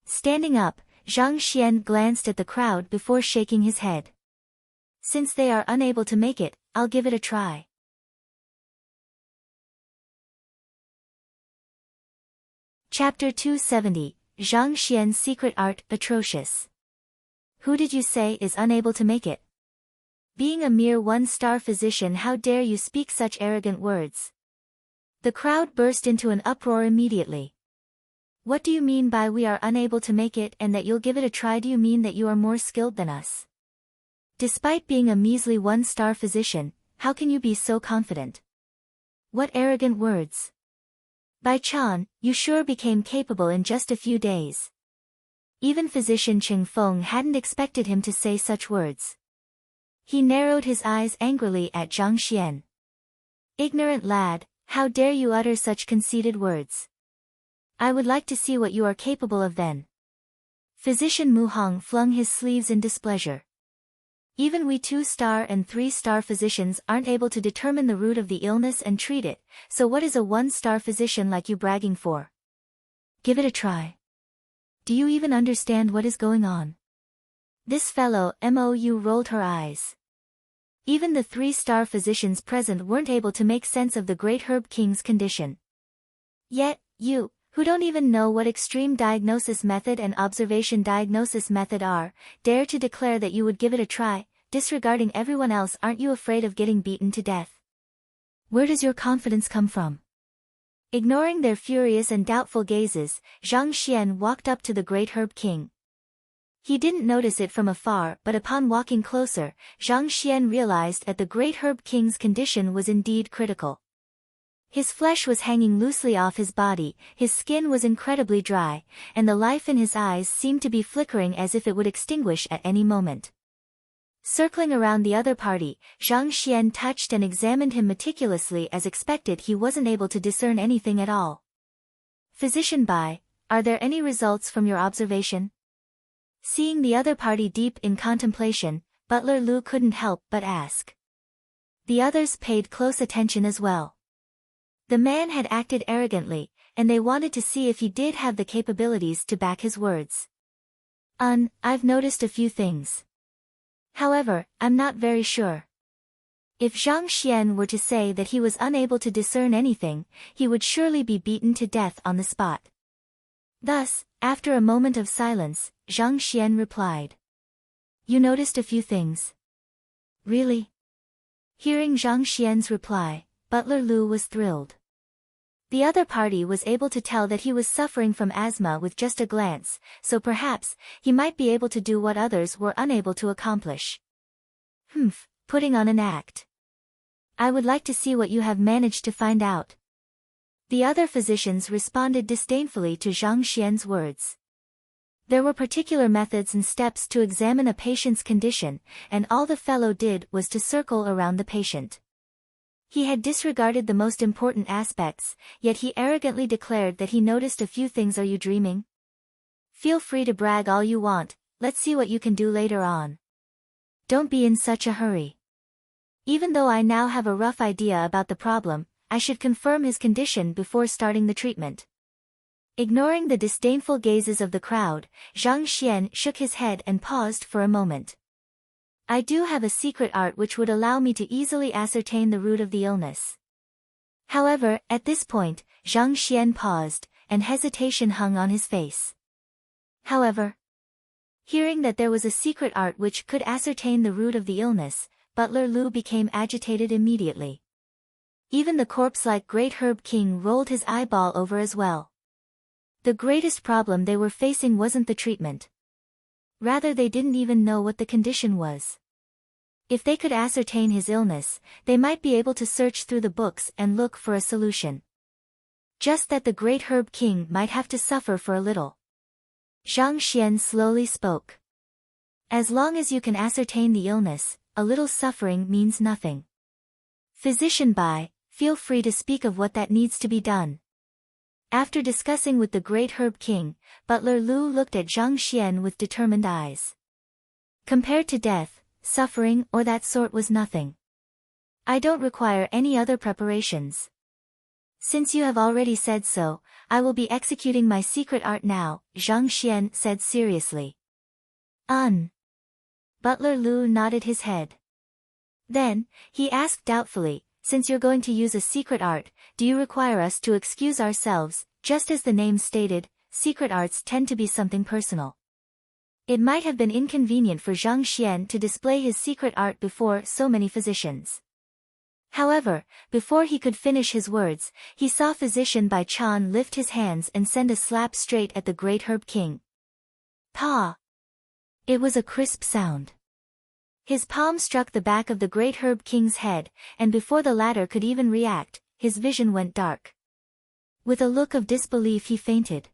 Standing up, Zhang Xian glanced at the crowd before shaking his head. Since they are unable to make it, I'll give it a try. Chapter 270, Zhang Xian's Secret Art, Atrocious. Who did you say is unable to make it? Being a mere one-star physician, how dare you speak such arrogant words? The crowd burst into an uproar immediately. What do you mean by we are unable to make it and that you'll give it a try? Do you mean that you are more skilled than us? Despite being a measly one-star physician, how can you be so confident? What arrogant words! By Chan, you sure became capable in just a few days. Even physician Ching Feng hadn't expected him to say such words. He narrowed his eyes angrily at Zhang Xian. Ignorant lad, how dare you utter such conceited words? I would like to see what you are capable of then. Physician Mu Hong flung his sleeves in displeasure. Even we 2-star and 3-star physicians aren't able to determine the root of the illness and treat it, so what is a 1-star physician like you bragging for? Give it a try. Do you even understand what is going on? This fellow Mou rolled her eyes. Even the 3-star physicians present weren't able to make sense of the great herb king's condition. Yet, you, who don't even know what extreme diagnosis method and observation diagnosis method are, dare to declare that you would give it a try, disregarding everyone else. Aren't you afraid of getting beaten to death? Where does your confidence come from? Ignoring their furious and doubtful gazes, Zhang Xian walked up to the great herb king. He didn't notice it from afar, but upon walking closer, Zhang Xian realized that the great herb king's condition was indeed critical. His flesh was hanging loosely off his body, his skin was incredibly dry, and the life in his eyes seemed to be flickering as if it would extinguish at any moment. Circling around the other party, Zhang Xian touched and examined him meticulously. As expected, he wasn't able to discern anything at all. Physician Bai, are there any results from your observation? Seeing the other party deep in contemplation, Butler Lu couldn't help but ask. The others paid close attention as well. The man had acted arrogantly, and they wanted to see if he did have the capabilities to back his words. I've noticed a few things. However, I'm not very sure. If Zhang were to say that he was unable to discern anything, he would surely be beaten to death on the spot. Thus, after a moment of silence, Zhang replied. You noticed a few things. Really? Hearing Zhang reply, Butler Lu was thrilled. The other party was able to tell that he was suffering from asthma with just a glance, so perhaps, he might be able to do what others were unable to accomplish. Putting on an act. I would like to see what you have managed to find out. The other physicians responded disdainfully to Zhang words. There were particular methods and steps to examine a patient's condition, and all the fellow did was to circle around the patient. He had disregarded the most important aspects, yet he arrogantly declared that he noticed a few things. Are you dreaming? Feel free to brag all you want, let's see what you can do later on. Don't be in such a hurry. Even though I now have a rough idea about the problem, I should confirm his condition before starting the treatment. Ignoring the disdainful gazes of the crowd, Zhang shook his head and paused for a moment. I do have a secret art which would allow me to easily ascertain the root of the illness. However, at this point, Zhang paused, and hesitation hung on his face. However, hearing that there was a secret art which could ascertain the root of the illness, Butler Lu became agitated immediately. Even the corpse-like Great Herb King rolled his eyeball over as well. The greatest problem they were facing wasn't the treatment. Rather, they didn't even know what the condition was. If they could ascertain his illness, they might be able to search through the books and look for a solution. Just that the Great Herb King might have to suffer for a little. Zhang slowly spoke. As long as you can ascertain the illness, a little suffering means nothing. Physician Bai, feel free to speak of what that needs to be done. After discussing with the Great Herb King, Butler Lu looked at Zhang with determined eyes. Compared to death, suffering or that sort was nothing. I don't require any other preparations. Since you have already said so, I will be executing my secret art now, Zhang said seriously. Butler Lu nodded his head. Then, he asked doubtfully, since you're going to use a secret art, do you require us to excuse ourselves? Just as the name stated, secret arts tend to be something personal. It might have been inconvenient for Zhang to display his secret art before so many physicians. However, before he could finish his words, he saw Physician Bai Chan lift his hands and send a slap straight at the Great Herb King. Pa! It was a crisp sound. His palm struck the back of the Great Herb King's head, and before the latter could even react, his vision went dark. With a look of disbelief he fainted.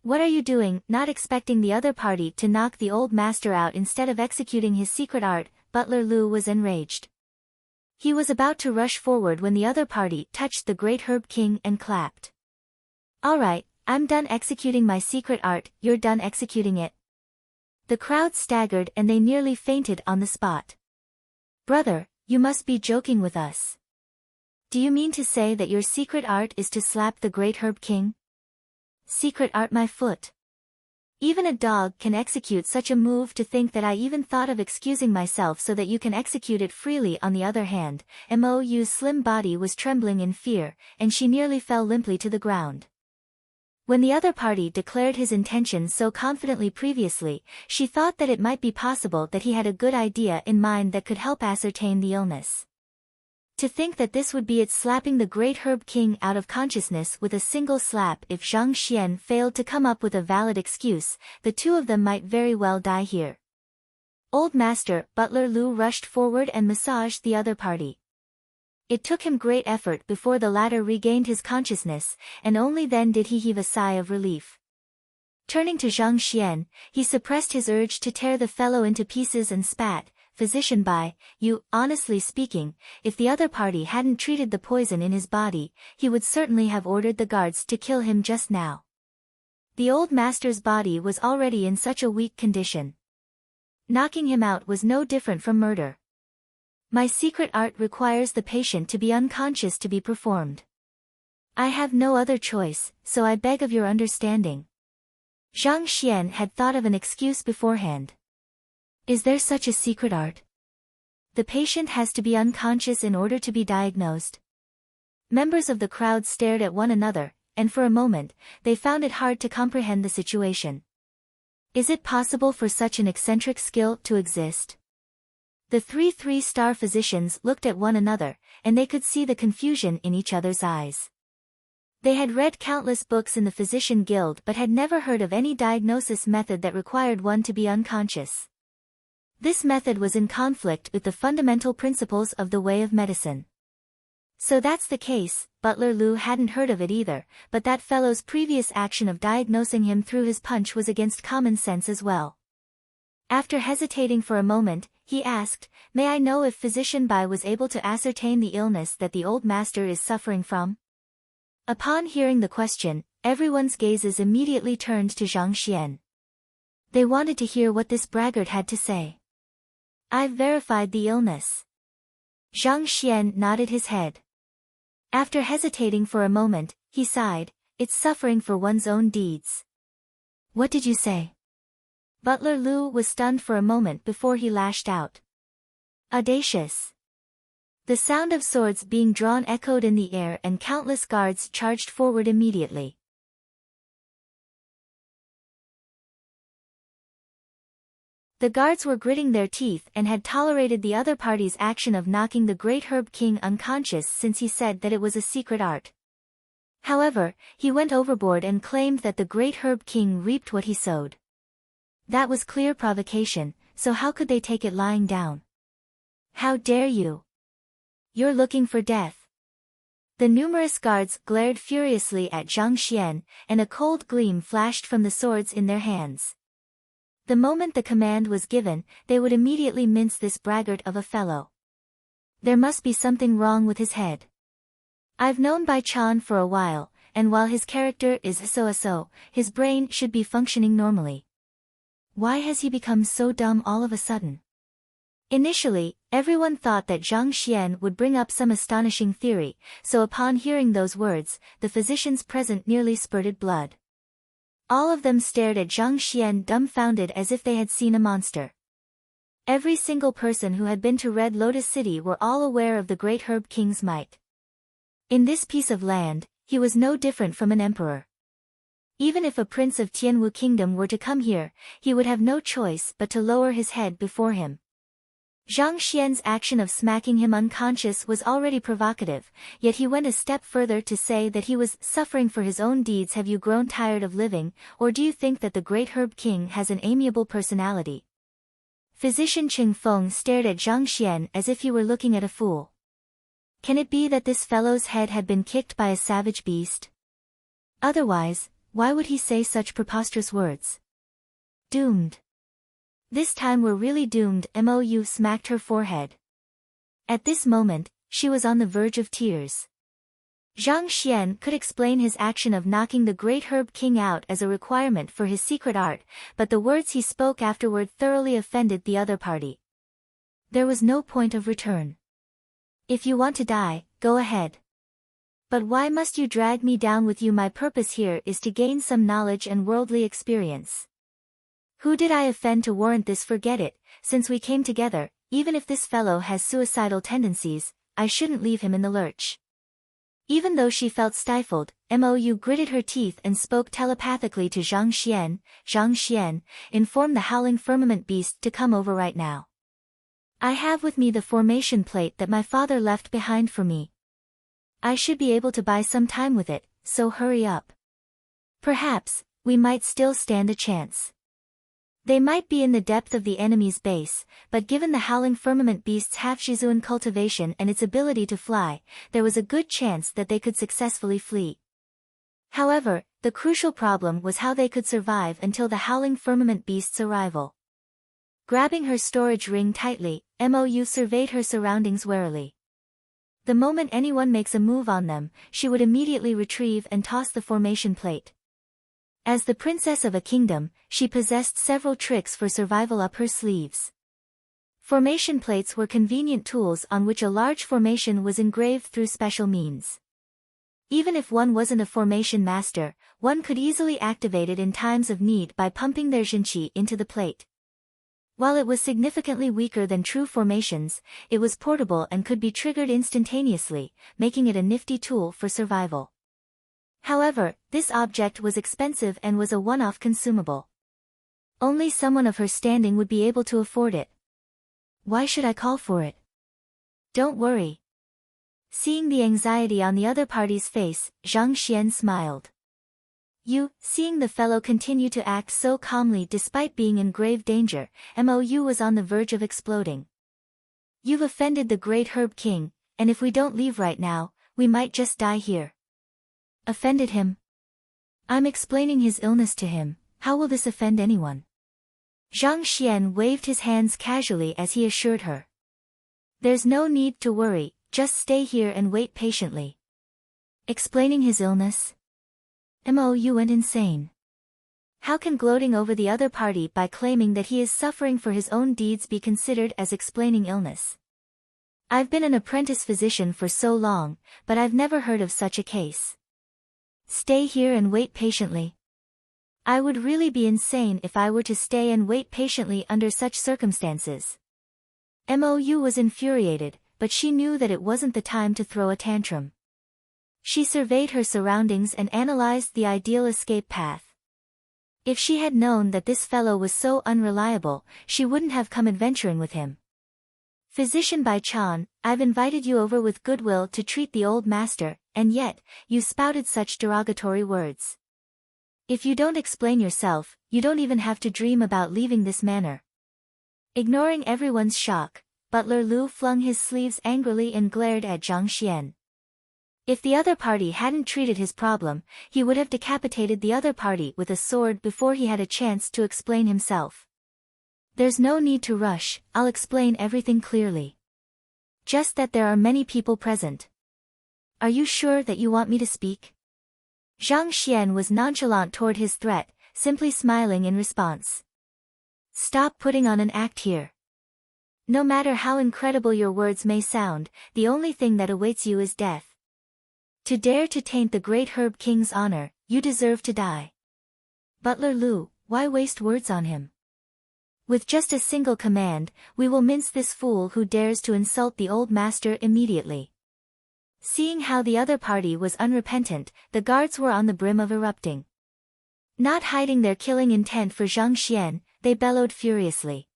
What are you doing? Not expecting the other party to knock the old master out instead of executing his secret art, Butler Lu was enraged. He was about to rush forward when the other party touched the Great Herb King and clapped. All right, I'm done executing my secret art, you're done executing it. The crowd staggered and they nearly fainted on the spot. Brother, you must be joking with us. Do you mean to say that your secret art is to slap the Great Herb King? Secret art, my foot. Even a dog can execute such a move. To think that I even thought of excusing myself so that you can execute it freely. On the other hand, Mou's slim body was trembling in fear, and she nearly fell limply to the ground. When the other party declared his intentions so confidently previously, she thought that it might be possible that he had a good idea in mind that could help ascertain the illness. To think that this would be it, slapping the Great Herb King out of consciousness with a single slap. If Zhang failed to come up with a valid excuse, the two of them might very well die here. Old Master Butler Lu rushed forward and massaged the other party. It took him great effort before the latter regained his consciousness, and only then did he heave a sigh of relief. Turning to Zhang, he suppressed his urge to tear the fellow into pieces and spat, "Physician Bai, you, honestly speaking, if the other party hadn't treated the poison in his body, he would certainly have ordered the guards to kill him just now." The old master's body was already in such a weak condition. Knocking him out was no different from murder. My secret art requires the patient to be unconscious to be performed. I have no other choice, so I beg of your understanding. Zhang Xian had thought of an excuse beforehand. Is there such a secret art? The patient has to be unconscious in order to be diagnosed. Members of the crowd stared at one another, and for a moment, they found it hard to comprehend the situation. Is it possible for such an eccentric skill to exist? The three-star physicians looked at one another, and they could see the confusion in each other's eyes. They had read countless books in the physician guild but had never heard of any diagnosis method that required one to be unconscious. This method was in conflict with the fundamental principles of the way of medicine. So that's the case, Butler Lu hadn't heard of it either, but that fellow's previous action of diagnosing him through his punch was against common sense as well. After hesitating for a moment, he asked, "May I know if Physician Bai was able to ascertain the illness that the old master is suffering from?" Upon hearing the question, everyone's gazes immediately turned to Zhang Xian. They wanted to hear what this braggart had to say. "I've verified the illness." Zhang Xian nodded his head. After hesitating for a moment, he sighed, "It's suffering for one's own deeds." "What did you say?" Butler Lu was stunned for a moment before he lashed out. "Audacious." The sound of swords being drawn echoed in the air and countless guards charged forward immediately. The guards were gritting their teeth and had tolerated the other party's action of knocking the great Herb King unconscious since he said that it was a secret art. However, he went overboard and claimed that the great Herb King reaped what he sowed. That was clear provocation, so how could they take it lying down? "How dare you? You're looking for death." The numerous guards glared furiously at Zhang Xian, and a cold gleam flashed from the swords in their hands. The moment the command was given, they would immediately mince this braggart of a fellow. There must be something wrong with his head. I've known Bai Chan for a while, and while his character is so, his brain should be functioning normally. Why has he become so dumb all of a sudden? Initially, everyone thought that Zhang Xian would bring up some astonishing theory, so upon hearing those words, the physicians present nearly spurted blood. All of them stared at Zhang Xian dumbfounded as if they had seen a monster. Every single person who had been to Red Lotus City were all aware of the great Herb King's might. In this piece of land, he was no different from an emperor. Even if a prince of Tianwu Kingdom were to come here, he would have no choice but to lower his head before him. Zhang Xian's action of smacking him unconscious was already provocative, yet he went a step further to say that he was suffering for his own deeds. Have you grown tired of living, or do you think that the great Herb King has an amiable personality? Physician Cheng Feng stared at Zhang Xian as if he were looking at a fool. Can it be that this fellow's head had been kicked by a savage beast? Otherwise, why would he say such preposterous words? Doomed. This time we're really doomed. Mou smacked her forehead. At this moment, she was on the verge of tears. Zhang Xian could explain his action of knocking the great Herb King out as a requirement for his secret art, but the words he spoke afterward thoroughly offended the other party. There was no point of return. If you want to die, go ahead. But why must you drag me down with you? My purpose here is to gain some knowledge and worldly experience. Who did I offend to warrant this? Forget it, since we came together, even if this fellow has suicidal tendencies, I shouldn't leave him in the lurch. Even though she felt stifled, Mou gritted her teeth and spoke telepathically to Zhang Xian. Zhang Xian, inform the howling firmament beast to come over right now. I have with me the formation plate that my father left behind for me. I should be able to buy some time with it, so hurry up. Perhaps, we might still stand a chance. They might be in the depth of the enemy's base, but given the howling firmament beast's Half-Zongshi cultivation and its ability to fly, there was a good chance that they could successfully flee. However, the crucial problem was how they could survive until the howling firmament beast's arrival. Grabbing her storage ring tightly, Mou surveyed her surroundings warily. The moment anyone makes a move on them, she would immediately retrieve and toss the formation plate. As the princess of a kingdom, she possessed several tricks for survival up her sleeves. Formation plates were convenient tools on which a large formation was engraved through special means. Even if one wasn't a formation master, one could easily activate it in times of need by pumping their zhangqi into the plate. While it was significantly weaker than true formations, it was portable and could be triggered instantaneously, making it a nifty tool for survival. However, this object was expensive and was a one-off consumable. Only someone of her standing would be able to afford it. Why should I call for it? Don't worry. Seeing the anxiety on the other party's face, Zhang smiled. Seeing the fellow continue to act so calmly despite being in grave danger, Mou was on the verge of exploding. You've offended the great Herb King, and if we don't leave right now, we might just die here. Offended him? I'm explaining his illness to him, how will this offend anyone? Zhang waved his hands casually as he assured her. There's no need to worry, just stay here and wait patiently. Explaining his illness? Mou went insane. How can gloating over the other party by claiming that he is suffering for his own deeds be considered as explaining illness? I've been an apprentice physician for so long, but I've never heard of such a case. Stay here and wait patiently. I would really be insane if I were to stay and wait patiently under such circumstances. Mou was infuriated, but she knew that it wasn't the time to throw a tantrum. She surveyed her surroundings and analyzed the ideal escape path. If she had known that this fellow was so unreliable, she wouldn't have come adventuring with him. Physician Bai Chan, I've invited you over with goodwill to treat the old master, and yet, you spouted such derogatory words. If you don't explain yourself, you don't even have to dream about leaving this manor. Ignoring everyone's shock, Butler Lu flung his sleeves angrily and glared at Zhang. If the other party hadn't treated his problem, he would have decapitated the other party with a sword before he had a chance to explain himself. There's no need to rush, I'll explain everything clearly. Just that there are many people present. Are you sure that you want me to speak? Zhang was nonchalant toward his threat, simply smiling in response. Stop putting on an act here. No matter how incredible your words may sound, the only thing that awaits you is death. To dare to taint the great Herb King's honor, you deserve to die. Butler Lu, why waste words on him? With just a single command, we will mince this fool who dares to insult the old master immediately. Seeing how the other party was unrepentant, the guards were on the brim of erupting. Not hiding their killing intent for Zhang, they bellowed furiously.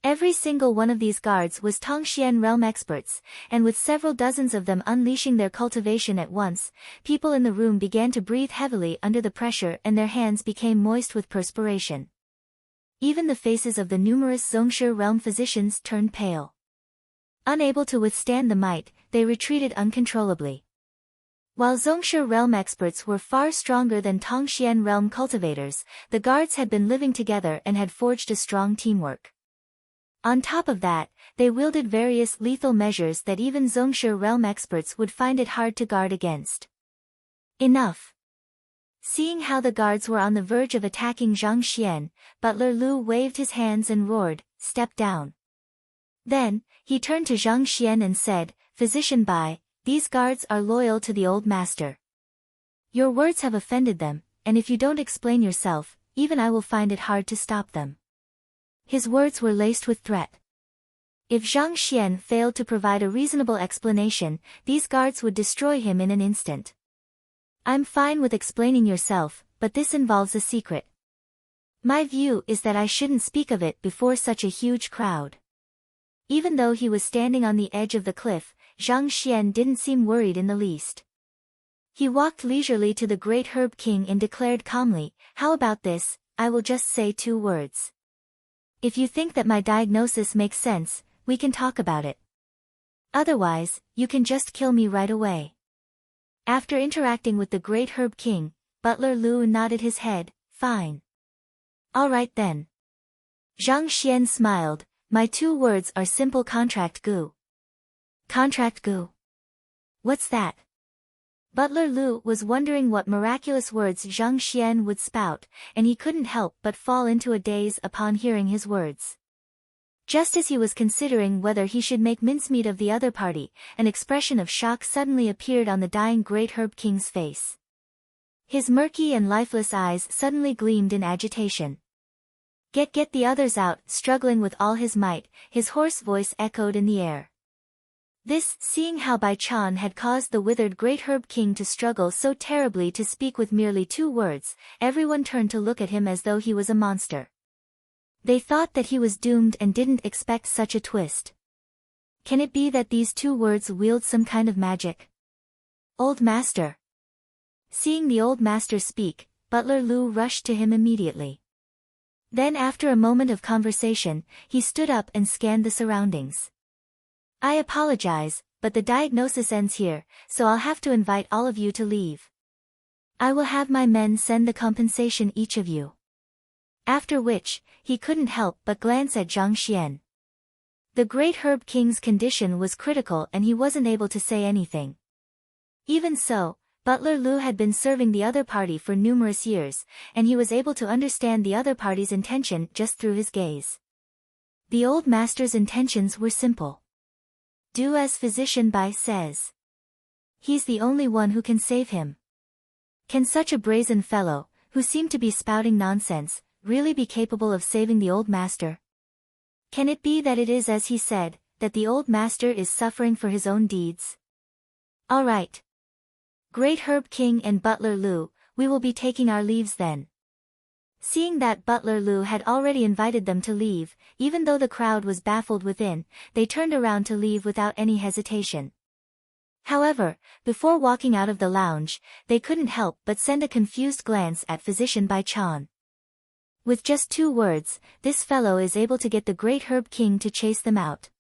Every single one of these guards was Tongxian realm experts, and with several dozens of them unleashing their cultivation at once, people in the room began to breathe heavily under the pressure and their hands became moist with perspiration. Even the faces of the numerous Zongshi realm physicians turned pale. Unable to withstand the might, they retreated uncontrollably. While Zongshi realm experts were far stronger than Tongxian realm cultivators, the guards had been living together and had forged a strong teamwork. On top of that, they wielded various lethal measures that even Zongshi realm experts would find it hard to guard against. Enough. Seeing how the guards were on the verge of attacking Zhang, Butler Lu waved his hands and roared, "Step down." Then, he turned to Zhang and said, "Physician Bai, these guards are loyal to the old master. Your words have offended them, and if you don't explain yourself, even I will find it hard to stop them." His words were laced with threat. If Zhang failed to provide a reasonable explanation, these guards would destroy him in an instant. I'm fine with explaining yourself, but this involves a secret. My view is that I shouldn't speak of it before such a huge crowd. Even though he was standing on the edge of the cliff, Zhang didn't seem worried in the least. He walked leisurely to the great Herb King and declared calmly, "How about this, I will just say 2 words. If you think that my diagnosis makes sense, we can talk about it. Otherwise, you can just kill me right away." After interacting with the great Herb King, Butler Lu nodded his head, "Fine. All right then." Zhang smiled, "My 2 words are simple contract gu." Contract gu? What's that? Butler Lu was wondering what miraculous words Zhang would spout, and he couldn't help but fall into a daze upon hearing his words. Just as he was considering whether he should make mincemeat of the other party, an expression of shock suddenly appeared on the dying Great Herb King's face. His murky and lifeless eyes suddenly gleamed in agitation. Get the others out!" Struggling with all his might, his hoarse voice echoed in the air. This, seeing how Bai Chan had caused the withered Great Herb King to struggle so terribly to speak with merely 2 words, everyone turned to look at him as though he was a monster. They thought that he was doomed and didn't expect such a twist. Can it be that these 2 words wield some kind of magic? "Old Master." Seeing the old master speak, Butler Lu rushed to him immediately. Then after a moment of conversation, he stood up and scanned the surroundings. "I apologize, but the diagnosis ends here, so I'll have to invite all of you to leave. I will have my men send the compensation each of you." After which, he couldn't help but glance at Zhang. The Great Herb King's condition was critical and he wasn't able to say anything. Even so, Butler Lu had been serving the other party for numerous years, and he was able to understand the other party's intention just through his gaze. The old master's intentions were simple. Do as Physician Bai says. He's the only one who can save him. Can such a brazen fellow, who seemed to be spouting nonsense, really be capable of saving the old master? Can it be that it is as he said, that the old master is suffering for his own deeds? All right. Great Herb King and Butler Lu, we will be taking our leaves then. Seeing that Butler Lu had already invited them to leave, even though the crowd was baffled within, they turned around to leave without any hesitation. However, before walking out of the lounge, they couldn't help but send a confused glance at Physician Bai Chan. With just 2 words, this fellow is able to get the Great Herb King to chase them out.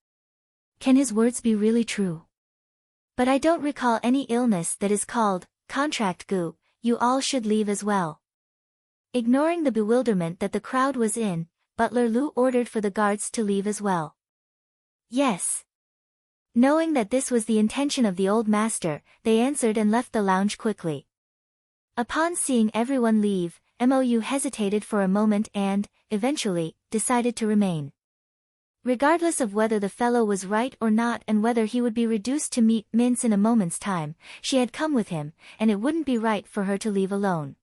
Can his words be really true? But I don't recall any illness that is called contract gu. You all should leave as well. Ignoring the bewilderment that the crowd was in, Butler Lu ordered for the guards to leave as well. Yes. Knowing that this was the intention of the old master, they answered and left the lounge quickly. Upon seeing everyone leave, Mou hesitated for a moment and, eventually, decided to remain. Regardless of whether the fellow was right or not and whether he would be reduced to meat mince in a moment's time, she had come with him, and it wouldn't be right for her to leave alone.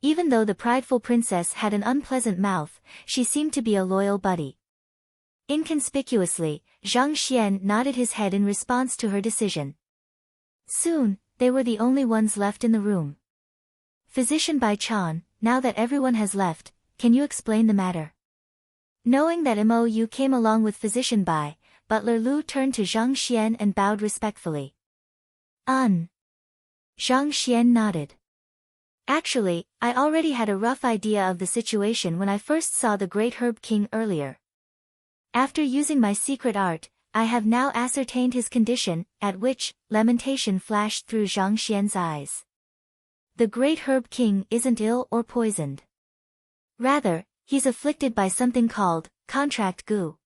Even though the prideful princess had an unpleasant mouth, she seemed to be a loyal buddy. Inconspicuously, Zhang nodded his head in response to her decision. Soon, they were the only ones left in the room. Physician Bai Chan, now that everyone has left, can you explain the matter? Knowing that Mou came along with Physician Bai, Butler Lu turned to Zhang and bowed respectfully. Zhang nodded. Actually, I already had a rough idea of the situation when I first saw the Great Herb King earlier. After using my secret art, I have now ascertained his condition, at which, lamentation flashed through Zhang eyes. The Great Herb King isn't ill or poisoned. Rather, he's afflicted by something called contract gu.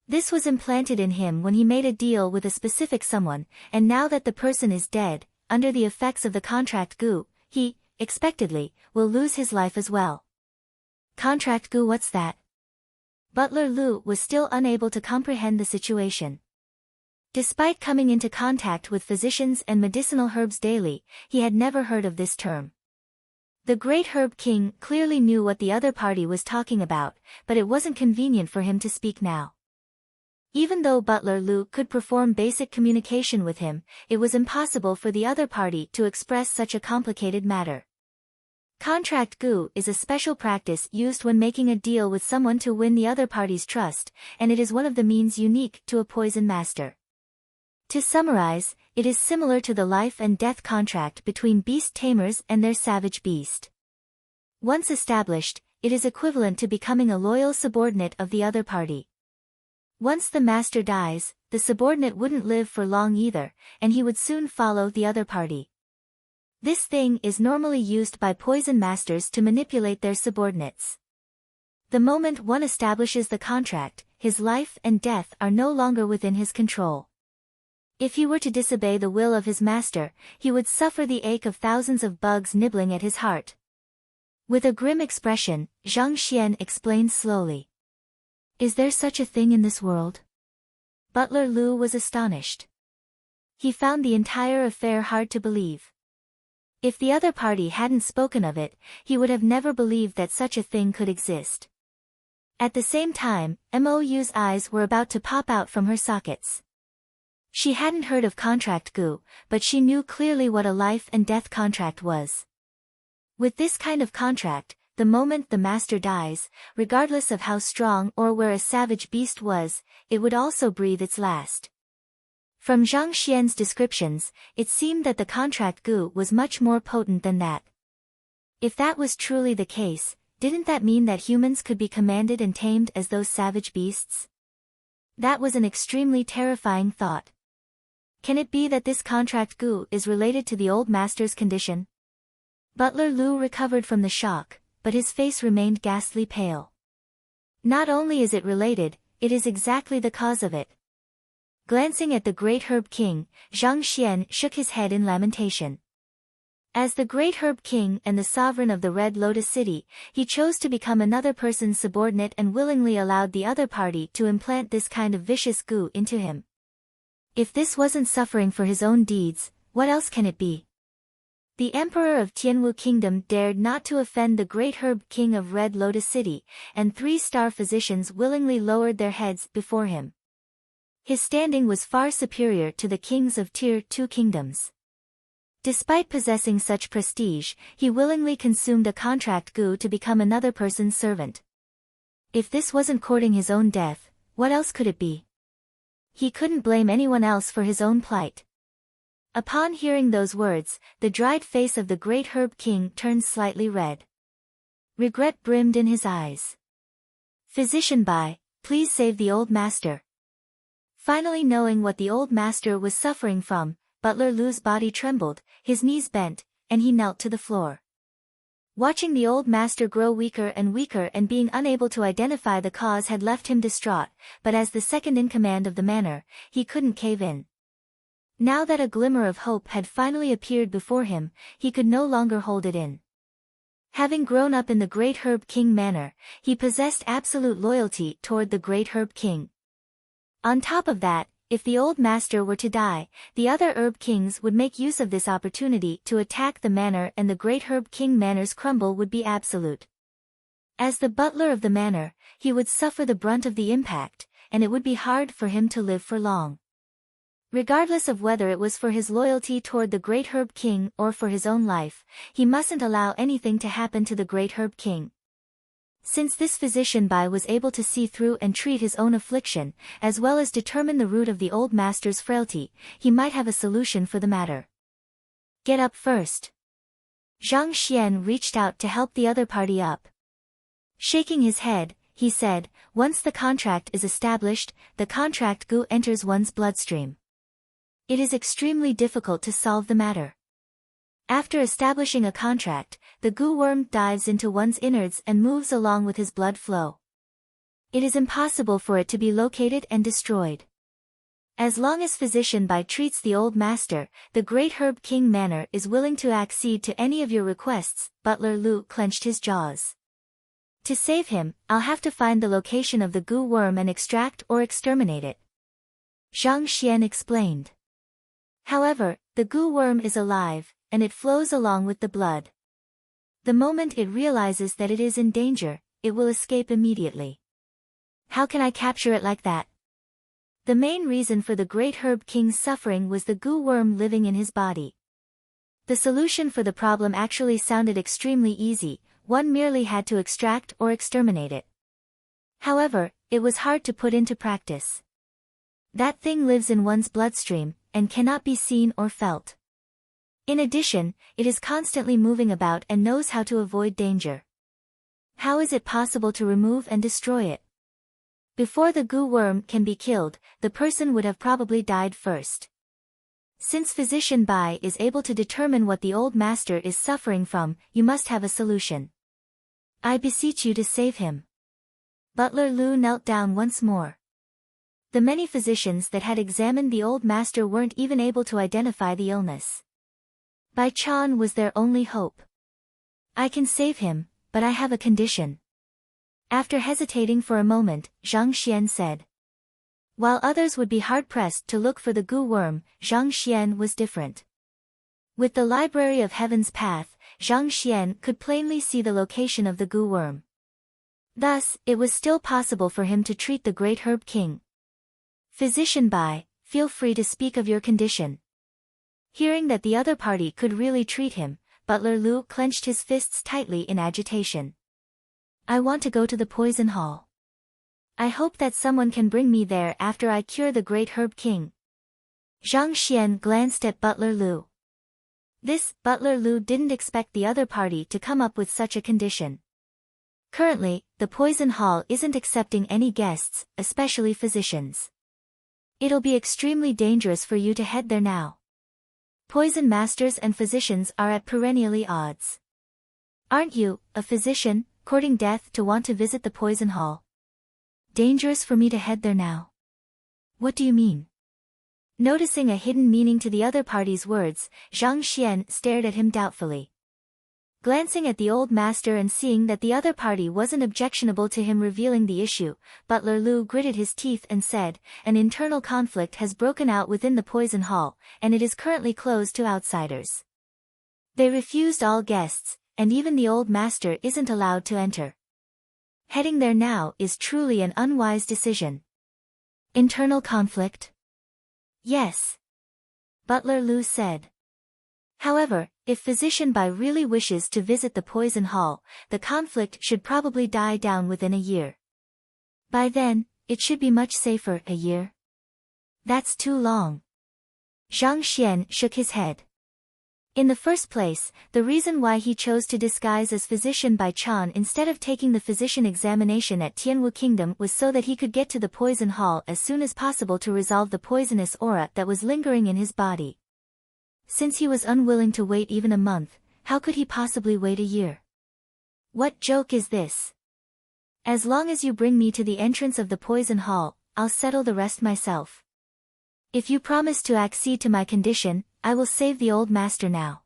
This was implanted in him when he made a deal with a specific someone, and now that the person is dead, under the effects of the contract gu, he, expectedly, will lose his life as well. Contract gu, what's that? Butler Lu was still unable to comprehend the situation. Despite coming into contact with physicians and medicinal herbs daily, he had never heard of this term. The Great Herb King clearly knew what the other party was talking about, but it wasn't convenient for him to speak now. Even though Butler Lu could perform basic communication with him, it was impossible for the other party to express such a complicated matter. Contract gu is a special practice used when making a deal with someone to win the other party's trust, and it is one of the means unique to a poison master. To summarize, it is similar to the life and death contract between beast tamers and their savage beast. Once established, it is equivalent to becoming a loyal subordinate of the other party. Once the master dies, the subordinate wouldn't live for long either, and he would soon follow the other party. This thing is normally used by poison masters to manipulate their subordinates. The moment one establishes the contract, his life and death are no longer within his control. If he were to disobey the will of his master, he would suffer the ache of thousands of bugs nibbling at his heart. With a grim expression, Zhang explained slowly. Is there such a thing in this world? Butler Lu was astonished. He found the entire affair hard to believe. If the other party hadn't spoken of it, he would have never believed that such a thing could exist. At the same time, Mou's eyes were about to pop out from her sockets. She hadn't heard of contract gu, but she knew clearly what a life and death contract was. With this kind of contract, the moment the master dies, regardless of how strong or where a savage beast was, it would also breathe its last. From Zhang descriptions, it seemed that the contract gu was much more potent than that. If that was truly the case, didn't that mean that humans could be commanded and tamed as those savage beasts? That was an extremely terrifying thought. Can it be that this contract gu is related to the old master's condition? Butler Lu recovered from the shock, but his face remained ghastly pale. Not only is it related, it is exactly the cause of it. Glancing at the great herb king, Zhang shook his head in lamentation. As the great herb king and the sovereign of the Red Lotus City, he chose to become another person's subordinate and willingly allowed the other party to implant this kind of vicious gu into him. If this wasn't suffering for his own deeds, what else can it be? The emperor of Tianwu Kingdom dared not to offend the great herb king of Red Lotus City, and 3-star physicians willingly lowered their heads before him. His standing was far superior to the kings of Tier 2 kingdoms. Despite possessing such prestige, he willingly consumed a contract gu to become another person's servant. If this wasn't courting his own death, what else could it be? He couldn't blame anyone else for his own plight. Upon hearing those words, the dried face of the great herb king turned slightly red. Regret brimmed in his eyes. Physician Bai, please save the old master. Finally knowing what the old master was suffering from, Butler Lu's body trembled, his knees bent, and he knelt to the floor. Watching the old master grow weaker and being unable to identify the cause had left him distraught, but as the second in command of the manor, he couldn't cave in. Now that a glimmer of hope had finally appeared before him, he could no longer hold it in. Having grown up in the Great Herb King manor, he possessed absolute loyalty toward the Great Herb King. On top of that, if the old master were to die, the other herb kings would make use of this opportunity to attack the manor and the Great Herb King manor's crumble would be absolute. As the butler of the manor, he would suffer the brunt of the impact, and it would be hard for him to live for long. Regardless of whether it was for his loyalty toward the Great Herb King or for his own life, he mustn't allow anything to happen to the Great Herb King. Since this physician Bai was able to see through and treat his own affliction, as well as determine the root of the old master's frailty, he might have a solution for the matter. Get up first. Zhang reached out to help the other party up. Shaking his head, he said, once the contract is established, the contract gu enters one's bloodstream. It is extremely difficult to solve the matter. After establishing a contract, the gu worm dives into one's innards and moves along with his blood flow. It is impossible for it to be located and destroyed. As long as Physician Bai treats the old master, the Great Herb King manor is willing to accede to any of your requests. Butler Lu clenched his jaws. To save him, I'll have to find the location of the gu worm and extract or exterminate it. Zhang explained. However, the gu worm is alive, and it flows along with the blood. The moment it realizes that it is in danger, it will escape immediately. How can I capture it like that? The main reason for the Great Herb King's suffering was the gu worm living in his body. The solution for the problem actually sounded extremely easy, one merely had to extract or exterminate it. However, it was hard to put into practice. That thing lives in one's bloodstream, and cannot be seen or felt. In addition, it is constantly moving about and knows how to avoid danger. How is it possible to remove and destroy it? Before the gu worm can be killed, the person would have probably died first. Since Physician Bai is able to determine what the old master is suffering from, you must have a solution. I beseech you to save him. Butler Lu knelt down once more. The many physicians that had examined the old master weren't even able to identify the illness. Bai Chan was their only hope. I can save him, but I have a condition. After hesitating for a moment, Zhang Xian said. While others would be hard-pressed to look for the gu worm, Zhang Xian was different. With the Library of Heaven's Path, Zhang Xian could plainly see the location of the gu worm. Thus, it was still possible for him to treat the great herb king. Physician Bai, feel free to speak of your condition. Hearing that the other party could really treat him, Butler Lu clenched his fists tightly in agitation. I want to go to the poison hall. I hope that someone can bring me there after I cure the great herb king. Zhang Xian glanced at Butler Lu. Butler Lu didn't expect the other party to come up with such a condition. Currently, the poison hall isn't accepting any guests, especially physicians. It'll be extremely dangerous for you to head there now. Poison masters and physicians are at perennially odds. Aren't you, a physician, courting death to want to visit the poison hall? Dangerous for me to head there now? What do you mean? Noticing a hidden meaning to the other party's words, Zhang Xian stared at him doubtfully. Glancing at the old master and seeing that the other party wasn't objectionable to him revealing the issue, Butler Lu gritted his teeth and said, an internal conflict has broken out within the poison hall, and it is currently closed to outsiders. They refused all guests, and even the old master isn't allowed to enter. Heading there now is truly an unwise decision. Internal conflict? Yes. Butler Lu said. However, if Physician Bai really wishes to visit the poison hall, the conflict should probably die down within a year. By then, it should be much safer. A year? That's too long. Zhang Xian shook his head. In the first place, the reason why he chose to disguise as Physician Bai Chan instead of taking the physician examination at Tianwu Kingdom was so that he could get to the poison hall as soon as possible to resolve the poisonous aura that was lingering in his body. Since he was unwilling to wait even a month, how could he possibly wait a year? What joke is this? As long as you bring me to the entrance of the poison hall, I'll settle the rest myself. If you promise to accede to my condition, I will save the old master now.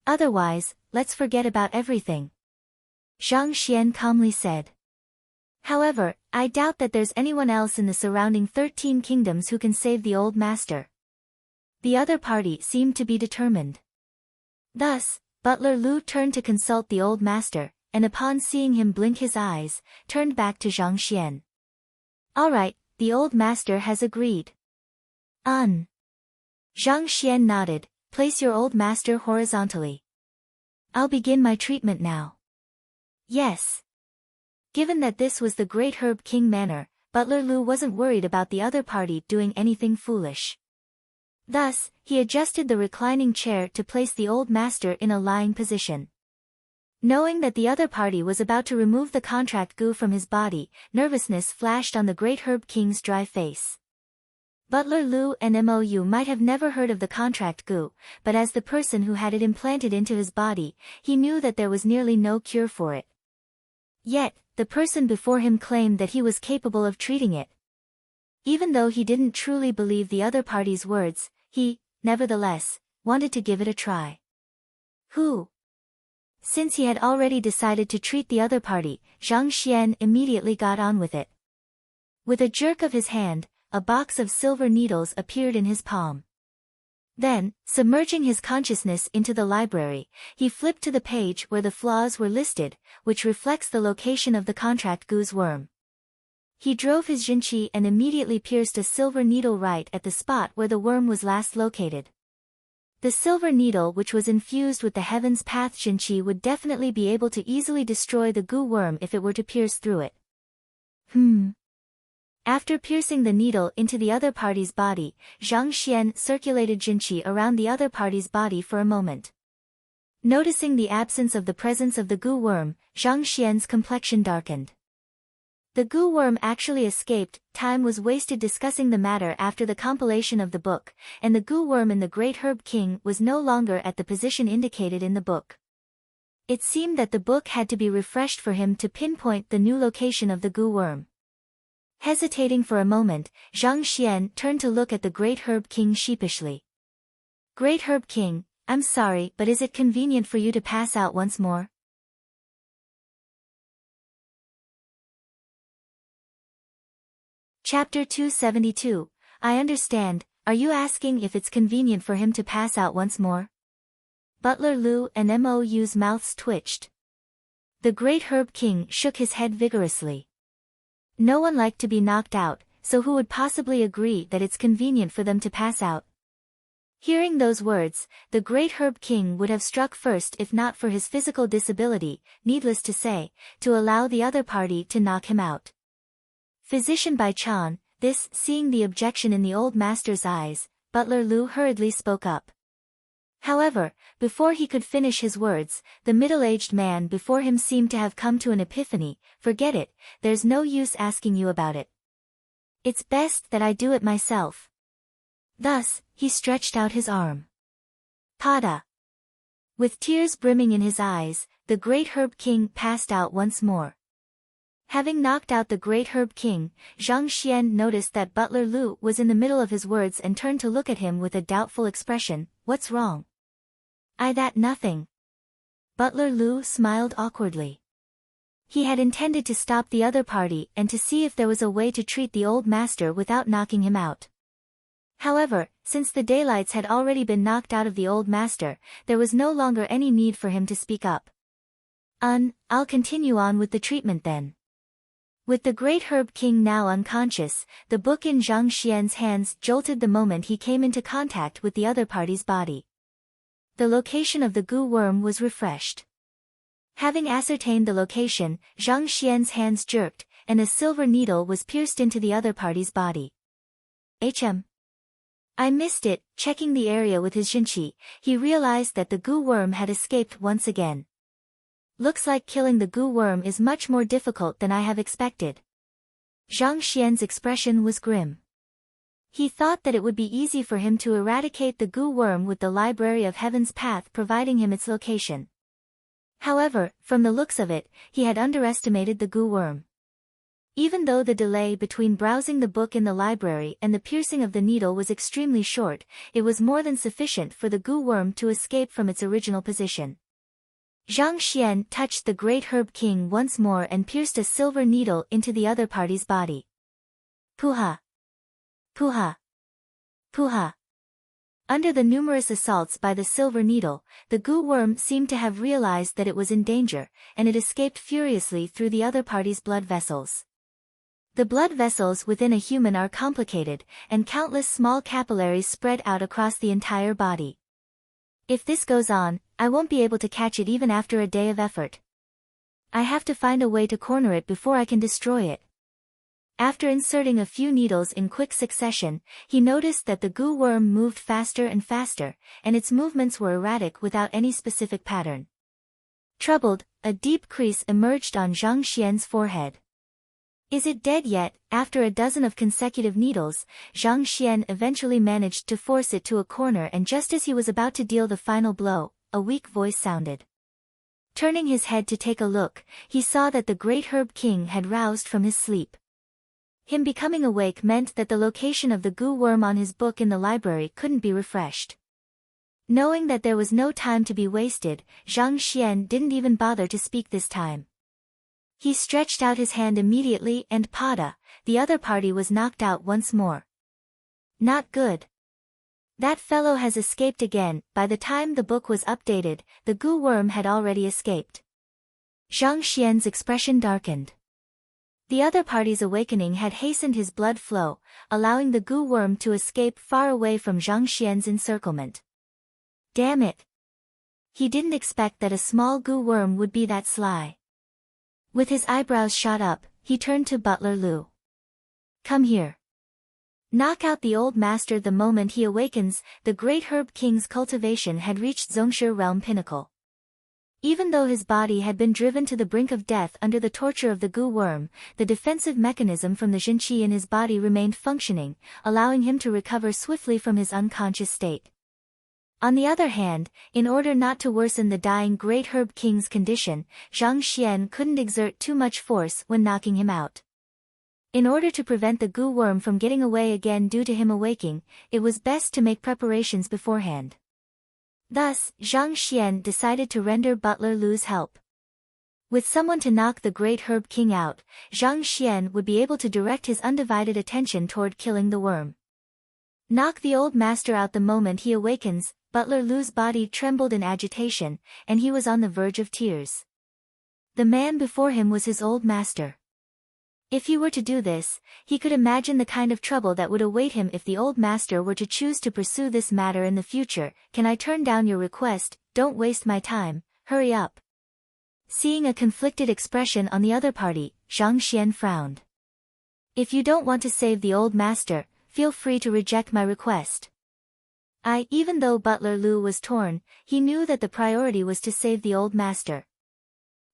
Otherwise, let's forget about everything. Zhang Xian calmly said. However, I doubt that there's anyone else in the surrounding 13 kingdoms who can save the old master. The other party seemed to be determined. Thus, Butler Lu turned to consult the old master, and upon seeing him blink his eyes, turned back to Zhang Xian. All right, the old master has agreed. Zhang Xian nodded, place your old master horizontally. I'll begin my treatment now. Yes. Given that this was the Great Herb King manor, Butler Lu wasn't worried about the other party doing anything foolish. Thus, he adjusted the reclining chair to place the old master in a lying position. Knowing that the other party was about to remove the contract goo from his body, nervousness flashed on the Great Herb King's dry face. Butler Lu and Mou might have never heard of the contract goo, but as the person who had it implanted into his body, he knew that there was nearly no cure for it. Yet, the person before him claimed that he was capable of treating it. Even though he didn't truly believe the other party's words, he, nevertheless, wanted to give it a try. Who? Since he had already decided to treat the other party, Zhang Xian immediately got on with it. With a jerk of his hand, a box of silver needles appeared in his palm. Then, submerging his consciousness into the library, he flipped to the page where the flaws were listed, which reflects the location of the contract goo's worm. He drove his Zhenqi and immediately pierced a silver needle right at the spot where the worm was last located. The silver needle, which was infused with the Heaven's Path Zhenqi, would definitely be able to easily destroy the goo worm if it were to pierce through it. After piercing the needle into the other party's body, Zhang Xian circulated Zhenqi around the other party's body for a moment. Noticing the absence of the presence of the goo worm, Zhang Xian's complexion darkened. The goo worm actually escaped. Time was wasted discussing the matter after the compilation of the book, and the goo worm in the Great Herb King was no longer at the position indicated in the book. It seemed that the book had to be refreshed for him to pinpoint the new location of the goo worm. Hesitating for a moment, Zhang turned to look at the Great Herb King sheepishly. Great Herb King, I'm sorry, but is it convenient for you to pass out once more? Chapter 272, I understand, are you asking if it's convenient for him to pass out once more? Butler Lu and Mou's mouths twitched. The Great Herb King shook his head vigorously. No one liked to be knocked out, so who would possibly agree that it's convenient for them to pass out? Hearing those words, the Great Herb King would have struck first if not for his physical disability, needless to say, to allow the other party to knock him out. Physician by Xuan, this, seeing the objection in the old master's eyes, Butler Lu hurriedly spoke up. However, before he could finish his words, the middle-aged man before him seemed to have come to an epiphany. Forget it, there's no use asking you about it. It's best that I do it myself. Thus, he stretched out his arm. Pada! With tears brimming in his eyes, the Great Herb King passed out once more. Having knocked out the Great Herb King, Zhang noticed that Butler Lu was in the middle of his words and turned to look at him with a doubtful expression. What's wrong? That nothing. Butler Lu smiled awkwardly. He had intended to stop the other party and to see if there was a way to treat the old master without knocking him out. However, since the daylights had already been knocked out of the old master, there was no longer any need for him to speak up. I'll continue on with the treatment then. With the Great Herb King now unconscious, the book in Zhang hands jolted the moment he came into contact with the other party's body. The location of the goo worm was refreshed. Having ascertained the location, Zhang hands jerked, and a silver needle was pierced into the other party's body. I missed it. Checking the area with his Zhinqi, he realized that the goo worm had escaped once again. Looks like killing the goo worm is much more difficult than I have expected. Zhang expression was grim. He thought that it would be easy for him to eradicate the goo worm with the Library of Heaven's Path providing him its location. However, from the looks of it, he had underestimated the goo worm. Even though the delay between browsing the book in the library and the piercing of the needle was extremely short, it was more than sufficient for the goo worm to escape from its original position. Zhang touched the Great Herb King once more and pierced a silver needle into the other party's body. Puha! Puha! Puha! Under the numerous assaults by the silver needle, the goo worm seemed to have realized that it was in danger, and it escaped furiously through the other party's blood vessels. The blood vessels within a human are complicated, and countless small capillaries spread out across the entire body. If this goes on, I won't be able to catch it even after a day of effort. I have to find a way to corner it before I can destroy it. After inserting a few needles in quick succession, he noticed that the goo worm moved faster and faster, and its movements were erratic without any specific pattern. Troubled, a deep crease emerged on Zhang forehead. Is it dead yet? After a dozen of consecutive needles, Zhang eventually managed to force it to a corner, and just as he was about to deal the final blow, a weak voice sounded. Turning his head to take a look, he saw that the Great Herb King had roused from his sleep. Him becoming awake meant that the location of the goo worm on his book in the library couldn't be refreshed. Knowing that there was no time to be wasted, Zhang didn't even bother to speak this time. He stretched out his hand immediately and pada, the other party was knocked out once more. Not good. That fellow has escaped again. By the time the book was updated, the goo worm had already escaped. Zhang expression darkened. The other party's awakening had hastened his blood flow, allowing the goo worm to escape far away from Zhang encirclement. Damn it! He didn't expect that a small goo worm would be that sly. With his eyebrows shot up, he turned to Butler Lu. Come here. Knock out the old master the moment he awakens. The Great Herb King's cultivation had reached Zongshi realm pinnacle. Even though his body had been driven to the brink of death under the torture of the goo worm, the defensive mechanism from the Zhinqi in his body remained functioning, allowing him to recover swiftly from his unconscious state. On the other hand, in order not to worsen the dying Great Herb King's condition, Zhang couldn't exert too much force when knocking him out. In order to prevent the goo worm from getting away again due to him awaking, it was best to make preparations beforehand. Thus, Zhang decided to render Butler Lu's help. With someone to knock the great herb king out, Zhang would be able to direct his undivided attention toward killing the worm. Knock the old master out the moment he awakens. Butler Lu's body trembled in agitation, and he was on the verge of tears. The man before him was his old master. If he were to do this, he could imagine the kind of trouble that would await him if the old master were to choose to pursue this matter in the future. Can I turn down your request? Don't waste my time, hurry up. Seeing a conflicted expression on the other party, Zhang frowned. If you don't want to save the old master, feel free to reject my request. Even though Butler Lu was torn, he knew that the priority was to save the old master.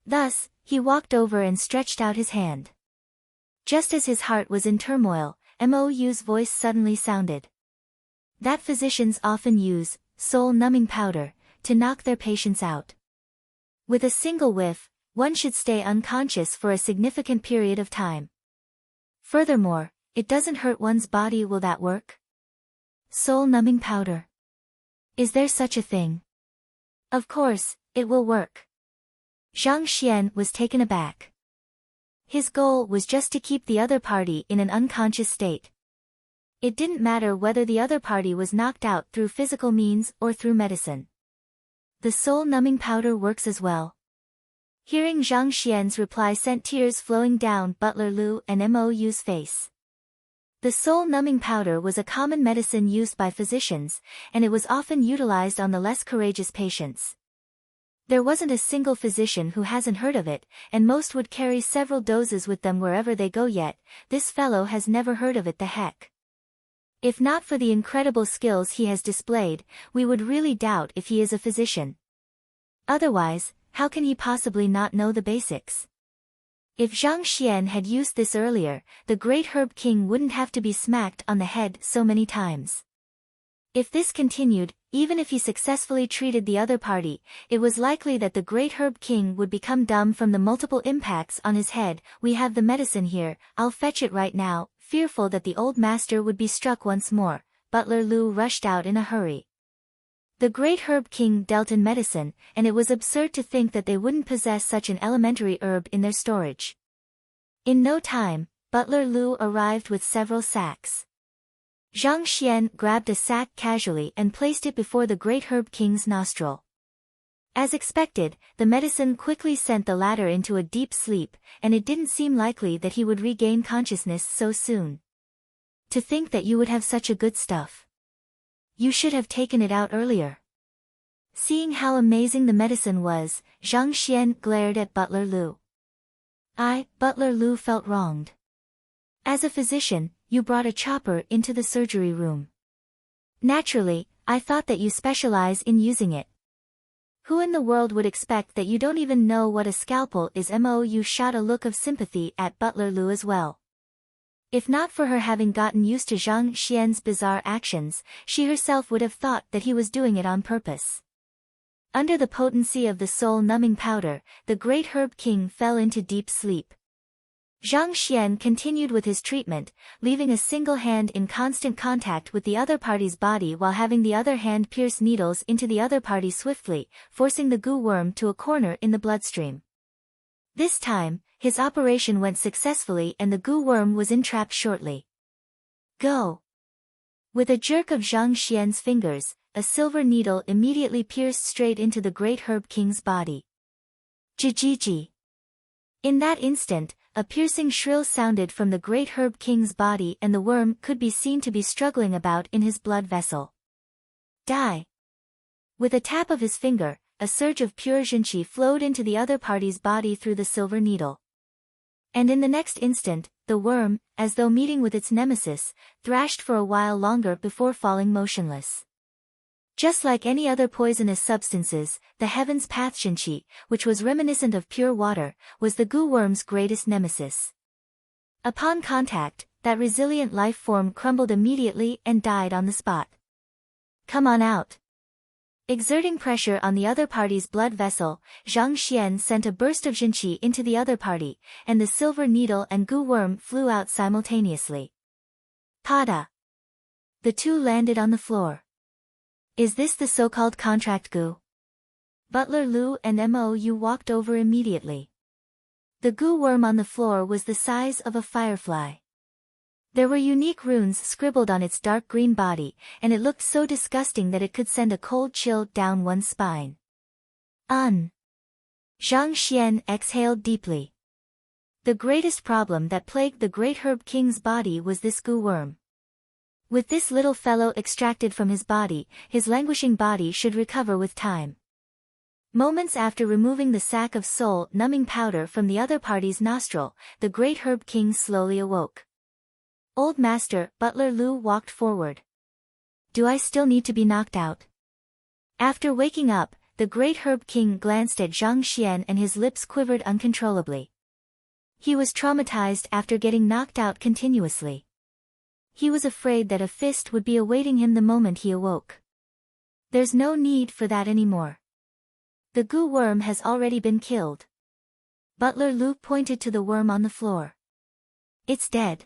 Thus, he walked over and stretched out his hand. Just as his heart was in turmoil, Mou's voice suddenly sounded. That physicians often use soul-numbing powder to knock their patients out. With a single whiff, one should stay unconscious for a significant period of time. Furthermore, it doesn't hurt one's body. Will that work? Soul-numbing powder. Is there such a thing? Of course, it will work. Zhang was taken aback. His goal was just to keep the other party in an unconscious state. It didn't matter whether the other party was knocked out through physical means or through medicine. The soul-numbing powder works as well. Hearing Zhang reply sent tears flowing down Butler Lu and Mou's face. The soul-numbing powder was a common medicine used by physicians, and it was often utilized on the less courageous patients. There wasn't a single physician who hasn't heard of it, and most would carry several doses with them wherever they go, yet this fellow has never heard of it. The heck. If not for the incredible skills he has displayed, we would really doubt if he is a physician. Otherwise, how can he possibly not know the basics? If Zhang had used this earlier, the great herb king wouldn't have to be smacked on the head so many times. If this continued, even if he successfully treated the other party, it was likely that the great herb king would become dumb from the multiple impacts on his head. We have the medicine here, I'll fetch it right now. Fearful that the old master would be struck once more, Butler Lu rushed out in a hurry. The great herb king dealt in medicine, and it was absurd to think that they wouldn't possess such an elementary herb in their storage. In no time, Butler Lu arrived with several sacks. Zhang grabbed a sack casually and placed it before the great herb king's nostril. As expected, the medicine quickly sent the latter into a deep sleep, and it didn't seem likely that he would regain consciousness so soon. To think that you would have such a good stuff. You should have taken it out earlier. Seeing how amazing the medicine was, Zhang glared at Butler Lu. Butler Lu felt wronged. As a physician, you brought a chopper into the surgery room. Naturally, I thought that you specialize in using it. Who in the world would expect that you don't even know what a scalpel is? Mou shot a look of sympathy at Butler Lu as well. If not for her having gotten used to Zhang bizarre actions, she herself would have thought that he was doing it on purpose. Under the potency of the soul-numbing powder, the great herb king fell into deep sleep. Zhang continued with his treatment, leaving a single hand in constant contact with the other party's body while having the other hand pierce needles into the other party swiftly, forcing the goo worm to a corner in the bloodstream. This time, his operation went successfully and the goo worm was entrapped shortly. Go! With a jerk of Zhang fingers, a silver needle immediately pierced straight into the great herb king's body. Jijiji! In that instant, a piercing shrill sounded from the great herb king's body and the worm could be seen to be struggling about in his blood vessel. Die! With a tap of his finger, a surge of pure zhenqi flowed into the other party's body through the silver needle. And in the next instant, the worm, as though meeting with its nemesis, thrashed for a while longer before falling motionless. Just like any other poisonous substances, the heaven's path zhenqi, which was reminiscent of pure water, was the goo worm's greatest nemesis. Upon contact, that resilient life form crumbled immediately and died on the spot. Come on out. Exerting pressure on the other party's blood vessel, Zhang Xian sent a burst of Zhenqi into the other party, and the silver needle and goo worm flew out simultaneously. Pada! The two landed on the floor. Is this the so-called contract goo? Butler Lu and Mou walked over immediately. The goo worm on the floor was the size of a firefly. There were unique runes scribbled on its dark green body, and it looked so disgusting that it could send a cold chill down one's spine. Zhang Xian exhaled deeply. The greatest problem that plagued the great herb king's body was this goo worm. With this little fellow extracted from his body, his languishing body should recover with time. Moments after removing the sack of soul-numbing powder from the other party's nostril, the great herb king slowly awoke. Old Master, Butler Lu walked forward. Do I still need to be knocked out? After waking up, the great herb king glanced at Zhang Xian and his lips quivered uncontrollably. He was traumatized after getting knocked out continuously. He was afraid that a fist would be awaiting him the moment he awoke. There's no need for that anymore. The goo worm has already been killed. Butler Lu pointed to the worm on the floor. It's dead.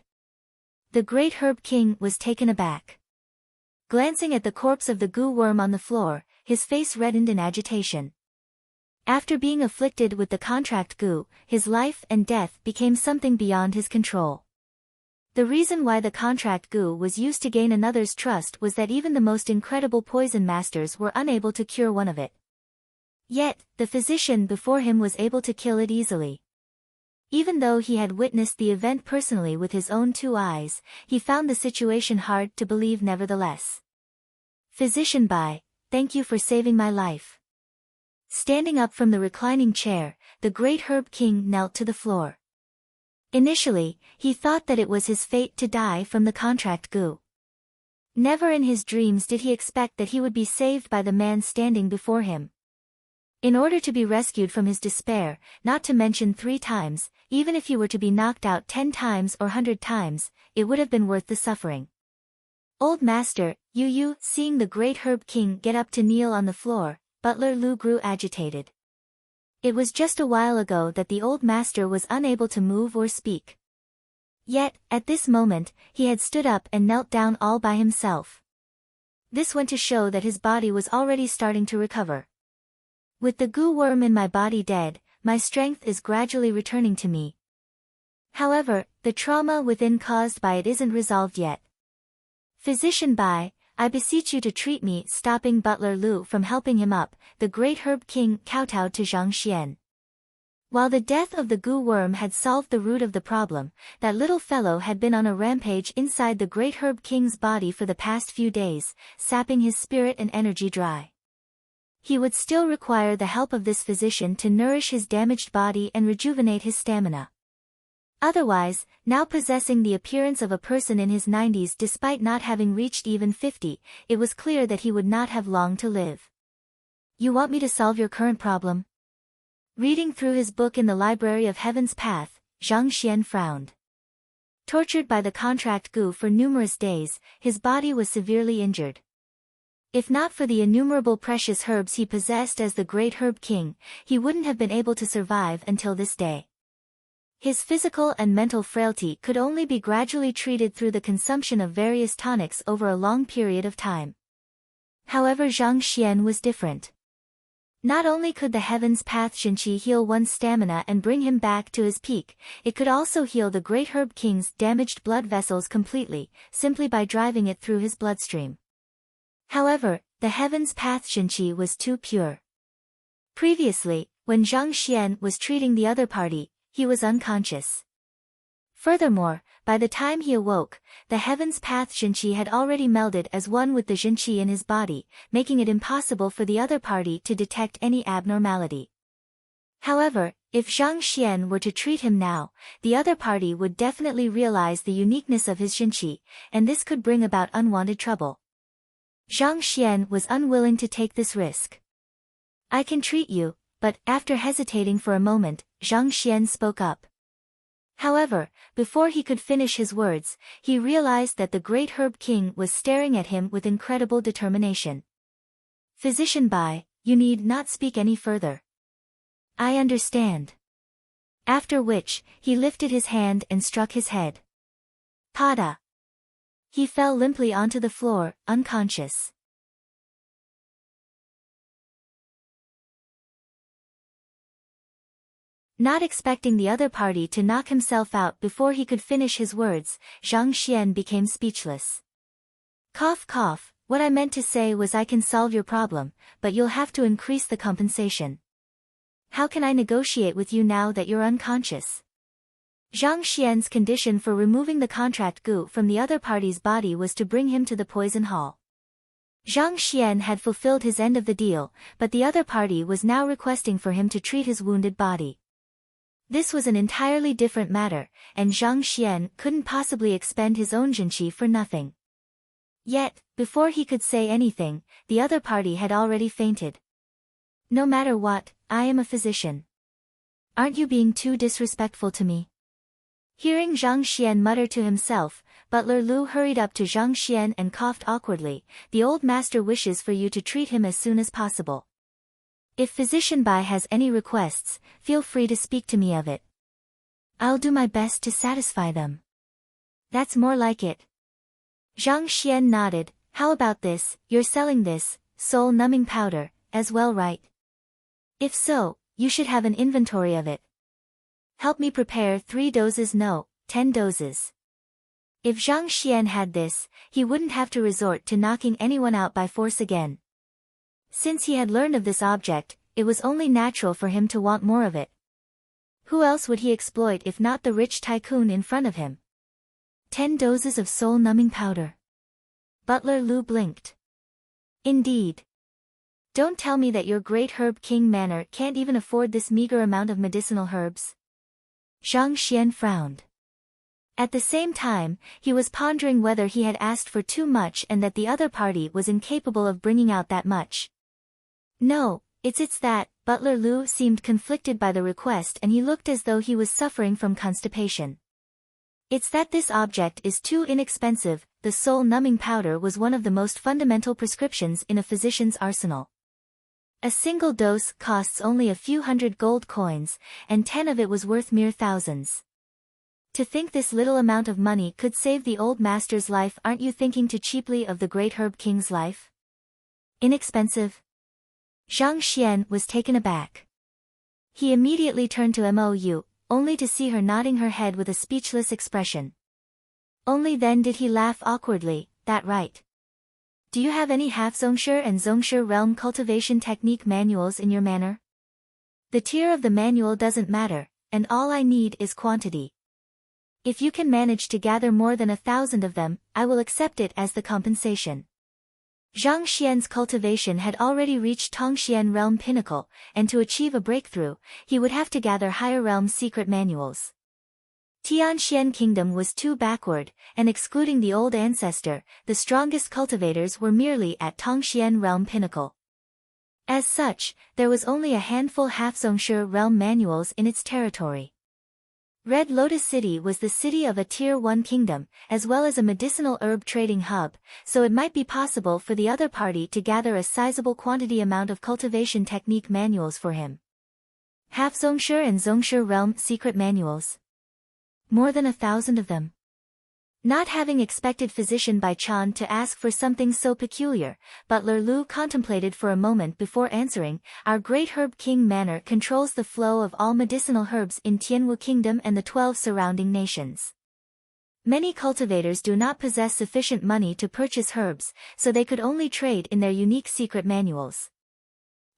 The great herb king was taken aback. Glancing at the corpse of the goo worm on the floor, his face reddened in agitation. After being afflicted with the contract goo, his life and death became something beyond his control. The reason why the contract goo was used to gain another's trust was that even the most incredible poison masters were unable to cure one of it. Yet, the physician before him was able to kill it easily. Even though he had witnessed the event personally with his own two eyes, he found the situation hard to believe nevertheless. Physician Bai, thank you for saving my life. Standing up from the reclining chair, the great herb king knelt to the floor. Initially, he thought that it was his fate to die from the contract goo. Never in his dreams did he expect that he would be saved by the man standing before him. In order to be rescued from his despair, not to mention 3 times, even if he were to be knocked out 10 times or 100 times, it would have been worth the suffering. Old Master, Yu, seeing the great herb king get up to kneel on the floor, Butler Lu grew agitated. It was just a while ago that the old master was unable to move or speak. Yet, at this moment, he had stood up and knelt down all by himself. This went to show that his body was already starting to recover. With the goo worm in my body dead, my strength is gradually returning to me. However, the trauma within caused by it isn't resolved yet. Physician Bai, I beseech you to treat me. Stopping Butler Lu from helping him up, the great herb king kowtowed to Zhang Xian. While the death of the goo worm had solved the root of the problem, that little fellow had been on a rampage inside the great herb king's body for the past few days, sapping his spirit and energy dry. He would still require the help of this physician to nourish his damaged body and rejuvenate his stamina. Otherwise, now possessing the appearance of a person in his 90s despite not having reached even 50, it was clear that he would not have long to live. You want me to solve your current problem? Reading through his book in the Library of Heaven's Path, Zhang Xian frowned. Tortured by the contract goo for numerous days, his body was severely injured. If not for the innumerable precious herbs he possessed as the great herb king, he wouldn't have been able to survive until this day. His physical and mental frailty could only be gradually treated through the consumption of various tonics over a long period of time. However, Zhang Xian was different. Not only could the Heaven's Path Zhenqi heal one's stamina and bring him back to his peak, it could also heal the great herb king's damaged blood vessels completely, simply by driving it through his bloodstream. However, the Heaven's Path Zhenqi was too pure. Previously, when Zhang Xian was treating the other party, he was unconscious. Furthermore, by the time he awoke, the Heaven's Path Zhenqi had already melded as one with the Zhenqi in his body, making it impossible for the other party to detect any abnormality. However, if Zhang Xian were to treat him now, the other party would definitely realize the uniqueness of his Zhenqi, and this could bring about unwanted trouble. Zhang Xian was unwilling to take this risk. I can treat you, but, after hesitating for a moment, Zhang Xian spoke up. However, before he could finish his words, he realized that the great herb king was staring at him with incredible determination. Physician Bai, you need not speak any further. I understand. After which, he lifted his hand and struck his head. Pada. He fell limply onto the floor, unconscious. Not expecting the other party to knock himself out before he could finish his words, Zhang became speechless. Cough cough, what I meant to say was I can solve your problem, but you'll have to increase the compensation. How can I negotiate with you now that you're unconscious? Zhang condition for removing the contract goo from the other party's body was to bring him to the poison hall. Zhang had fulfilled his end of the deal, but the other party was now requesting for him to treat his wounded body. This was an entirely different matter, and Zhang couldn't possibly expend his own jinqi for nothing. Yet, before he could say anything, the other party had already fainted. No matter what, I am a physician. Aren't you being too disrespectful to me? Hearing Zhang mutter to himself, Butler Lu hurried up to Zhang and coughed awkwardly. The old master wishes for you to treat him as soon as possible. If Physician Bai has any requests, feel free to speak to me of it. I'll do my best to satisfy them. That's more like it. Zhang nodded. How about this, you're selling this, soul-numbing powder, as well, right? If so, you should have an inventory of it. Help me prepare 3 doses, no, 10 doses. If Zhang had this, he wouldn't have to resort to knocking anyone out by force again. Since he had learned of this object, it was only natural for him to want more of it. Who else would he exploit if not the rich tycoon in front of him? 10 doses of soul-numbing powder. Butler Lu blinked. Indeed. Don't tell me that your great Herb King Manor can't even afford this meager amount of medicinal herbs. Zhang frowned. At the same time, he was pondering whether he had asked for too much and that the other party was incapable of bringing out that much. No, it's that, Butler Lu seemed conflicted by the request and he looked as though he was suffering from constipation. It's that this object is too inexpensive. The soul-numbing powder was one of the most fundamental prescriptions in a physician's arsenal. A single dose costs only a few hundred gold coins, and 10 of it was worth mere thousands. To think this little amount of money could save the old master's life, aren't you thinking too cheaply of the great Herb King's life? Inexpensive? Zhang was taken aback. He immediately turned to Mou, only to see her nodding her head with a speechless expression. Only then did he laugh awkwardly. That right? Do you have any Half-Zongshi and Zongshi realm cultivation technique manuals in your manor? The tier of the manual doesn't matter, and all I need is quantity. If you can manage to gather more than 1,000 of them, I will accept it as the compensation. Zhang cultivation had already reached Tongxian realm pinnacle, and to achieve a breakthrough, he would have to gather higher realm secret manuals. Tianxian kingdom was too backward, and excluding the old ancestor, the strongest cultivators were merely at Tongxian realm pinnacle. As such, there was only a handful Half-Zongshi realm manuals in its territory. Red Lotus City was the city of a Tier 1 kingdom, as well as a medicinal herb trading hub, so it might be possible for the other party to gather a sizable quantity amount of cultivation technique manuals for him. Half-Zongshi and Zongshi realm secret manuals. More than 1,000 of them. Not having expected Physician Bai Chan to ask for something so peculiar, Butler Lu contemplated for a moment before answering. Our great Herb King Manor controls the flow of all medicinal herbs in Tianwu Kingdom and the 12 surrounding nations. Many cultivators do not possess sufficient money to purchase herbs, so they could only trade in their unique secret manuals.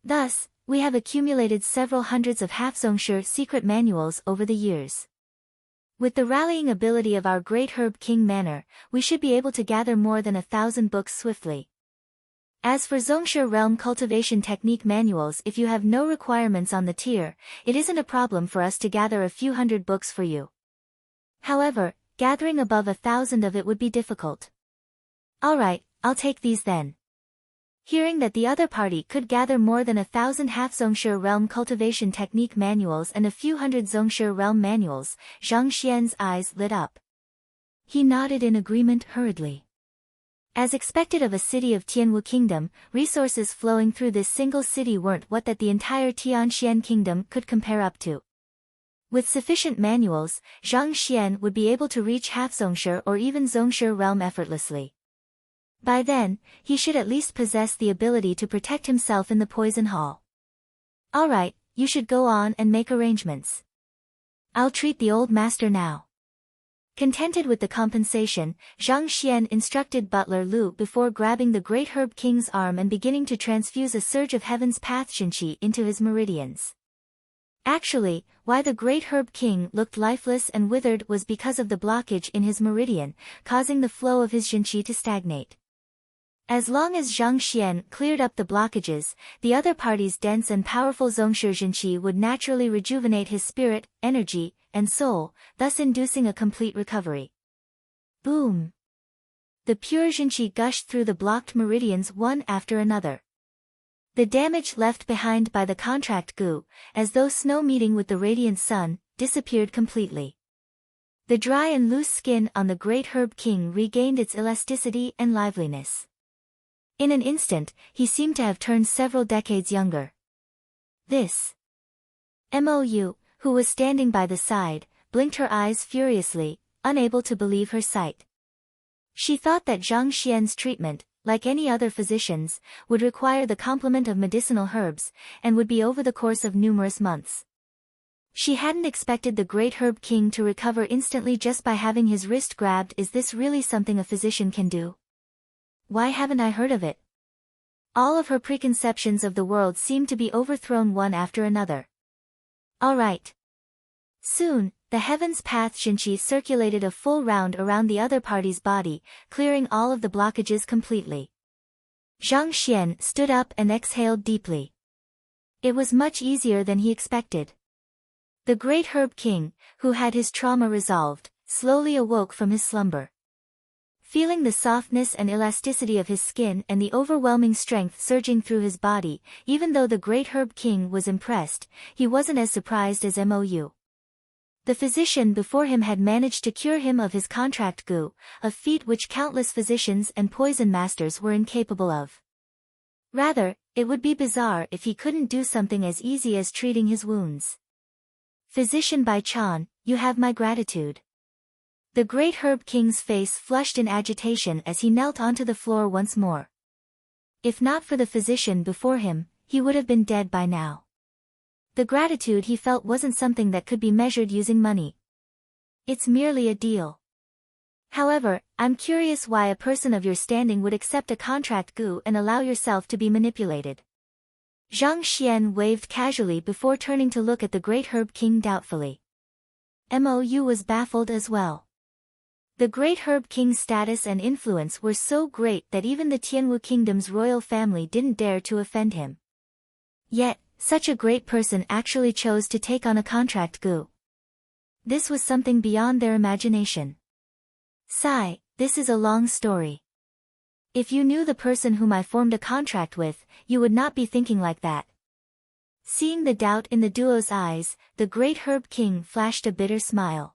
Thus, we have accumulated several hundreds of Half-Zongshi secret manuals over the years. With the rallying ability of our great Herb King Manor, we should be able to gather more than 1,000 books swiftly. As for Zongshi realm cultivation technique manuals, if you have no requirements on the tier, it isn't a problem for us to gather a few hundred books for you. However, gathering above 1,000 of it would be difficult. Alright, I'll take these then. Hearing that the other party could gather more than 1,000 Half-Zongshi realm cultivation technique manuals and a few hundred Zongshi realm manuals, Zhang eyes lit up. He nodded in agreement hurriedly. As expected of a city of Tianwu Kingdom, resources flowing through this single city weren't what that the entire Tianxian Kingdom could compare up to. With sufficient manuals, Zhang would be able to reach Half-Zongshi or even Zongshi realm effortlessly. By then, he should at least possess the ability to protect himself in the poison hall. Alright, you should go on and make arrangements. I'll treat the old master now. Contented with the compensation, Zhang instructed Butler Lu before grabbing the Great Herb King's arm and beginning to transfuse a surge of heaven's path Xinqi into his meridians. Actually, why the Great Herb King looked lifeless and withered was because of the blockage in his meridian, causing the flow of his Xinqi to stagnate. As long as Zhang cleared up the blockages, the other party's dense and powerful Zongshi Xinqi would naturally rejuvenate his spirit, energy, and soul, thus inducing a complete recovery. Boom! The pure Xinqi gushed through the blocked meridians one after another. The damage left behind by the contract goo, as though snow meeting with the radiant sun, disappeared completely. The dry and loose skin on the Great Herb King regained its elasticity and liveliness. In an instant, he seemed to have turned several decades younger. This Mou, who was standing by the side, blinked her eyes furiously, unable to believe her sight. She thought that Zhang treatment, like any other physician's, would require the complement of medicinal herbs, and would be over the course of numerous months. She hadn't expected the Great Herb King to recover instantly just by having his wrist grabbed. Is this really something a physician can do? Why haven't I heard of it? All of her preconceptions of the world seemed to be overthrown one after another. Alright. Soon, the heaven's path Xinqi circulated a full round around the other party's body, clearing all of the blockages completely. Zhang stood up and exhaled deeply. It was much easier than he expected. The Great Herb King, who had his trauma resolved, slowly awoke from his slumber. Feeling the softness and elasticity of his skin and the overwhelming strength surging through his body, even though the Great Herb King was impressed, he wasn't as surprised as Mou. The physician before him had managed to cure him of his contract goo, a feat which countless physicians and poison masters were incapable of. Rather, it would be bizarre if he couldn't do something as easy as treating his wounds. Physician Bai Chan, you have my gratitude. The Great Herb King's face flushed in agitation as he knelt onto the floor once more. If not for the physician before him, he would have been dead by now. The gratitude he felt wasn't something that could be measured using money. It's merely a deal. However, I'm curious why a person of your standing would accept a contract goo and allow yourself to be manipulated. Zhang waved casually before turning to look at the Great Herb King doubtfully. Mou was baffled as well. The Great Herb King's status and influence were so great that even the Tianwu Kingdom's royal family didn't dare to offend him. Yet, such a great person actually chose to take on a contract goo. This was something beyond their imagination. Sigh, this is a long story. If you knew the person whom I formed a contract with, you would not be thinking like that. Seeing the doubt in the duo's eyes, the Great Herb King flashed a bitter smile.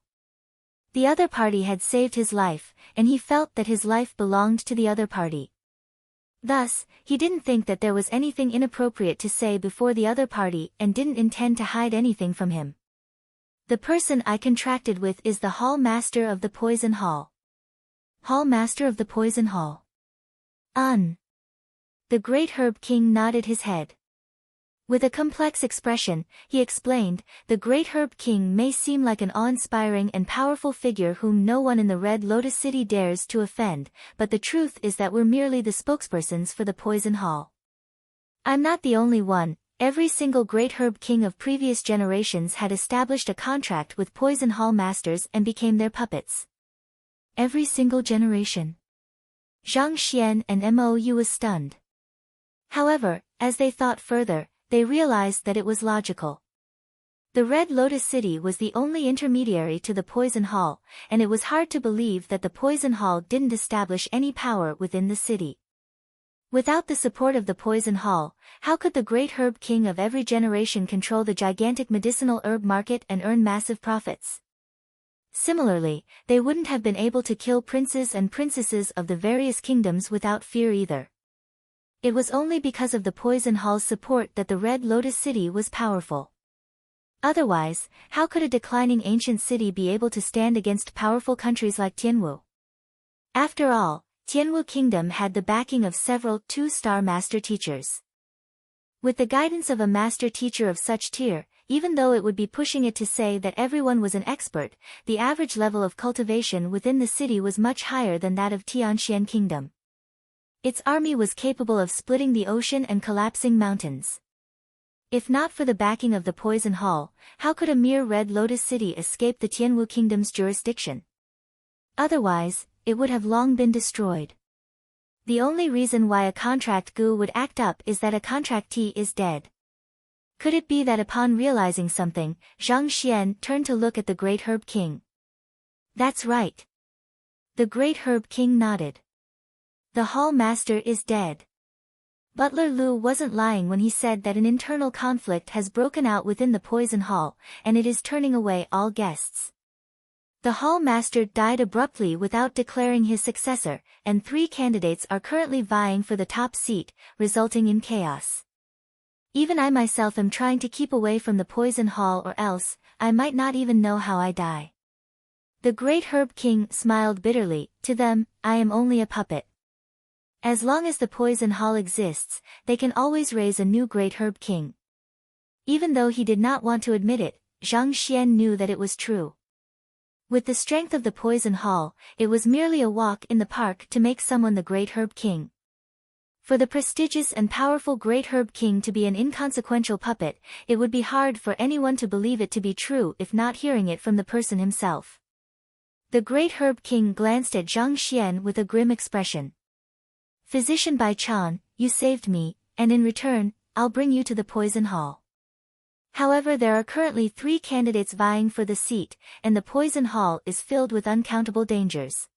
The other party had saved his life, and he felt that his life belonged to the other party. Thus, he didn't think that there was anything inappropriate to say before the other party and didn't intend to hide anything from him. The person I contracted with is the Hall Master of the Poison Hall. Hall Master of the Poison Hall. The Great Herb King nodded his head. With a complex expression, he explained, the Great Herb King may seem like an awe-inspiring and powerful figure whom no one in the Red Lotus City dares to offend, but the truth is that we're merely the spokespersons for the Poison Hall. I'm not the only one. Every single Great Herb King of previous generations had established a contract with Poison Hall masters and became their puppets. Every single generation. Zhang and Mou was stunned. However, as they thought further, they realized that it was logical. The Red Lotus City was the only intermediary to the Poison Hall, and it was hard to believe that the Poison Hall didn't establish any power within the city. Without the support of the Poison Hall, how could the Great Herb King of every generation control the gigantic medicinal herb market and earn massive profits? Similarly, they wouldn't have been able to kill princes and princesses of the various kingdoms without fear either. It was only because of the Poison Hall's support that the Red Lotus City was powerful. Otherwise, how could a declining ancient city be able to stand against powerful countries like Tianwu? After all, Tianwu Kingdom had the backing of several two-star master teachers. With the guidance of a master teacher of such tier, even though it would be pushing it to say that everyone was an expert, the average level of cultivation within the city was much higher than that of Tianxian Kingdom. Its army was capable of splitting the ocean and collapsing mountains. If not for the backing of the Poison Hall, how could a mere Red Lotus City escape the Tianwu Kingdom's jurisdiction? Otherwise, it would have long been destroyed. The only reason why a contract gu would act up is that a contractee is dead. Could it be that upon realizing something, Zhang turned to look at the Great Herb King? That's right. The Great Herb King nodded. The Hall Master is dead. Butler Lu wasn't lying when he said that an internal conflict has broken out within the Poison Hall, and it is turning away all guests. The Hall Master died abruptly without declaring his successor, and 3 candidates are currently vying for the top seat, resulting in chaos. Even I myself am trying to keep away from the Poison Hall, or else, I might not even know how I die. The Great Herb King smiled bitterly. To them, I am only a puppet. As long as the Poison Hall exists, they can always raise a new Great Herb King. Even though he did not want to admit it, Zhang knew that it was true. With the strength of the Poison Hall, it was merely a walk in the park to make someone the Great Herb King. For the prestigious and powerful Great Herb King to be an inconsequential puppet, it would be hard for anyone to believe it to be true if not hearing it from the person himself. The Great Herb King glanced at Zhang with a grim expression. Physician Bai Chan, you saved me, and in return, I'll bring you to the Poison Hall. However, there are currently 3 candidates vying for the seat, and the Poison Hall is filled with uncountable dangers.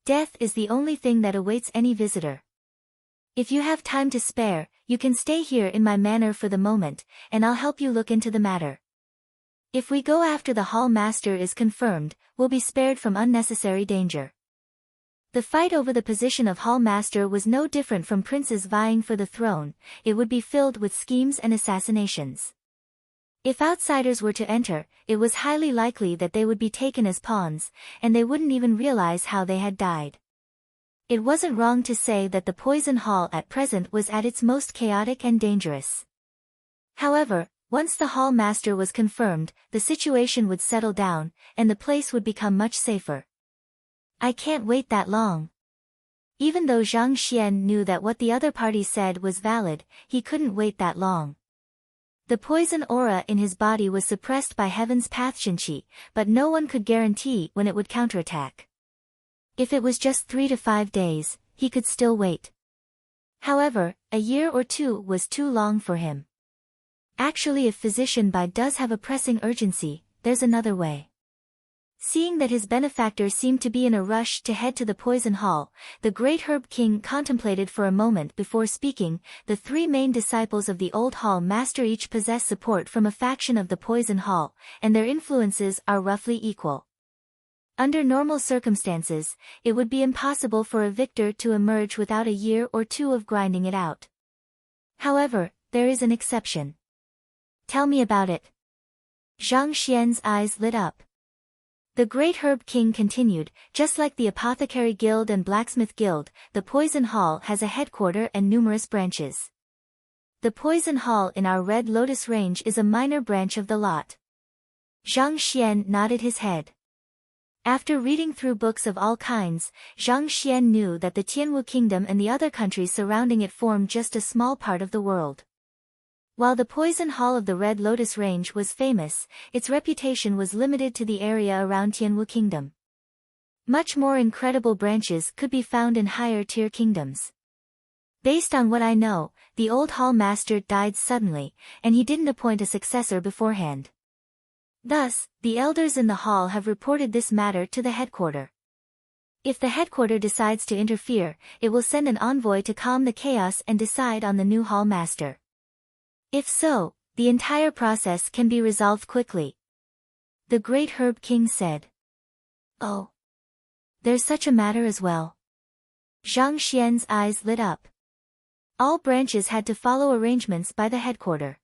Death is the only thing that awaits any visitor. If you have time to spare, you can stay here in my manor for the moment, and I'll help you look into the matter. If we go after the Hall Master is confirmed, we'll be spared from unnecessary danger. The fight over the position of Hall Master was no different from princes vying for the throne. It would be filled with schemes and assassinations. If outsiders were to enter, it was highly likely that they would be taken as pawns, and they wouldn't even realize how they had died. It wasn't wrong to say that the Poison Hall at present was at its most chaotic and dangerous. However, once the Hall Master was confirmed, the situation would settle down, and the place would become much safer. I can't wait that long. Even though Zhang knew that what the other party said was valid, he couldn't wait that long. The poison aura in his body was suppressed by Heaven's Half-Zongshi, but no one could guarantee when it would counterattack. If it was just 3 to 5 days, he could still wait. However, a year or 2 was too long for him. Actually, if Physician Bai does have a pressing urgency, there's another way. Seeing that his benefactor seemed to be in a rush to head to the Poison Hall, the Great Herb King contemplated for a moment before speaking. The 3 main disciples of the Old Hall Master each possess support from a faction of the Poison Hall, and their influences are roughly equal. Under normal circumstances, it would be impossible for a victor to emerge without a year or 2 of grinding it out. However, there is an exception. Tell me about it. Zhang eyes lit up. The Great Herb King continued, just like the Apothecary Guild and Blacksmith Guild, the Poison Hall has a headquarter and numerous branches. The Poison Hall in our Red Lotus range is a minor branch of the lot. Zhang nodded his head. After reading through books of all kinds, Zhang knew that the Tianwu Kingdom and the other countries surrounding it form just a small part of the world. While the Poison Hall of the Red Lotus Range was famous, its reputation was limited to the area around Tianwu Kingdom. Much more incredible branches could be found in higher-tier kingdoms. Based on what I know, the old Hall Master died suddenly, and he didn't appoint a successor beforehand. Thus, the elders in the hall have reported this matter to the headquarter. If the headquarter decides to interfere, it will send an envoy to calm the chaos and decide on the new Hall Master. If so, the entire process can be resolved quickly. The Great Herb King said. Oh. There's such a matter as well. Zhang Xian's eyes lit up. All branches had to follow arrangements by the headquarter.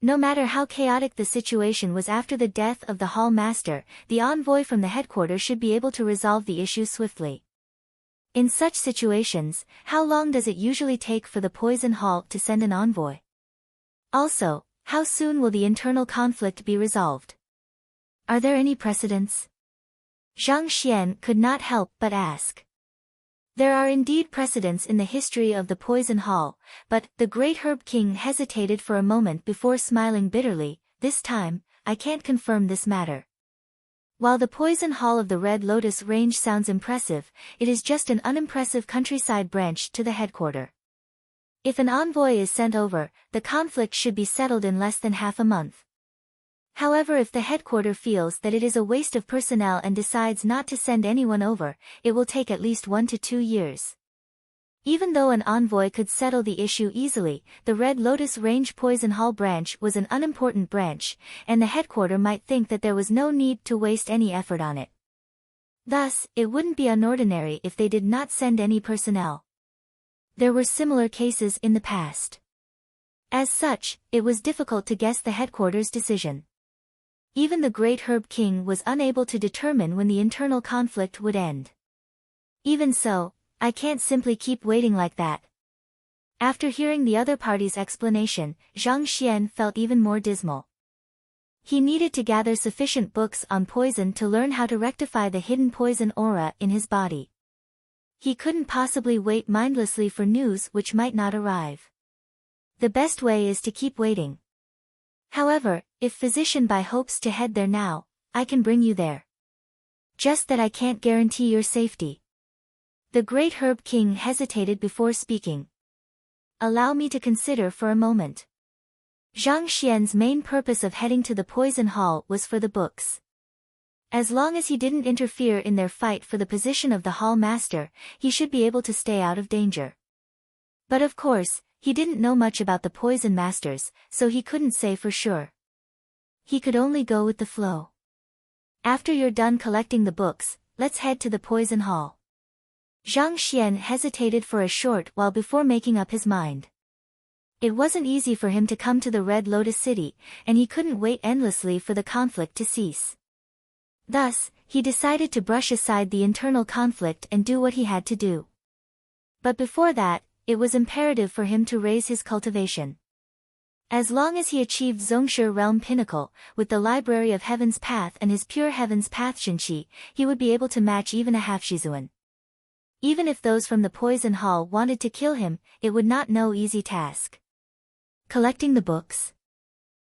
No matter how chaotic the situation was after the death of the hall master, the envoy from the headquarters should be able to resolve the issue swiftly. In such situations, how long does it usually take for the poison hall to send an envoy? Also, how soon will the internal conflict be resolved? Are there any precedents? Zhang Xian could not help but ask. There are indeed precedents in the history of the poison hall, but the great herb king hesitated for a moment before smiling bitterly. This time, I can't confirm this matter. While the poison hall of the Red Lotus Range sounds impressive, it is just an unimpressive countryside branch to the headquarter. If an envoy is sent over, the conflict should be settled in less than half a month. However, if the headquarter feels that it is a waste of personnel and decides not to send anyone over, it will take at least 1 to 2 years. Even though an envoy could settle the issue easily, the Red Lotus Range Poison Hall branch was an unimportant branch, and the headquarter might think that there was no need to waste any effort on it. Thus, it wouldn't be unordinary if they did not send any personnel. There were similar cases in the past. As such, it was difficult to guess the headquarters' decision. Even the great herb king was unable to determine when the internal conflict would end. Even so, I can't simply keep waiting like that. After hearing the other party's explanation, Zhang Xian felt even more dismal. He needed to gather sufficient books on poison to learn how to rectify the hidden poison aura in his body. He couldn't possibly wait mindlessly for news which might not arrive. The best way is to keep waiting. However, if Physician Bai hopes to head there now, I can bring you there. Just that I can't guarantee your safety. The great herb king hesitated before speaking. Allow me to consider for a moment. Zhang Xian's main purpose of heading to the poison hall was for the books. As long as he didn't interfere in their fight for the position of the hall master, he should be able to stay out of danger. But of course, he didn't know much about the poison masters, so he couldn't say for sure. He could only go with the flow. After you're done collecting the books, let's head to the poison hall. Zhang Xian hesitated for a short while before making up his mind. It wasn't easy for him to come to the Red Lotus City, and he couldn't wait endlessly for the conflict to cease. Thus, he decided to brush aside the internal conflict and do what he had to do. But before that, it was imperative for him to raise his cultivation. As long as he achieved Zongshi Realm Pinnacle, with the Library of Heaven's Path and his Pure Heaven's Path Shinchi, he would be able to match even a half-Xuan. Even if those from the Poison Hall wanted to kill him, it would not no easy task. Collecting the books?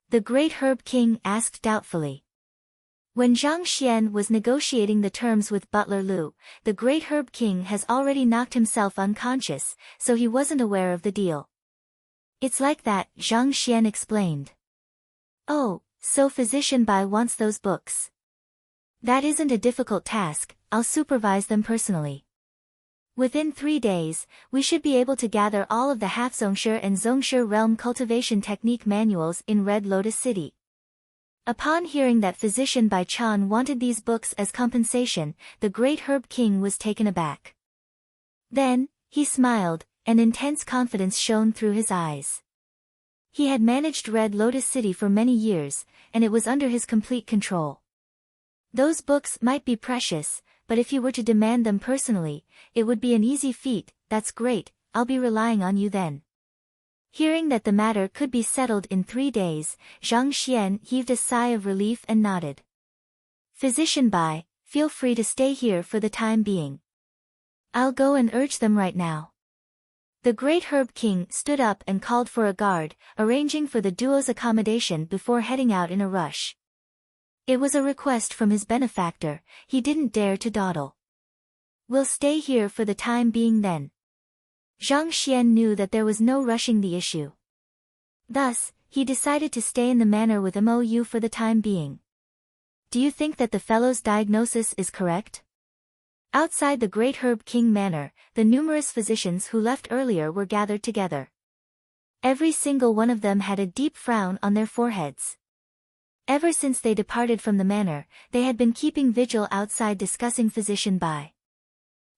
The great herb king asked doubtfully. When Zhang Xian was negotiating the terms with Butler Lu, the great herb king has already knocked himself unconscious, so he wasn't aware of the deal. It's like that, Zhang Xian explained. Oh, so Physician Bai wants those books. That isn't a difficult task, I'll supervise them personally. Within 3 days, we should be able to gather all of the Half-Zongshi and Zongshi realm cultivation technique manuals in Red Lotus City. Upon hearing that Physician Bai Chan wanted these books as compensation, the great herb king was taken aback. Then, he smiled, and intense confidence shone through his eyes. He had managed Red Lotus City for many years, and it was under his complete control. Those books might be precious, but if he were to demand them personally, it would be an easy feat. That's great, I'll be relying on you then. Hearing that the matter could be settled in 3 days, Zhang Xian heaved a sigh of relief and nodded. Physician Bai, feel free to stay here for the time being. I'll go and urge them right now. The great herb king stood up and called for a guard, arranging for the duo's accommodation before heading out in a rush. It was a request from his benefactor, he didn't dare to dawdle. We'll stay here for the time being then. Zhang Xian knew that there was no rushing the issue. Thus, he decided to stay in the manor with Mou for the time being. Do you think that the fellow's diagnosis is correct? Outside the great herb king manor, the numerous physicians who left earlier were gathered together. Every single one of them had a deep frown on their foreheads. Ever since they departed from the manor, they had been keeping vigil outside discussing physician by.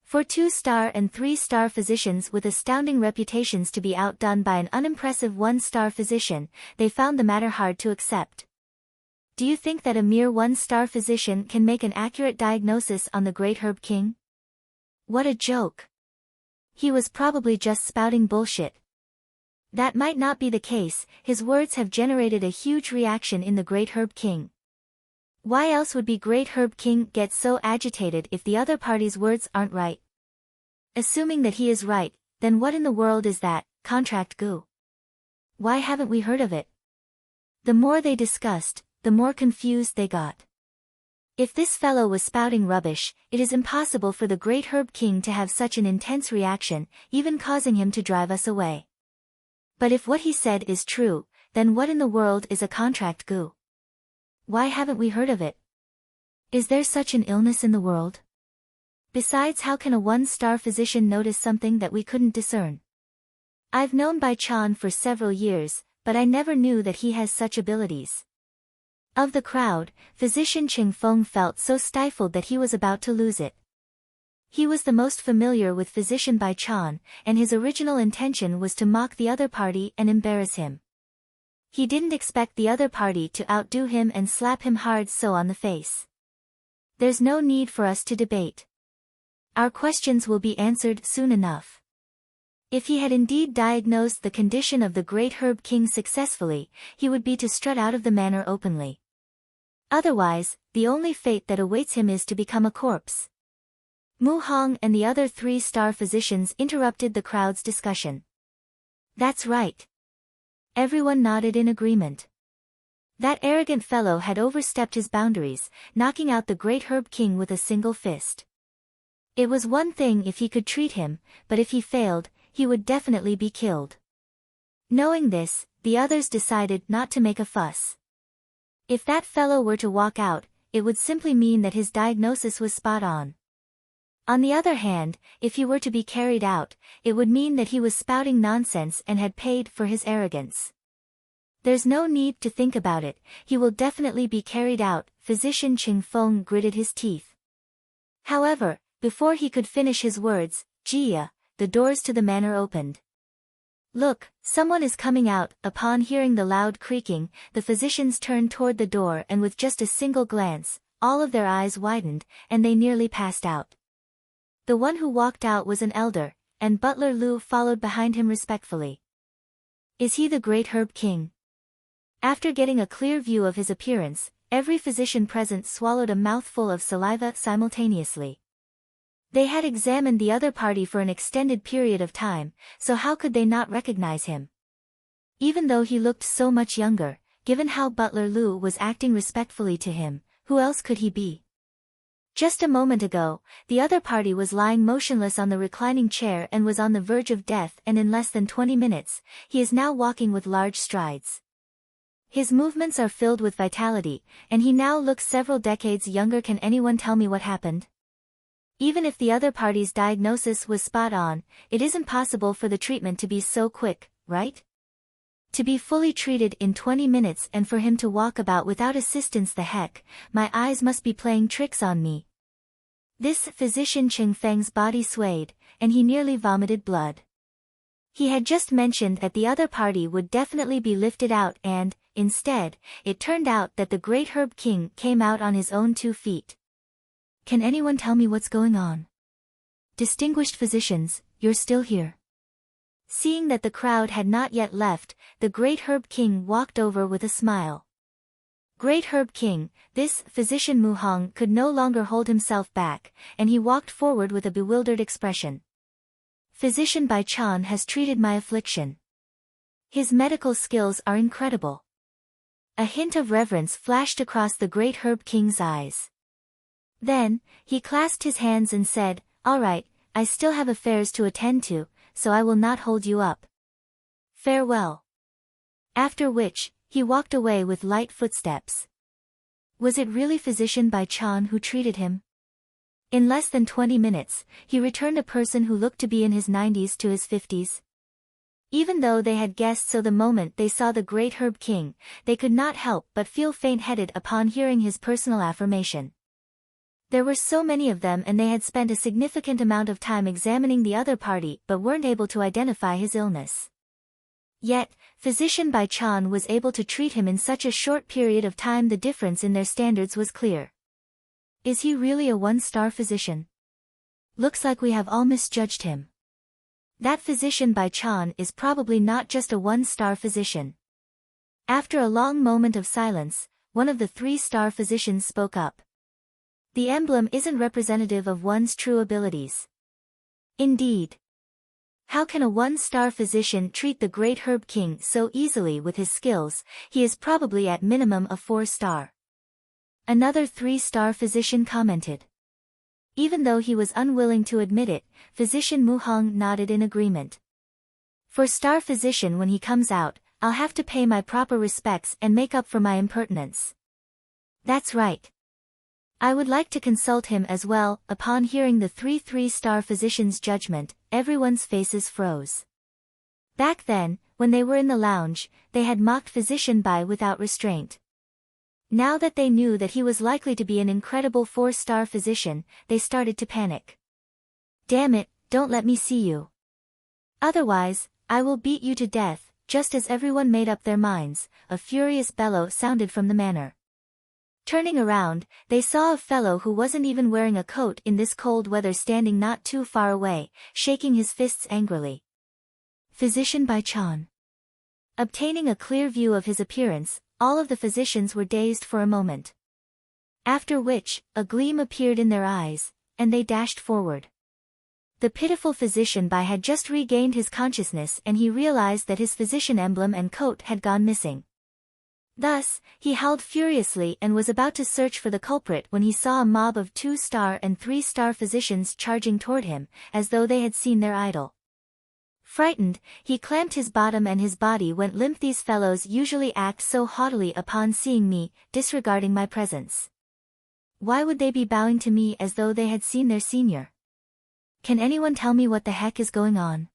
For 2-star and 3-star physicians with astounding reputations to be outdone by an unimpressive 1-star physician, they found the matter hard to accept. Do you think that a mere 1-star physician can make an accurate diagnosis on the Great Herb King? What a joke. He was probably just spouting bullshit. That might not be the case, his words have generated a huge reaction in the Great Herb King. Why else would Great Herb King get so agitated if the other party's words aren't right? Assuming that he is right, then what in the world is that contract goo? Why haven't we heard of it? The more they discussed, the more confused they got. If this fellow was spouting rubbish, it is impossible for the Great Herb King to have such an intense reaction, even causing him to drive us away. But if what he said is true, then what in the world is a contract goo? Why haven't we heard of it? Is there such an illness in the world? Besides, how can a 1-star physician notice something that we couldn't discern? I've known Bai Chan for several years, but I never knew that he has such abilities. Of the crowd, physician Ching Feng felt so stifled that he was about to lose it. He was the most familiar with physician Bai Chan, and his original intention was to mock the other party and embarrass him. He didn't expect the other party to outdo him and slap him hard so on the face. There's no need for us to debate. Our questions will be answered soon enough. If he had indeed diagnosed the condition of the Great Herb King successfully, he would be to strut out of the manor openly. Otherwise, the only fate that awaits him is to become a corpse. Mu Hong and the other 3-star physicians interrupted the crowd's discussion. That's right. Everyone nodded in agreement. That arrogant fellow had overstepped his boundaries, knocking out the Great Herb King with a single fist. It was one thing if he could treat him, but if he failed, he would definitely be killed. Knowing this, the others decided not to make a fuss. If that fellow were to walk out, it would simply mean that his diagnosis was spot on. On the other hand, if he were to be carried out, it would mean that he was spouting nonsense and had paid for his arrogance. There's no need to think about it, he will definitely be carried out, physician Ching Feng gritted his teeth. However, before he could finish his words, Jia, the doors to the manor opened. Look, someone is coming out. Upon hearing the loud creaking, the physicians turned toward the door and with just a single glance, all of their eyes widened, and they nearly passed out. The one who walked out was an elder, and Butler Lu followed behind him respectfully. Is he the Great Herb King? After getting a clear view of his appearance, every physician present swallowed a mouthful of saliva simultaneously. They had examined the other party for an extended period of time, so how could they not recognize him? Even though he looked so much younger, given how Butler Lu was acting respectfully to him, who else could he be? Just a moment ago, the other party was lying motionless on the reclining chair and was on the verge of death, and in less than 20 minutes, he is now walking with large strides. His movements are filled with vitality, and he now looks several decades younger. Can anyone tell me what happened? Even if the other party's diagnosis was spot on, it isn't possible for the treatment to be so quick, right? To be fully treated in 20 minutes and for him to walk about without assistance, the heck, my eyes must be playing tricks on me. This physician Ching Feng's body swayed, and he nearly vomited blood. He had just mentioned that the other party would definitely be lifted out and, instead, it turned out that the Great Herb King came out on his own 2 feet. Can anyone tell me what's going on? Distinguished physicians, you're still here. Seeing that the crowd had not yet left, the Great Herb King walked over with a smile. Great Herb King, this physician Mu Hong could no longer hold himself back, and he walked forward with a bewildered expression. Physician Bai Chan has treated my affliction. His medical skills are incredible. A hint of reverence flashed across the Great Herb King's eyes. Then, he clasped his hands and said, "All right, I still have affairs to attend to, so I will not hold you up. Farewell." After which, he walked away with light footsteps. Was it really physician Bai Chan who treated him? In less than 20 minutes, he returned a person who looked to be in his 90s to his 50s. Even though they had guessed so the moment they saw the great Herb King, they could not help but feel faint-headed upon hearing his personal affirmation. There were so many of them and they had spent a significant amount of time examining the other party but weren't able to identify his illness. Yet, Physician Bai Chan was able to treat him in such a short period of time. The difference in their standards was clear. Is he really a one-star physician? Looks like we have all misjudged him. That Physician Bai Chan is probably not just a one-star physician. After a long moment of silence, one of the 3-star physicians spoke up. The emblem isn't representative of one's true abilities. Indeed. How can a 1-star physician treat the great Herb King so easily with his skills? He is probably at minimum a 4-star. Another 3-star physician commented. Even though he was unwilling to admit it, Physician Mu Hong nodded in agreement. 4-star physician, when he comes out, I'll have to pay my proper respects and make up for my impertinence. That's right. I would like to consult him as well. Upon hearing the 3-star physician's judgment, everyone's faces froze. Back then, when they were in the lounge, they had mocked Physician Bai without restraint. Now that they knew that he was likely to be an incredible 4-star physician, they started to panic. Damn it, don't let me see you. Otherwise, I will beat you to death. Just as everyone made up their minds, a furious bellow sounded from the manor. Turning around, they saw a fellow who wasn't even wearing a coat in this cold weather standing not too far away, shaking his fists angrily. Physician Bai Chan. Obtaining a clear view of his appearance, all of the physicians were dazed for a moment. After which, a gleam appeared in their eyes, and they dashed forward. The pitiful Physician Bai had just regained his consciousness and he realized that his physician emblem and coat had gone missing. Thus, he howled furiously and was about to search for the culprit when he saw a mob of 2-star and 3-star physicians charging toward him, as though they had seen their idol. Frightened, he clamped his bottom and his body went limp. These fellows usually act so haughtily upon seeing me, disregarding my presence. Why would they be bowing to me as though they had seen their senior? Can anyone tell me what the heck is going on?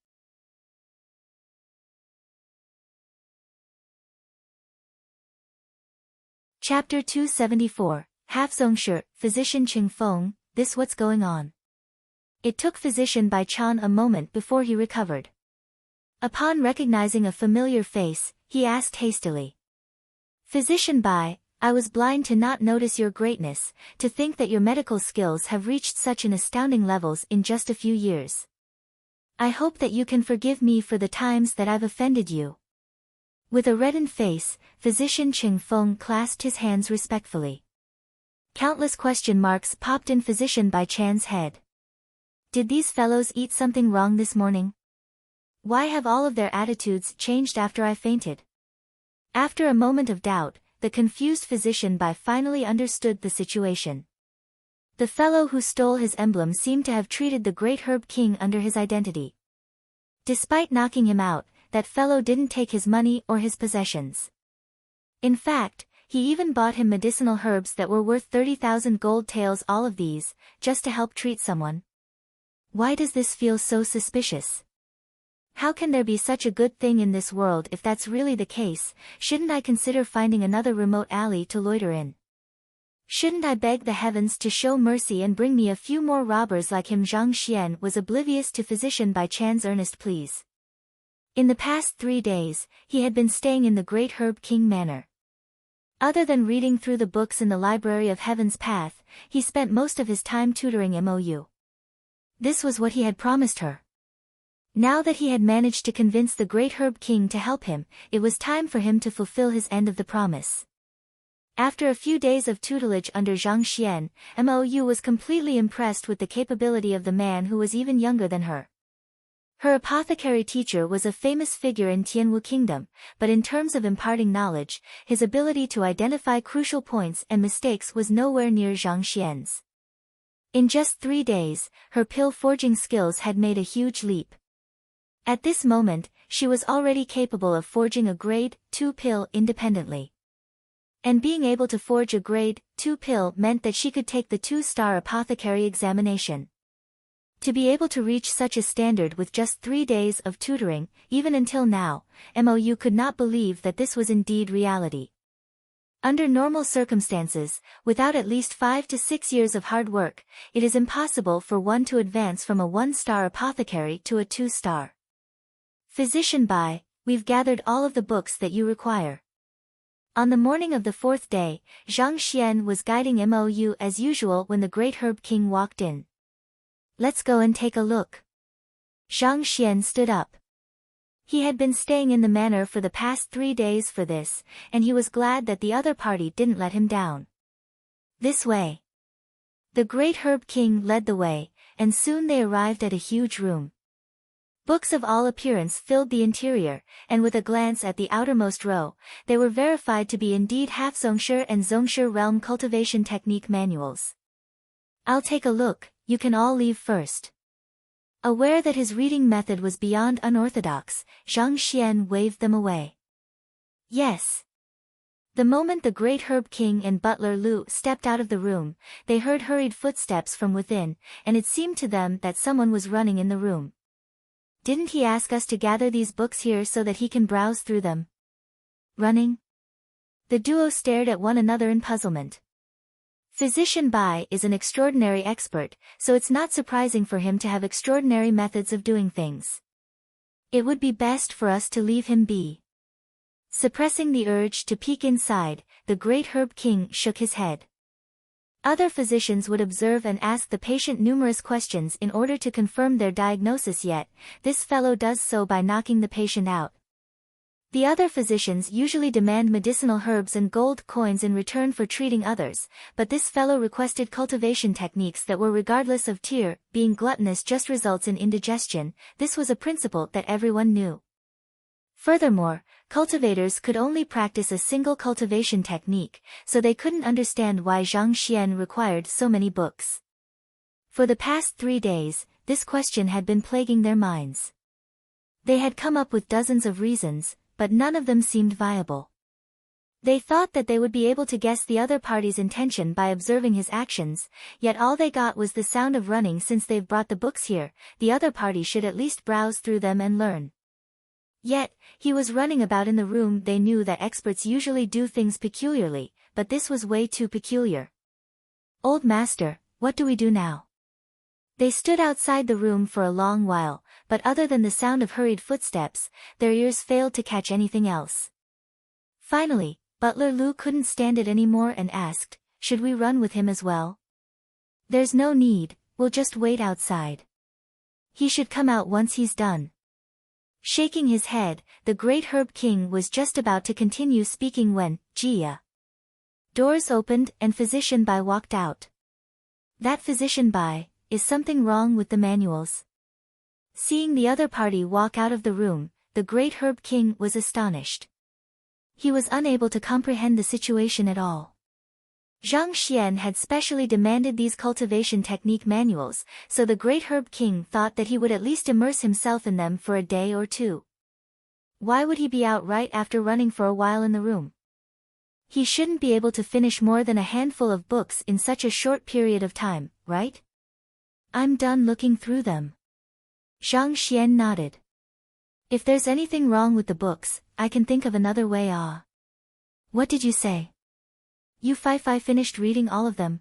Chapter 274, Half-Zongshi, Physician Ching Feng, this what's going on. It took Physician Bai Chan a moment before he recovered. Upon recognizing a familiar face, he asked hastily. Physician Bai, I was blind to not notice your greatness, to think that your medical skills have reached such an astounding levels in just a few years. I hope that you can forgive me for the times that I've offended you. With a reddened face, Physician Ching Feng clasped his hands respectfully. Countless question marks popped in Physician Bai Chan's head. Did these fellows eat something wrong this morning? Why have all of their attitudes changed after I fainted? After a moment of doubt, the confused Physician Bai finally understood the situation. The fellow who stole his emblem seemed to have treated the great Herb King under his identity. Despite knocking him out, that fellow didn't take his money or his possessions. In fact, he even bought him medicinal herbs that were worth 30,000 gold taels, all of these, just to help treat someone. Why does this feel so suspicious? How can there be such a good thing in this world? If that's really the case, shouldn't I consider finding another remote alley to loiter in? Shouldn't I beg the heavens to show mercy and bring me a few more robbers like him? Zhang Xian was oblivious to Physician Bai Chan's earnest pleas. In the past 3 days, he had been staying in the great Herb King Manor. Other than reading through the books in the Library of Heaven's Path, he spent most of his time tutoring Mou. This was what he had promised her. Now that he had managed to convince the great Herb King to help him, it was time for him to fulfill his end of the promise. After a few days of tutelage under Zhang Xian, Mou was completely impressed with the capability of the man who was even younger than her. Her apothecary teacher was a famous figure in Tianwu Kingdom, but in terms of imparting knowledge, his ability to identify crucial points and mistakes was nowhere near Zhang Xian's. In just 3 days, her pill forging skills had made a huge leap. At this moment, she was already capable of forging a grade 2 pill independently. And being able to forge a grade 2 pill meant that she could take the 2-star apothecary examination. To be able to reach such a standard with just 3 days of tutoring, even until now, Mou could not believe that this was indeed reality. Under normal circumstances, without at least 5 to 6 years of hard work, it is impossible for one to advance from a 1-star apothecary to a 2-star. Physician Bai, we've gathered all of the books that you require. On the morning of the 4th day, Zhang was guiding Mou as usual when the Great Herb King walked in. Let's go and take a look. Zhang stood up. He had been staying in the manor for the past 3 days for this, and he was glad that the other party didn't let him down. This way. The Great Herb King led the way, and soon they arrived at a huge room. Books of all appearance filled the interior, and with a glance at the outermost row, they were verified to be indeed Half-Zongshi and Zongshi realm cultivation technique manuals. I'll take a look, you can all leave first. Aware that his reading method was beyond unorthodox, Zhang waved them away. Yes. The moment the Great Herb King and Butler Lu stepped out of the room, they heard hurried footsteps from within, and it seemed to them that someone was running in the room. Didn't he ask us to gather these books here so that he can browse through them? Running? The duo stared at one another in puzzlement. Physician Bai is an extraordinary expert, so it's not surprising for him to have extraordinary methods of doing things. It would be best for us to leave him be. Suppressing the urge to peek inside, the Great Herb King shook his head. Other physicians would observe and ask the patient numerous questions in order to confirm their diagnosis, yet this fellow does so by knocking the patient out. The other physicians usually demand medicinal herbs and gold coins in return for treating others, but this fellow requested cultivation techniques that were regardless of tier. Being gluttonous just results in indigestion. This was a principle that everyone knew. Furthermore, cultivators could only practice a single cultivation technique, so they couldn't understand why Zhang required so many books. For the past 3 days, this question had been plaguing their minds. They had come up with dozens of reasons, but none of them seemed viable. They thought that they would be able to guess the other party's intention by observing his actions, yet all they got was the sound of running. Since they've brought the books here, the other party should at least browse through them and learn. Yet, he was running about in the room. They knew that experts usually do things peculiarly, but this was way too peculiar. Old master, what do we do now? They stood outside the room for a long while, but other than the sound of hurried footsteps, their ears failed to catch anything else. Finally, Butler Lu couldn't stand it anymore and asked, should we run with him as well? There's no need, we'll just wait outside. He should come out once he's done. Shaking his head, the Great Herb King was just about to continue speaking when, Jia. Doors opened and Physician Bai walked out. That Physician Bai, is something wrong with the manuals? Seeing the other party walk out of the room, the Great Herb King was astonished. He was unable to comprehend the situation at all. Zhang had specially demanded these cultivation technique manuals, so the Great Herb King thought that he would at least immerse himself in them for a day or two. Why would he be out right after running for a while in the room? He shouldn't be able to finish more than a handful of books in such a short period of time, right? I'm done looking through them. Zhang nodded. If there's anything wrong with the books, I can think of another way. What did you say? You finished reading all of them?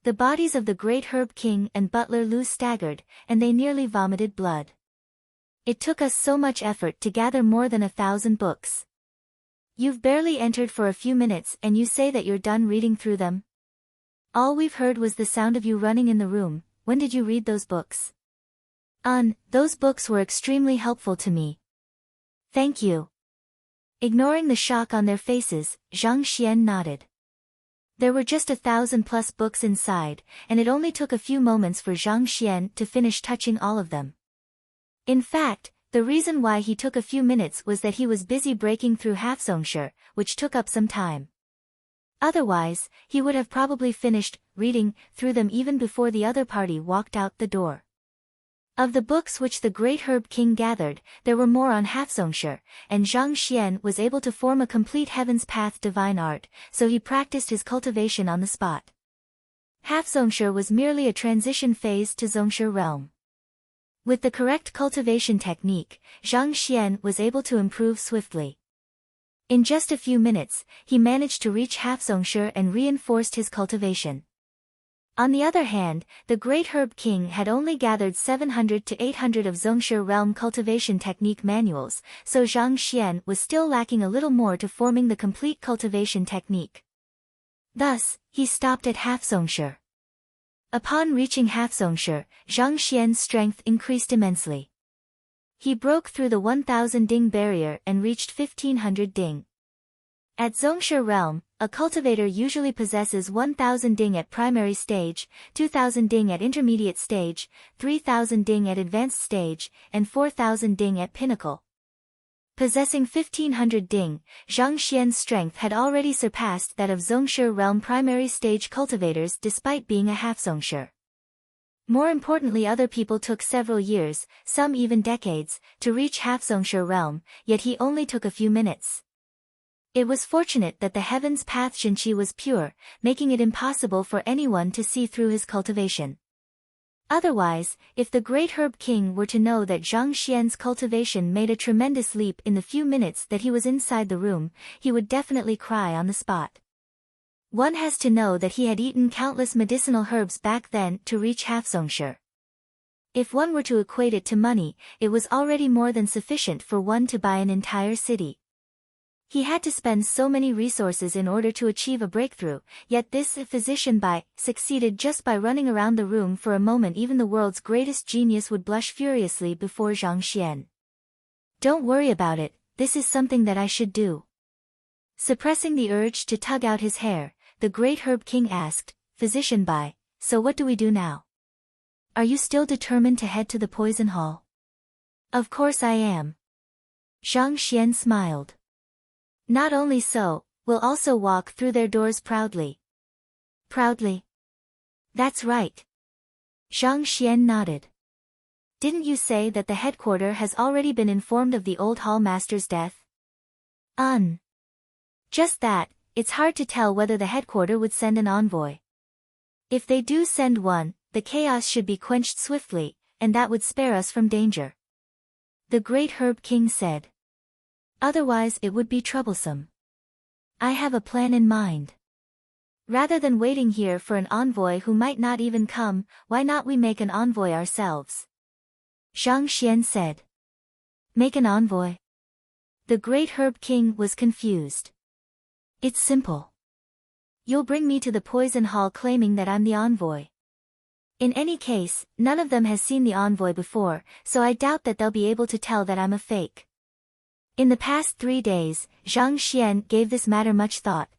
The bodies of the Great Herb King and Butler Lu staggered, and they nearly vomited blood. It took us so much effort to gather more than 1,000 books. You've barely entered for a few minutes and you say that you're done reading through them? All we've heard was the sound of you running in the room. When did you read those books? Those books were extremely helpful to me. Thank you. Ignoring the shock on their faces, Zhang nodded. There were just 1,000+ books inside, and it only took a few moments for Zhang to finish touching all of them. In fact, the reason why he took a few minutes was that he was busy breaking through Half-Zongshi, which took up some time. Otherwise, he would have probably finished reading through them even before the other party walked out the door. Of the books which the Great Herb King gathered, there were more on Half-Zongshi, and Zhang was able to form a complete Heaven's Path divine art, so he practiced his cultivation on the spot. Half-Zongshi was merely a transition phase to Zongshi realm. With the correct cultivation technique, Zhang was able to improve swiftly. In just a few minutes, he managed to reach Half-Zongshi and reinforced his cultivation. On the other hand, the Great Herb King had only gathered 700 to 800 of Zongshi realm cultivation technique manuals, so Zhang was still lacking a little more to forming the complete cultivation technique. Thus, he stopped at Half-Zongshi. Upon reaching Half-Zongshi, Zhang strength increased immensely. He broke through the 1000 ding barrier and reached 1500 ding. At Zongshi realm, a cultivator usually possesses 1000 ding at primary stage, 2000 ding at intermediate stage, 3000 ding at advanced stage, and 4000 ding at pinnacle. Possessing 1500 ding, Zhang strength had already surpassed that of Zongshi realm primary stage cultivators despite being a Half-Zongshi. More importantly, other people took several years, some even decades, to reach Half-Zongshi realm, yet he only took a few minutes. It was fortunate that the heaven's path Zhongshi was pure, making it impossible for anyone to see through his cultivation. Otherwise, if the Great Herb King were to know that Zhang cultivation made a tremendous leap in the few minutes that he was inside the room, he would definitely cry on the spot. One has to know that he had eaten countless medicinal herbs back then to reach Half-Zongshi. If one were to equate it to money, it was already more than sufficient for one to buy an entire city. He had to spend so many resources in order to achieve a breakthrough, yet this physician succeeded just by running around the room for a moment. Even the world's greatest genius would blush furiously before Zhang. Don't worry about it, this is something that I should do. Suppressing the urge to tug out his hair, the Great Herb King asked, Physician so what do we do now? Are you still determined to head to the poison hall? Of course I am. Zhang smiled. Not only so, we'll also walk through their doors proudly. Proudly? That's right. Zhang nodded. Didn't you say that the headquarter has already been informed of the old hall master's death? Just that, it's hard to tell whether the headquarter would send an envoy. If they do send one, the chaos should be quenched swiftly, and that would spare us from danger. The Great Herb King said. Otherwise it would be troublesome. I have a plan in mind. Rather than waiting here for an envoy who might not even come, why not we make an envoy ourselves? Zhang said. Make an envoy? The Great Herb King was confused. It's simple. You'll bring me to the poison hall claiming that I'm the envoy. In any case, none of them has seen the envoy before, so I doubt that they'll be able to tell that I'm a fake. In the past 3 days, Zhang gave this matter much thought.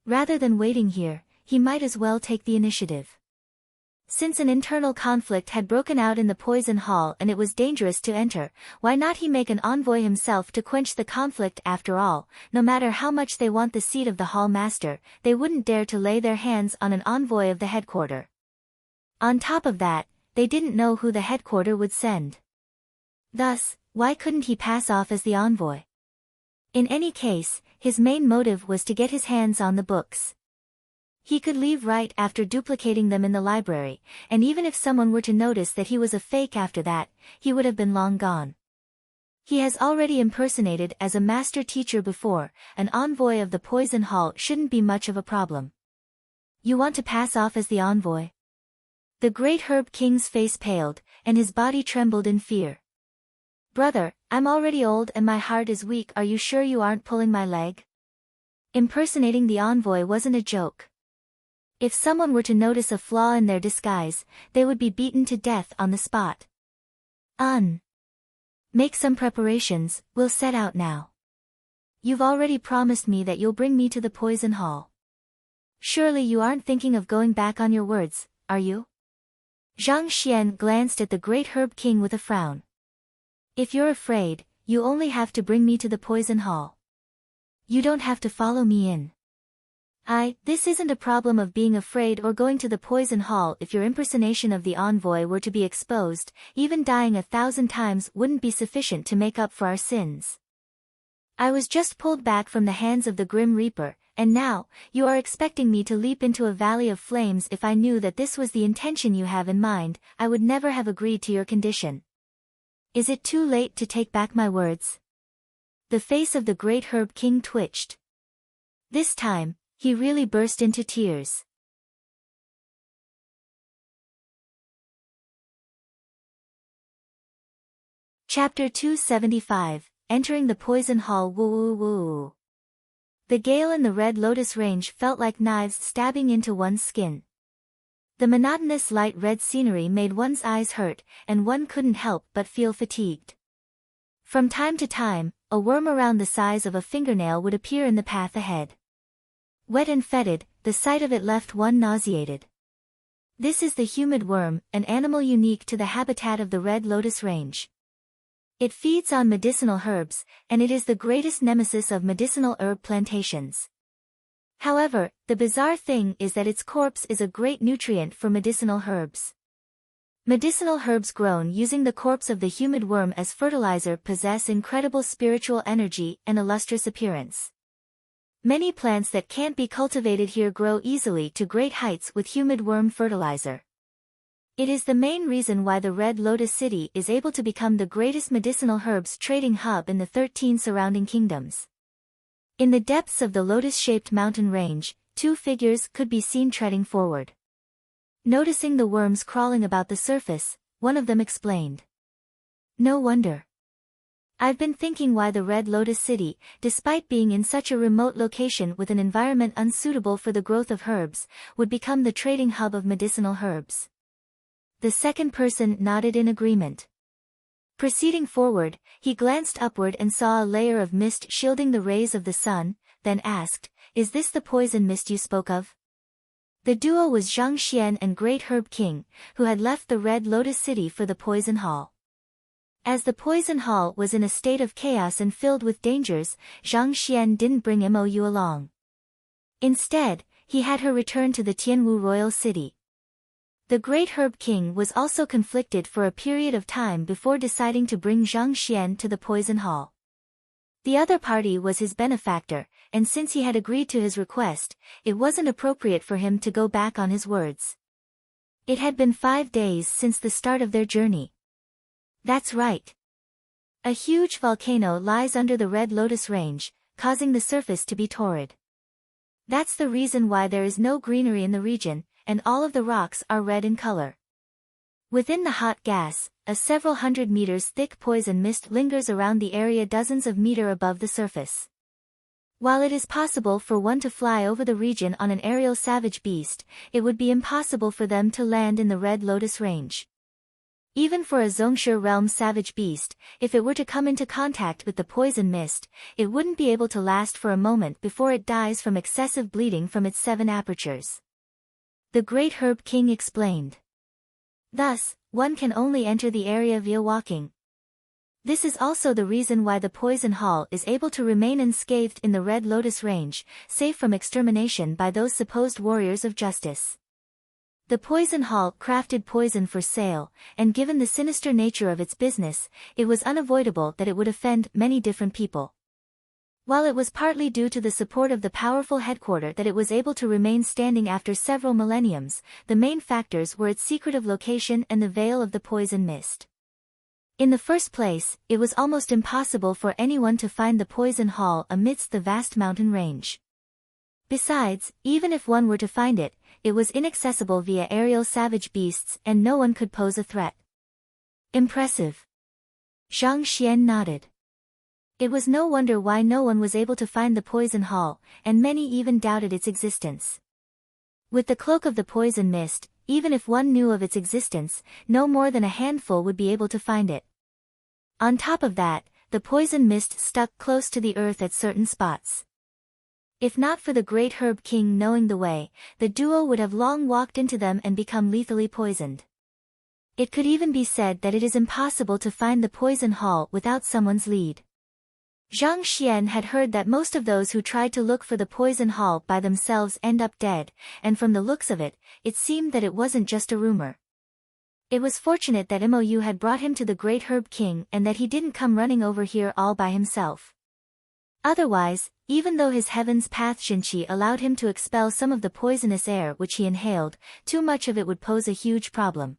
Rather than waiting here, he might as well take the initiative. Since an internal conflict had broken out in the poison hall and it was dangerous to enter, why not he make an envoy himself to quench the conflict? After all, no matter how much they want the seat of the hall master, they wouldn't dare to lay their hands on an envoy of the headquarter. On top of that, they didn't know who the headquarter would send. Thus, why couldn't he pass off as the envoy? In any case, his main motive was to get his hands on the books. He could leave right after duplicating them in the library, and even if someone were to notice that he was a fake after that, he would have been long gone. He has already impersonated as a master teacher before, an envoy of the poison hall shouldn't be much of a problem. You want to pass off as the envoy? The Great Herb King's face paled, and his body trembled in fear. Brother, I'm already old and my heart is weak. Are you sure you aren't pulling my leg? Impersonating the envoy wasn't a joke. If someone were to notice a flaw in their disguise, they would be beaten to death on the spot. Make some preparations, we'll set out now. You've already promised me that you'll bring me to the poison hall. Surely you aren't thinking of going back on your words, are you? Zhang glanced at the Great Herb King with a frown. If you're afraid, you only have to bring me to the poison hall. You don't have to follow me in. This isn't a problem of being afraid or going to the poison hall. If your impersonation of the envoy were to be exposed, even dying 1,000 times wouldn't be sufficient to make up for our sins. I was just pulled back from the hands of the Grim Reaper, And now, you are expecting me to leap into a valley of flames. If I knew that this was the intention you have in mind, I would never have agreed to your condition. Is it too late to take back my words? The face of the great Herb King twitched. This time, he really burst into tears. Chapter 275, Entering the Poison Hall. Woo woo woo. The gale in the Red Lotus Range felt like knives stabbing into one's skin. The monotonous light red scenery made one's eyes hurt, and one couldn't help but feel fatigued. From time to time, a worm around the size of a fingernail would appear in the path ahead. Wet and fetid, the sight of it left one nauseated. This is the humid worm, an animal unique to the habitat of the Red Lotus Range. It feeds on medicinal herbs, and it is the greatest nemesis of medicinal herb plantations. However, the bizarre thing is that its corpse is a great nutrient for medicinal herbs. Medicinal herbs grown using the corpse of the humid worm as fertilizer possess incredible spiritual energy and a lustrous appearance. Many plants that can't be cultivated here grow easily to great heights with humid worm fertilizer. It is the main reason why the Red Lotus City is able to become the greatest medicinal herbs trading hub in the 13 surrounding kingdoms. In the depths of the lotus-shaped mountain range, two figures could be seen treading forward. Noticing the worms crawling about the surface, one of them explained. No wonder. I've been thinking why the Red Lotus City, despite being in such a remote location with an environment unsuitable for the growth of herbs, would become the trading hub of medicinal herbs. The second person nodded in agreement. Proceeding forward, he glanced upward and saw a layer of mist shielding the rays of the sun, then asked, "Is this the poison mist you spoke of?" The duo was Zhang and Great Herb King, who had left the Red Lotus City for the Poison Hall. As the Poison Hall was in a state of chaos and filled with dangers, Zhang didn't bring Mou along. Instead, he had her return to the Tianwu royal city. The Great Herb King was also conflicted for a period of time before deciding to bring Zhang to the Poison Hall. The other party was his benefactor, and since he had agreed to his request, it wasn't appropriate for him to go back on his words. It had been 5 days since the start of their journey. That's right. A huge volcano lies under the Red Lotus Range, causing the surface to be torrid. That's the reason why there is no greenery in the region, and all of the rocks are red in color. Within the hot gas, a several hundred meters thick poison mist lingers around the area dozens of meters above the surface. While it is possible for one to fly over the region on an aerial savage beast, it would be impossible for them to land in the Red Lotus Range. Even for a Zongshi realm savage beast, if it were to come into contact with the poison mist, it wouldn't be able to last for a moment before it dies from excessive bleeding from its 7 apertures. The Great Herb King explained. Thus, one can only enter the area via walking. This is also the reason why the Poison Hall is able to remain unscathed in the Red Lotus Range, safe from extermination by those supposed warriors of justice. The Poison Hall crafted poison for sale, and given the sinister nature of its business, it was unavoidable that it would offend many different people. While it was partly due to the support of the powerful headquarters that it was able to remain standing after several millenniums, the main factors were its secretive location and the veil of the poison mist. In the first place, it was almost impossible for anyone to find the Poison Hall amidst the vast mountain range. Besides, even if one were to find it, it was inaccessible via aerial savage beasts and no one could pose a threat. Impressive. Zhang nodded. It was no wonder why no one was able to find the Poison Hall, and many even doubted its existence. With the cloak of the poison mist, even if one knew of its existence, no more than a handful would be able to find it. On top of that, the poison mist stuck close to the earth at certain spots. If not for the Great Herb King knowing the way, the duo would have long walked into them and become lethally poisoned. It could even be said that it is impossible to find the Poison Hall without someone's lead. Zhang had heard that most of those who tried to look for the Poison Hall by themselves end up dead, and from the looks of it, it seemed that it wasn't just a rumor. It was fortunate that Mou had brought him to the Great Herb King and that he didn't come running over here all by himself. Otherwise, even though his heaven's path Xinqi allowed him to expel some of the poisonous air which he inhaled, too much of it would pose a huge problem.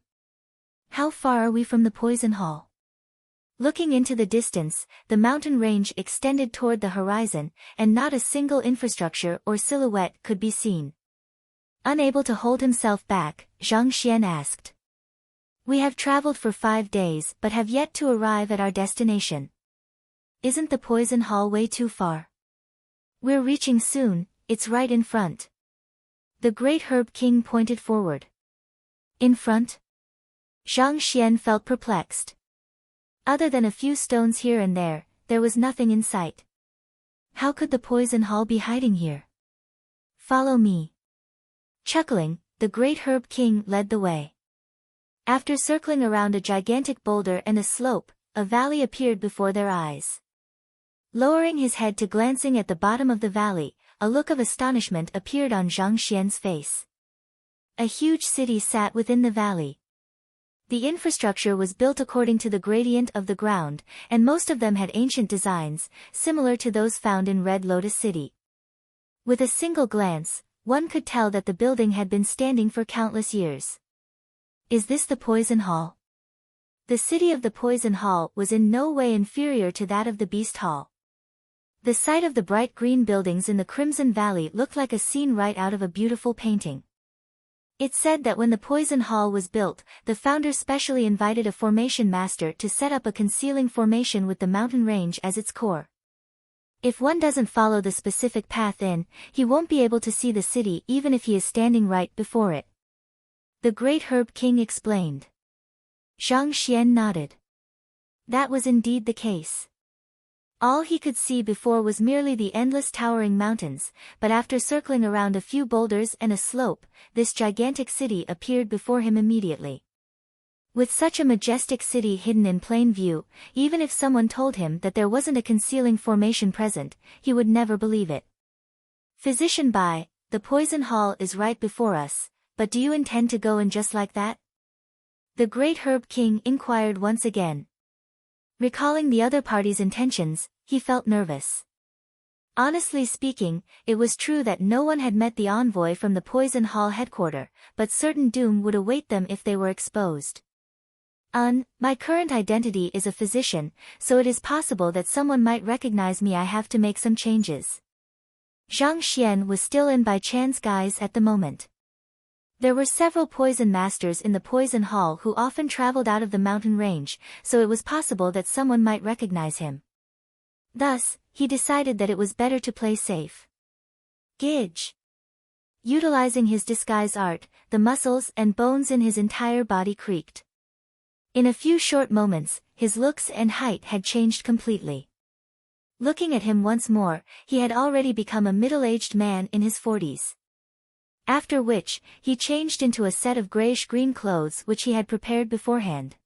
How far are we from the poison hall? Looking into the distance, the mountain range extended toward the horizon, and not a single infrastructure or silhouette could be seen. Unable to hold himself back, Zhang asked. We have traveled for 5 days but have yet to arrive at our destination. Isn't the poison hall way too far? We're reaching soon, it's right in front. The great herb king pointed forward. In front? Zhang felt perplexed. Other than a few stones here and there was nothing in sight. How could the poison hall be hiding here? Follow me. Chuckling, the great herb king led the way. After circling around a gigantic boulder and a slope, a valley appeared before their eyes. Lowering his head to glancing at the bottom of the valley, a look of astonishment appeared on Zhang face. A huge city sat within the valley. The infrastructure was built according to the gradient of the ground, and most of them had ancient designs, similar to those found in Red Lotus City. With a single glance, one could tell that the building had been standing for countless years. Is this the Poison Hall? The city of the Poison Hall was in no way inferior to that of the Beast Hall. The sight of the bright green buildings in the Crimson Valley looked like a scene right out of a beautiful painting. It said that when the Poison Hall was built, the founder specially invited a formation master to set up a concealing formation with the mountain range as its core. If one doesn't follow the specific path in, he won't be able to see the city even if he is standing right before it. The great herb king explained. Zhang nodded. That was indeed the case. All he could see before was merely the endless towering mountains, but after circling around a few boulders and a slope, this gigantic city appeared before him immediately. With such a majestic city hidden in plain view, even if someone told him that there wasn't a concealing formation present, he would never believe it. Physician Bai, the Poison Hall is right before us, but do you intend to go in just like that? The great herb king inquired once again. Recalling the other party's intentions, he felt nervous. Honestly speaking, it was true that no one had met the envoy from the Poison Hall headquarters, but certain doom would await them if they were exposed. My current identity is a physician, so it is possible that someone might recognize me. I have to make some changes. Zhang was still in Bai Chan's guise at the moment. There were several poison masters in the Poison Hall who often traveled out of the mountain range, so it was possible that someone might recognize him. Thus, he decided that it was better to play safe. Gidge. Utilizing his disguise art, the muscles and bones in his entire body creaked. In a few short moments, his looks and height had changed completely. Looking at him once more, he had already become a middle-aged man in his 40s. After which, he changed into a set of grayish-green clothes which he had prepared beforehand.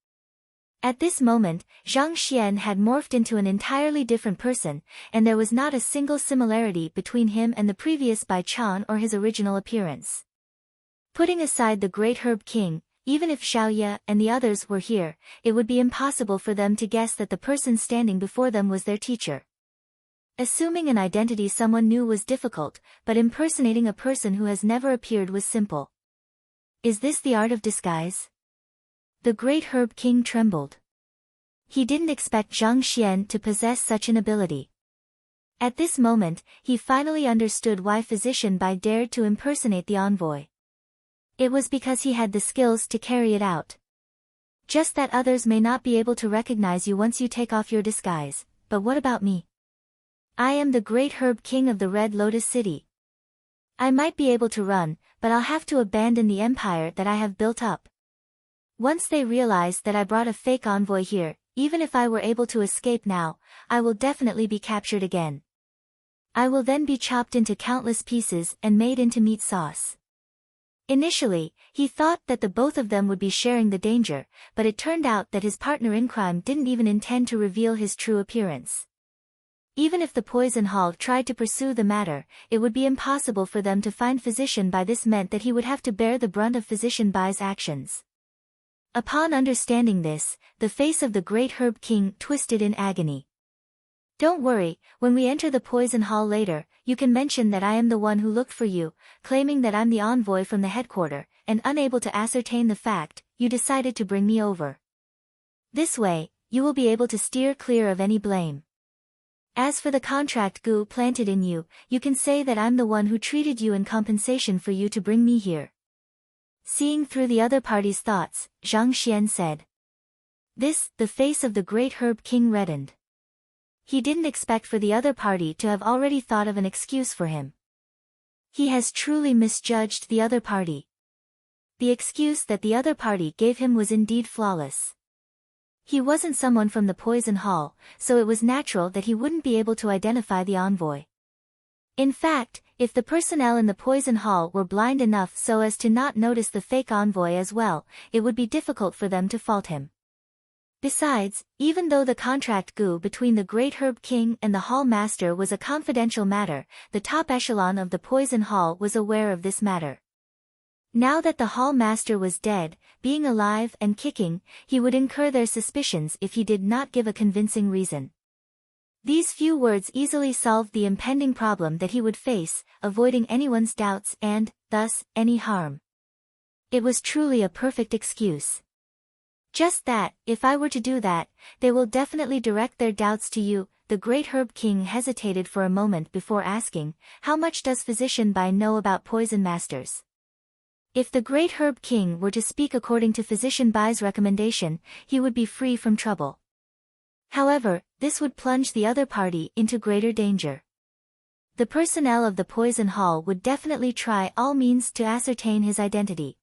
At this moment, Zhang had morphed into an entirely different person, and there was not a single similarity between him and the previous Bai Chan or his original appearance. Putting aside the great herb king, even if Xiaoye and the others were here, it would be impossible for them to guess that the person standing before them was their teacher. Assuming an identity someone knew was difficult, but impersonating a person who has never appeared was simple. Is this the art of disguise? The great herb king trembled. He didn't expect Zhang to possess such an ability. At this moment, he finally understood why Physician Bai dared to impersonate the envoy. It was because he had the skills to carry it out. Just that others may not be able to recognize you once you take off your disguise, but what about me? I am the great herb king of the Red Lotus City. I might be able to run, but I'll have to abandon the empire that I have built up. Once they realize that I brought a fake envoy here, even if I were able to escape now, I will definitely be captured again. I will then be chopped into countless pieces and made into meat sauce. Initially, he thought that the both of them would be sharing the danger, but it turned out that his partner in crime didn't even intend to reveal his true appearance. Even if the Poison Hall tried to pursue the matter, it would be impossible for them to find Physician Bai. This meant that he would have to bear the brunt of Physician Bai's actions. Upon understanding this, the face of the great herb king twisted in agony. Don't worry, when we enter the poison hall later, you can mention that I am the one who looked for you, claiming that I'm the envoy from the headquarters, and unable to ascertain the fact, you decided to bring me over. This way, you will be able to steer clear of any blame. As for the contract goo planted in you, you can say that I'm the one who treated you in compensation for you to bring me here. Seeing through the other party's thoughts, Zhang said. The face of the great herb king reddened. He didn't expect for the other party to have already thought of an excuse for him. He has truly misjudged the other party. The excuse that the other party gave him was indeed flawless. He wasn't someone from the poison hall, so it was natural that he wouldn't be able to identify the envoy. In fact, if the personnel in the poison hall were blind enough so as to not notice the fake envoy as well, it would be difficult for them to fault him. Besides, even though the contract goo between the Great Herb King and the Hall Master was a confidential matter, the top echelon of the Poison Hall was aware of this matter. Now that the Hall Master was dead, being alive and kicking, he would incur their suspicions if he did not give a convincing reason. These few words easily solved the impending problem that he would face, avoiding anyone's doubts and, thus, any harm. It was truly a perfect excuse. Just that, if I were to do that, they will definitely direct their doubts to you. The Great Herb King hesitated for a moment before asking, how much does Physician Bai know about poison masters? If the Great Herb King were to speak according to Physician Bai's recommendation, he would be free from trouble. However, this would plunge the other party into greater danger. The personnel of the Poison Hall would definitely try all means to ascertain his identity.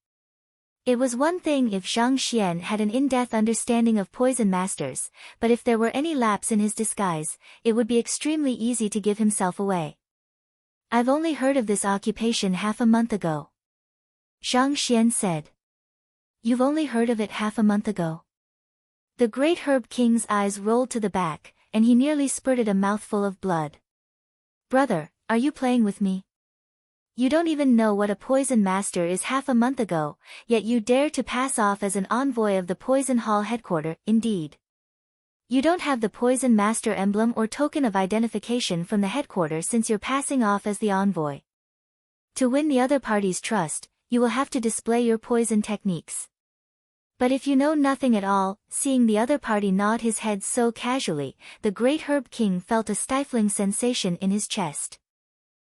It was one thing if Zhang had an in-depth understanding of poison masters, but if there were any lapse in his disguise, it would be extremely easy to give himself away. I've only heard of this occupation half a month ago. Zhang said. You've only heard of it half a month ago? The Great Herb King's eyes rolled to the back, and he nearly spurted a mouthful of blood. Brother, are you playing with me? You don't even know what a poison master is half a month ago, yet you dare to pass off as an envoy of the Poison Hall headquarters, indeed. You don't have the Poison Master emblem or token of identification from the headquarters since you're passing off as the envoy. To win the other party's trust, you will have to display your poison techniques. But if you know nothing at all, seeing the other party nod his head so casually, the Great Herb King felt a stifling sensation in his chest.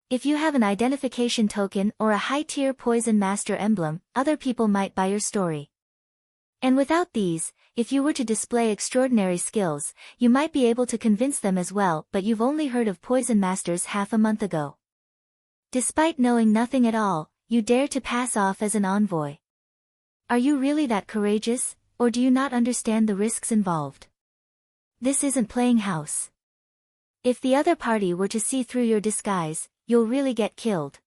If you have an identification token or a high-tier Poison Master emblem, other people might buy your story. And without these, if you were to display extraordinary skills, you might be able to convince them as well, but you've only heard of Poison Masters half a month ago. Despite knowing nothing at all, you dare to pass off as an envoy. Are you really that courageous, or do you not understand the risks involved? This isn't playing house. If the other party were to see through your disguise, you'll really get killed.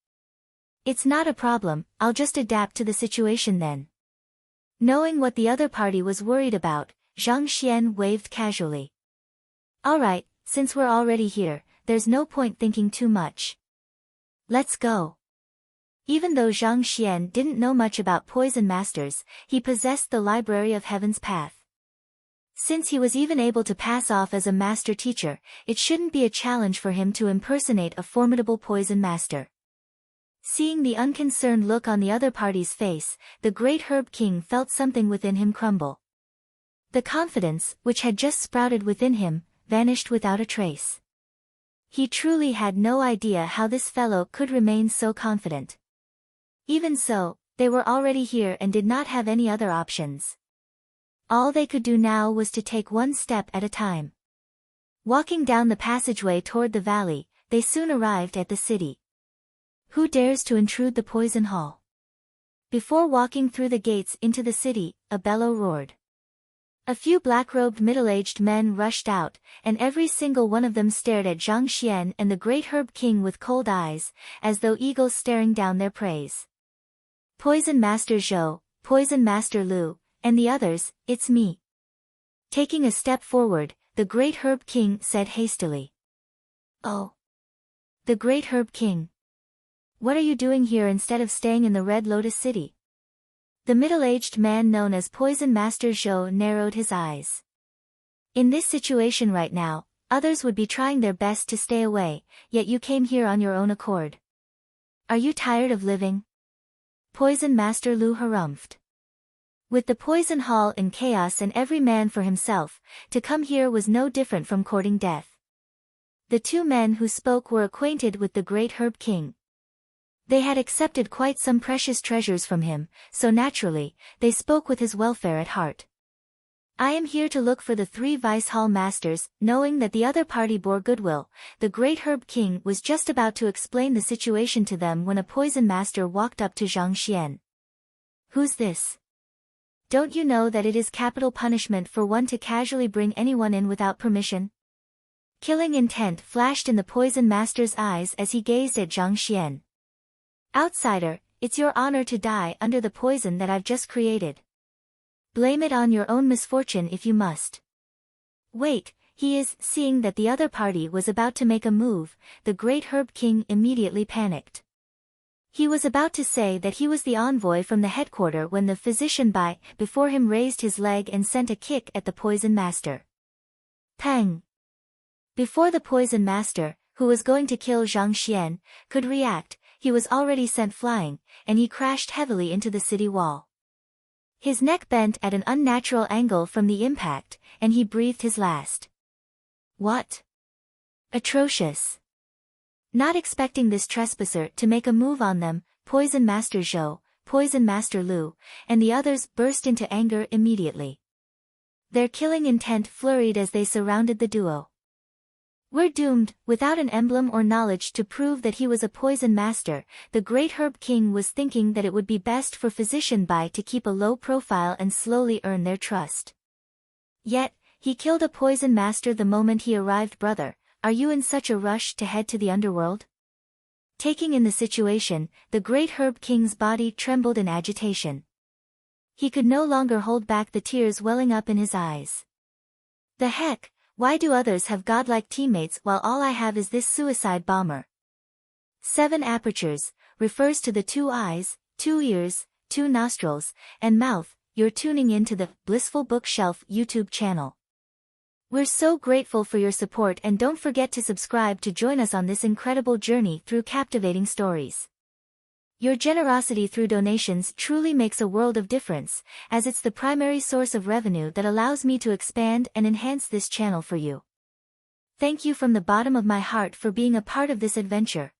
It's not a problem, I'll just adapt to the situation then. Knowing what the other party was worried about, Zhang waved casually. Alright, since we're already here, there's no point thinking too much. Let's go. Even though Zhang didn't know much about poison masters, he possessed the Library of Heaven's Path. Since he was even able to pass off as a master teacher, it shouldn't be a challenge for him to impersonate a formidable poison master. Seeing the unconcerned look on the other party's face, the Great Herb King felt something within him crumble. The confidence, which had just sprouted within him, vanished without a trace. He truly had no idea how this fellow could remain so confident. Even so, they were already here and did not have any other options. All they could do now was to take one step at a time. Walking down the passageway toward the valley, they soon arrived at the city. Who dares to intrude the poison hall? Before walking through the gates into the city, a bellow roared. A few black-robed middle-aged men rushed out, and every single one of them stared at Zhang and the Great Herb King with cold eyes, as though eagles staring down their praise. Poison Master Zhou, Poison Master Lu, and the others, it's me. Taking a step forward, the Great Herb King said hastily. Oh. The Great Herb King. What are you doing here instead of staying in the Red Lotus City? The middle-aged man known as Poison Master Zhou narrowed his eyes. In this situation right now, Others would be trying their best to stay away, yet you came here on your own accord. Are you tired of living? Poison Master Lu harumphed. With the poison hall in chaos and every man for himself, to come here was no different from courting death. The two men who spoke were acquainted with the great Herb King. They had accepted quite some precious treasures from him, so naturally, they spoke with his welfare at heart. I am here to look for the 3 Vice Hall Masters. Knowing that the other party bore goodwill, the great Herb King was just about to explain the situation to them when a poison master walked up to Zhang. Who's this? Don't you know that it is capital punishment for one to casually bring anyone in without permission? Killing intent flashed in the poison master's eyes as he gazed at Zhang. Outsider, it's your honor to die under the poison that I've just created. Blame it on your own misfortune if you must. Wait, he is. Seeing that the other party was about to make a move, the great Herb King immediately panicked. He was about to say that he was the envoy from the headquarters when the physician before him raised his leg and sent a kick at the poison master. Pang! Before the poison master, who was going to kill Zhang, could react, he was already sent flying, and he crashed heavily into the city wall. His neck bent at an unnatural angle from the impact, and he breathed his last. What? Atrocious. Not expecting this trespasser to make a move on them, Poison Master Zhou, Poison Master Lu, and the others burst into anger immediately. Their killing intent flurried as they surrounded the duo. We're doomed. Without an emblem or knowledge to prove that he was a poison master, the great Herb King was thinking that it would be best for Physician Bai to keep a low profile and slowly earn their trust. Yet, he killed a poison master the moment he arrived. Brother, are you in such a rush to head to the underworld? Taking in the situation, the great Herb King's body trembled in agitation. He could no longer hold back the tears welling up in his eyes. The heck? Why do others have godlike teammates while all I have is this suicide bomber? 7 apertures, refers to the 2 eyes, 2 ears, 2 nostrils, and mouth. You're tuning into the Blissful Bookshelf YouTube channel. We're so grateful for your support, and don't forget to subscribe to join us on this incredible journey through captivating stories. Your generosity through donations truly makes a world of difference, as it's the primary source of revenue that allows me to expand and enhance this channel for you. Thank you from the bottom of my heart for being a part of this adventure.